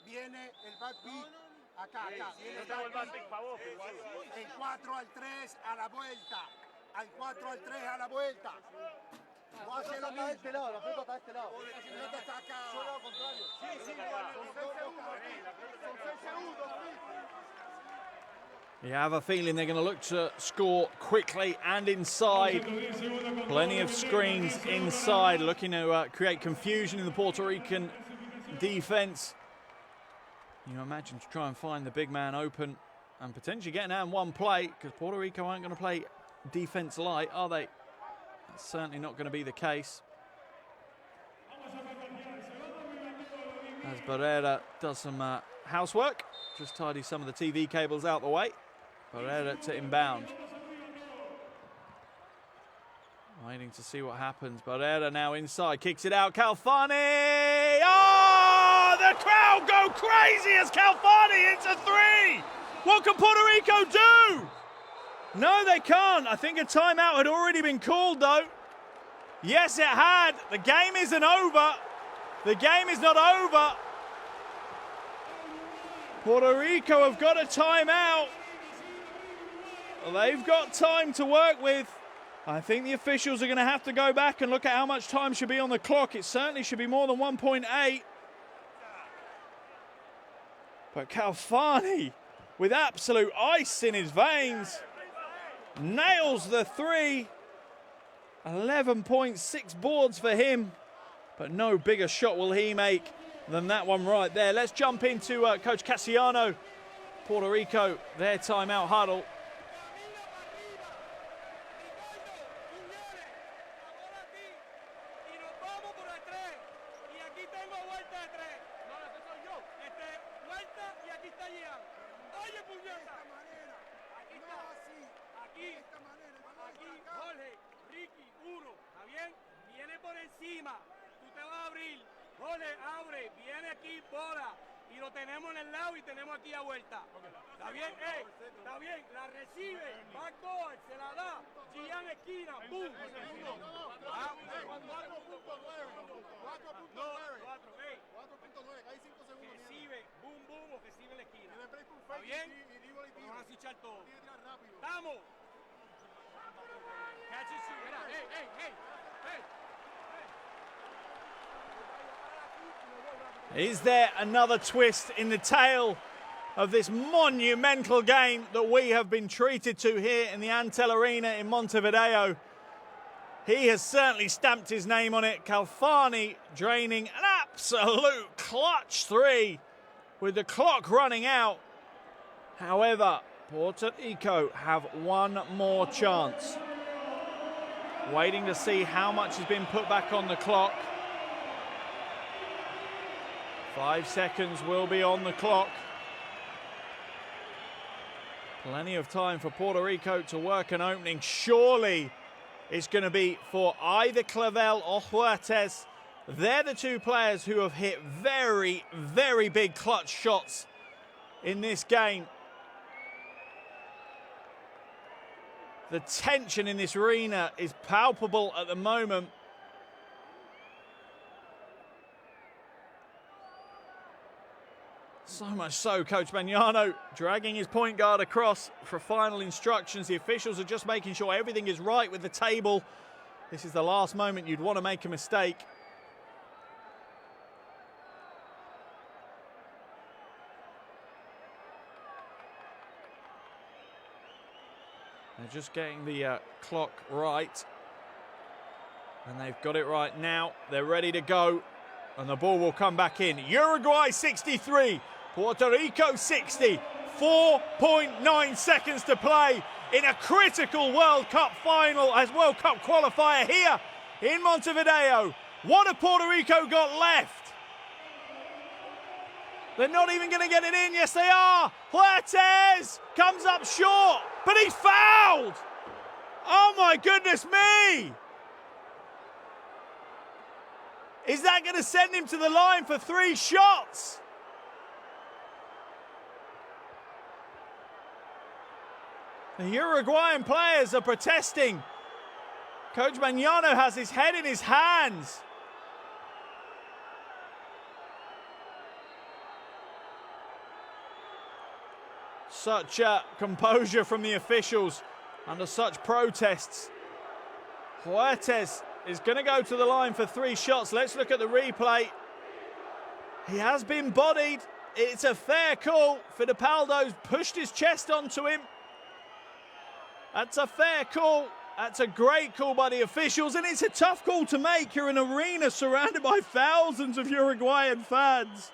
Viene el back pick. Acá. Viene el back pick. El 4 al 3 a la vuelta. Al 4 al 3 a la vuelta. No hace lo mismo. La pelota está de este lado. La pelota está acá. Solo al contrario. Sí. Son 6 segundos. You have a feeling they're going to look to score quickly and inside. Plenty of screens inside, looking to create confusion in the Puerto Rican defense. You imagine to try and find the big man open and potentially getting out in one play, because Puerto Rico aren't going to play defense light, are they? That's certainly not going to be the case. As Barrera does some housework, just tidy some of the TV cables out the way. Barrera to inbound. Waiting to see what happens. Barrera now inside, kicks it out. Calfani! Oh, the crowd go crazy as Calfani hits a 3! What can Puerto Rico do? No, they can't. I think a timeout had already been called, though. Yes, it had. The game isn't over. The game is not over. Puerto Rico have got a timeout. Well, they've got time to work with. I think the officials are going to have to go back and look at how much time should be on the clock. It certainly should be more than 1.8. But Calfani, with absolute ice in his veins, nails the 3. 11.6 boards for him. But no bigger shot will he make than that one right there. Let's jump into Coach Cassiano. Puerto Rico, their timeout huddle. Abre, viene aquí bola y lo tenemos en el lado y tenemos aquí a vuelta. ¿Está bien? Está bien, la recibe, backdoor, se la da, Gian esquina, boom. 4.9, hay 5 segundos. Recibe, boom, o recibe la esquina. ¿Está bien? Vamos a fichar todo. ¡Vamos! Catch and shoot, mira, hey. Is there another twist in the tale of this monumental game that we have been treated to here in the Antel Arena in Montevideo? He has certainly stamped his name on it. Calfani draining an absolute clutch three with the clock running out. However, Puerto Rico have one more chance. Waiting to see how much has been put back on the clock. 5 seconds will be on the clock. Plenty of time for Puerto Rico to work an opening. Surely it's going to be for either Clavel or Huertas. They're the two players who have hit very, very big clutch shots in this game. The tension in this arena is palpable at the moment. So much so, Coach Bagnano dragging his point guard across for final instructions. The officials are just making sure everything is right with the table. This is the last moment you'd want to make a mistake. They're just getting the clock right. And they've got it right now. They're ready to go. And the ball will come back in. Uruguay 63, Puerto Rico 60. 4.9 seconds to play in a critical World Cup final as World Cup qualifier here in Montevideo. What have Puerto Rico got left? They're not even going to get it in. Yes, they are. Huertas comes up short, but he's fouled. Oh, my goodness me. Is that going to send him to the line for 3 shots? The Uruguayan players are protesting. Coach Bagnano has his head in his hands. Such composure from the officials under such protests. Huertas is going to go to the line for 3 shots. Let's look at the replay. He has been bodied. It's a fair call. Fittipaldo's pushed his chest onto him. That's a fair call. That's a great call by the officials, and it's a tough call to make. You're in an arena surrounded by thousands of Uruguayan fans.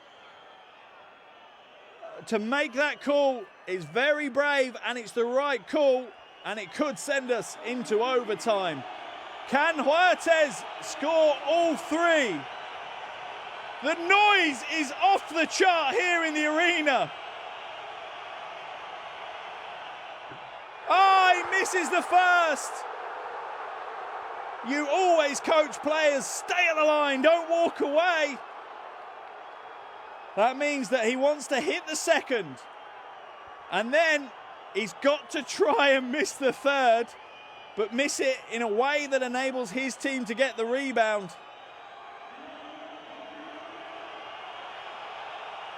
To make that call is very brave, and it's the right call, and it could send us into overtime. Can Huertas score all 3? The noise is off the chart here in the arena. Oh, he misses the first. You always coach players, stay at the line, don't walk away. That means that he wants to hit the second. And then he's got to try and miss the third, but miss it in a way that enables his team to get the rebound.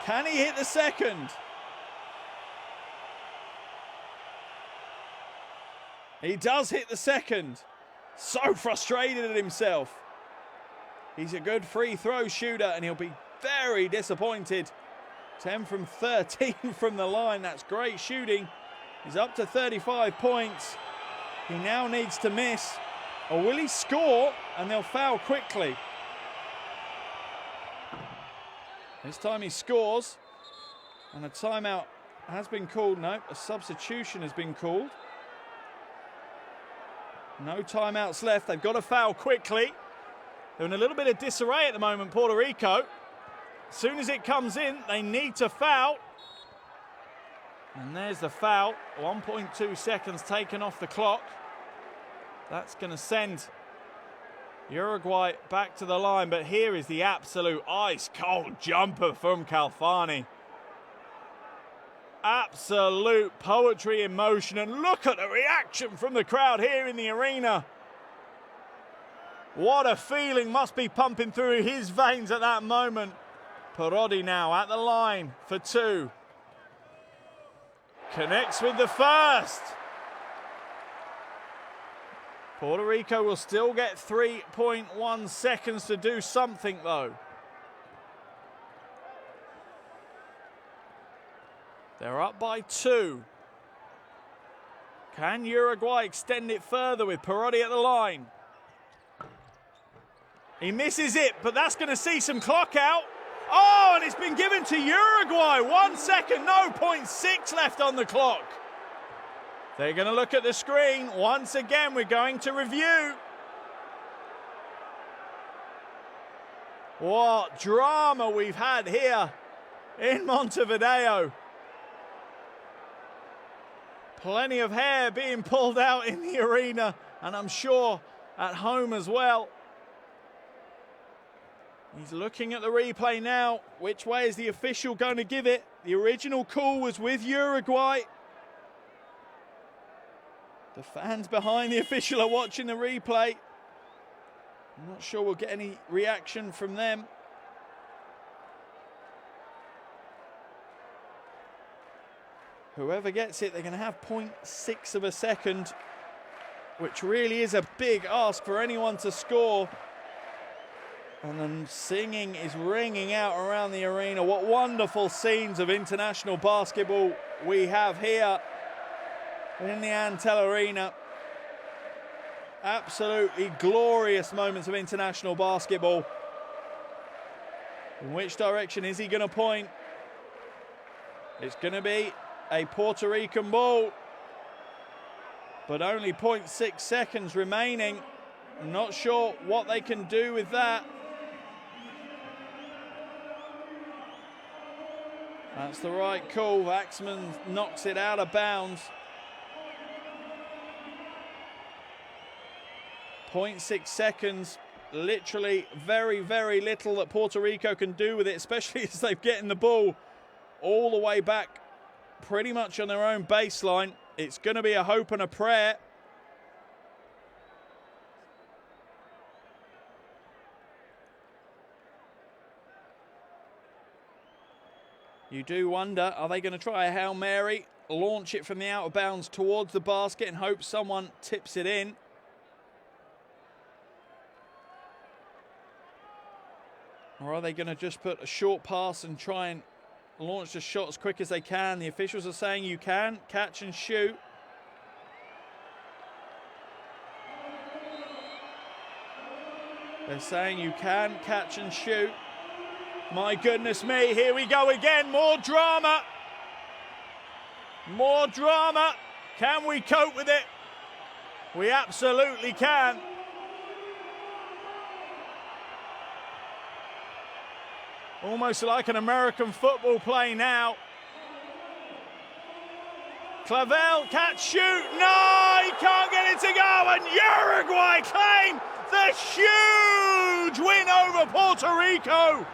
Can he hit the second? He does hit the second. So frustrated at himself. He's a good free throw shooter, and he'll be very disappointed. 10 from 13 from the line. That's great shooting. He's up to 35 points. He now needs to miss. Or will he score and they'll foul quickly? This time he scores. And a timeout has been called. No, a substitution has been called. No timeouts left. They've got to foul quickly. They're in a little bit of disarray at the moment, Puerto Rico. As soon as it comes in, they need to foul. And there's the foul. 1.2 seconds taken off the clock. That's going to send Uruguay back to the line. But here is the absolute ice-cold jumper from Calfani. Absolute poetry in motion. And look at the reaction from the crowd here in the arena. What a feeling must be pumping through his veins at that moment. Parodi now at the line for 2. Connects with the first. Puerto Rico will still get 3.1 seconds to do something though. They're up by 2. Can Uruguay extend it further with Parodi at the line? He misses it, but that's going to see some clock out. Oh, and it's been given to Uruguay. 1 second, no, 0.6 left on the clock. They're going to look at the screen. Once again, we're going to review. What drama we've had here in Montevideo. Plenty of hair being pulled out in the arena, and I'm sure at home as well. He's looking at the replay now. Which way is the official going to give it? The original call was with Uruguay. The fans behind the official are watching the replay. I'm not sure we'll get any reaction from them. Whoever gets it, they're going to have 0.6 of a second, which really is a big ask for anyone to score. And then singing is ringing out around the arena. What wonderful scenes of international basketball we have here in the Antel Arena. Absolutely glorious moments of international basketball. In which direction is he going to point? It's going to be a Puerto Rican ball, but only 0.6 seconds remaining. I'm not sure what they can do with that. That's the right call. Waxman knocks it out of bounds. 0.6 seconds, literally very, very little that Puerto Rico can do with it, especially as they've getting the ball all the way back pretty much on their own baseline. It's going to be a hope and a prayer. You do wonder, are they going to try a Hail Mary, launch it from the out of bounds towards the basket and hope someone tips it in? Or are they going to just put a short pass and try and launch the shot as quick as they can? The officials are saying you can catch and shoot. They're saying you can catch and shoot. My goodness me, here we go again. More drama. More drama. Can we cope with it? We absolutely can. Almost like an American football play now. Clavel, catch, shoot. No, he can't get it to go. And Uruguay claim the huge win over Puerto Rico.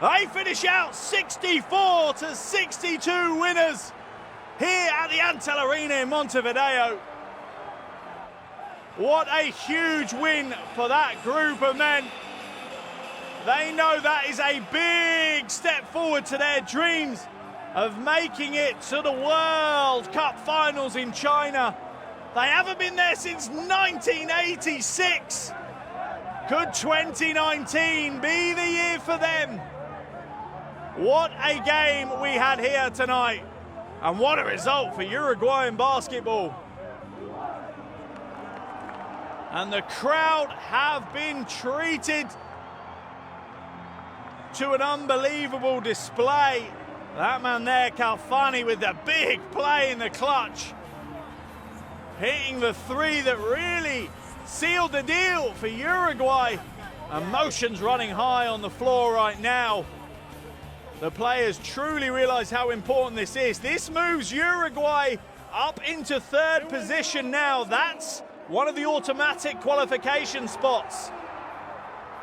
They finish out 64-62 winners here at the Antel Arena in Montevideo. What a huge win for that group of men. They know that is a big step forward to their dreams of making it to the World Cup finals in China. They haven't been there since 1986. Could 2019 be the year for them? What a game we had here tonight. And what a result for Uruguayan basketball. And the crowd have been treated to an unbelievable display. That man there, Calfani, with the big play in the clutch. Hitting the three that really sealed the deal for Uruguay. Emotions running high on the floor right now. The players truly realize how important this is. This moves Uruguay up into third position now. That's one of the automatic qualification spots.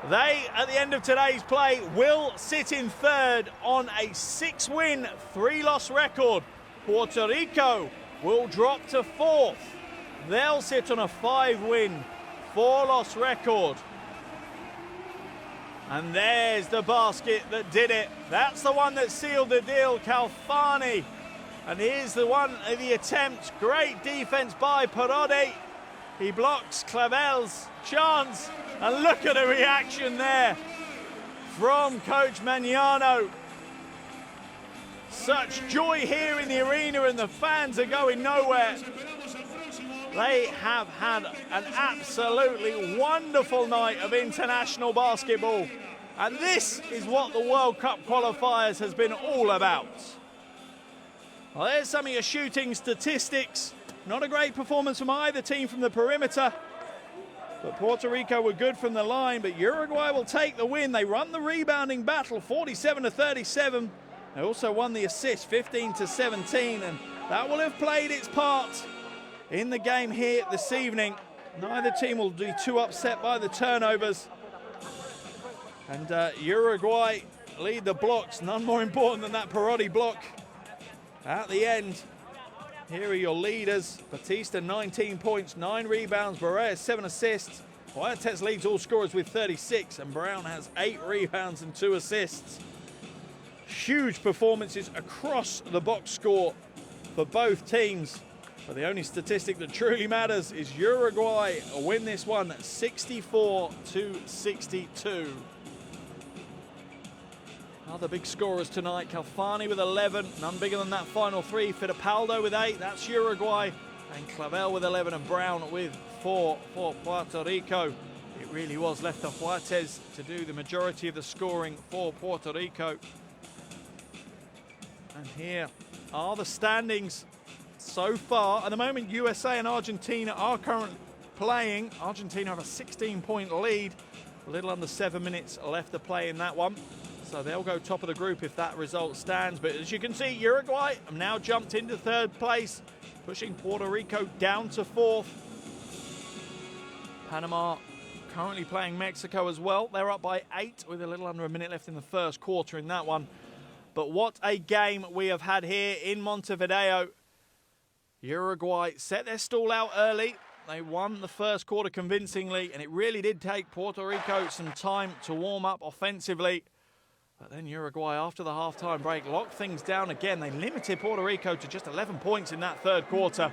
They, at the end of today's play, will sit in third on a 6-win, 3-loss record. Puerto Rico will drop to fourth. They'll sit on a 5-win, 4-loss record. And there's the basket that did it. That's the one that sealed the deal, Calfani. And here's the one of the attempt. Great defense by Parodi. He blocks Clavel's chance. And look at the reaction there from Coach Magnano. Such joy here in the arena, and the fans are going nowhere. They have had an absolutely wonderful night of international basketball. And this is what the World Cup qualifiers has been all about. Well, there's some of your shooting statistics. Not a great performance from either team from the perimeter. But Puerto Rico were good from the line, but Uruguay will take the win. They run the rebounding battle, 47-37. They also won the assist, 15-17, and that will have played its part in the game here this evening. Neither team will be too upset by the turnovers. And Uruguay lead the blocks. None more important than that Perotti block at the end. Here are your leaders. Batista, 19 points, 9 rebounds. Barrea, 7 assists. Huertas leads all scorers with 36, and Brown has 8 rebounds and 2 assists. Huge performances across the box score for both teams. But the only statistic that truly matters is Uruguay win this one 64-62. Other big scorers tonight, Calfani with 11, none bigger than that final 3. Fittipaldo with 8, that's Uruguay. And Clavel with 11 and Brown with 4 for Puerto Rico. It really was left to Huertas to do the majority of the scoring for Puerto Rico. And here are the standings so far. At the moment, USA and Argentina are currently playing. Argentina have a 16-point lead. A little under 7 minutes left to play in that one. So they'll go top of the group if that result stands. But as you can see, Uruguay have now jumped into 3rd place, pushing Puerto Rico down to 4th. Panama currently playing Mexico as well. They're up by 8 with a little under a minute left in the first quarter in that one. But what a game we have had here in Montevideo. Uruguay set their stall out early. They won the first quarter convincingly, and it really did take Puerto Rico some time to warm up offensively. But then Uruguay, after the halftime break, locked things down again. They limited Puerto Rico to just 11 points in that 3rd quarter.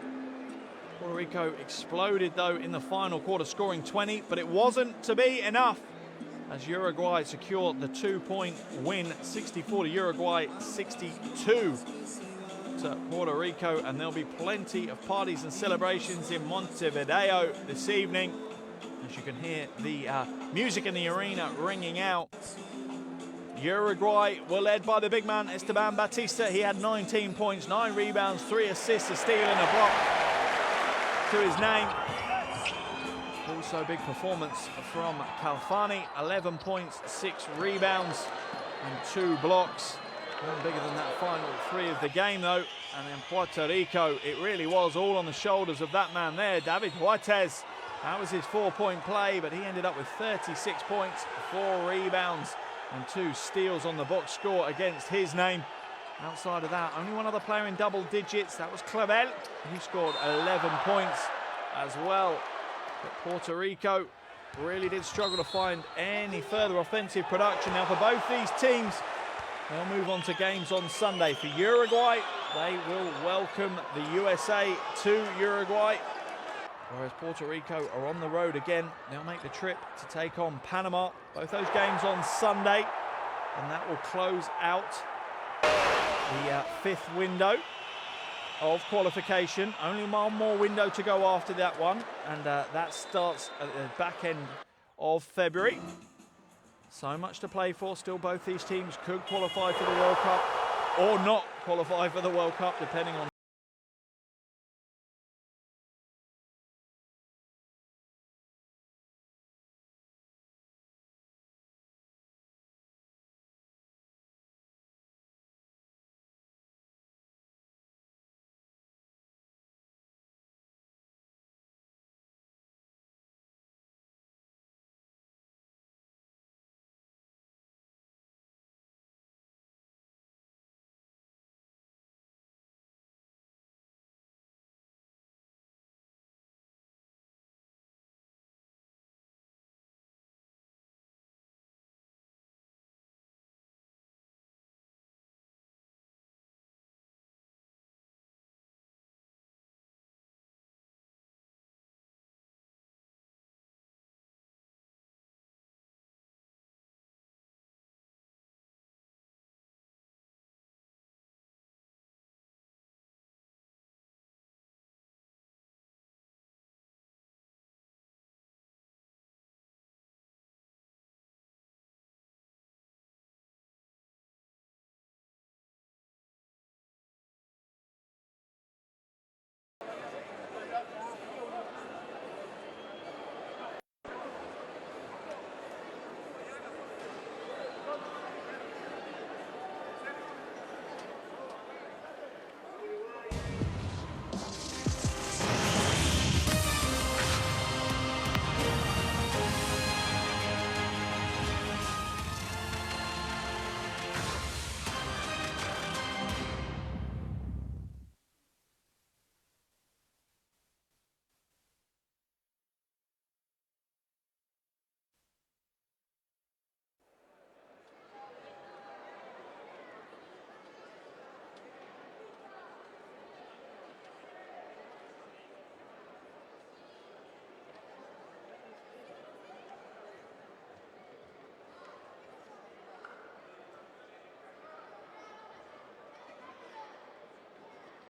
Puerto Rico exploded, though, in the final quarter, scoring 20, but it wasn't to be enough as Uruguay secured the 2-point win, 64 to Uruguay, 62 to Puerto Rico. And there'll be plenty of parties and celebrations in Montevideo this evening. As you can hear the music in the arena ringing out. Uruguay were led by the big man, Esteban Batista. He had 19 points, 9 rebounds, 3 assists, a steal and a block to his name. Also a big performance from Calfani, 11 points, 6 rebounds and 2 blocks. None bigger than that final 3 of the game, though. And then Puerto Rico, it really was all on the shoulders of that man there, David Huertas. That was his 4-point play, but he ended up with 36 points, 4 rebounds and 2 steals on the box score against his name. Outside of that, only one other player in double digits. That was Clavel. He scored 11 points as well. But Puerto Rico really did struggle to find any further offensive production. Now for both these teams, they'll move on to games on Sunday. For Uruguay, they will welcome the USA to Uruguay. Whereas Puerto Rico are on the road again. They'll make the trip to take on Panama. Both those games on Sunday. And that will close out the 5th window of qualification. Only one more window to go after that one. And that starts at the back end of February. So much to play for. Still, both these teams could qualify for the World Cup or not qualify for the World Cup, depending on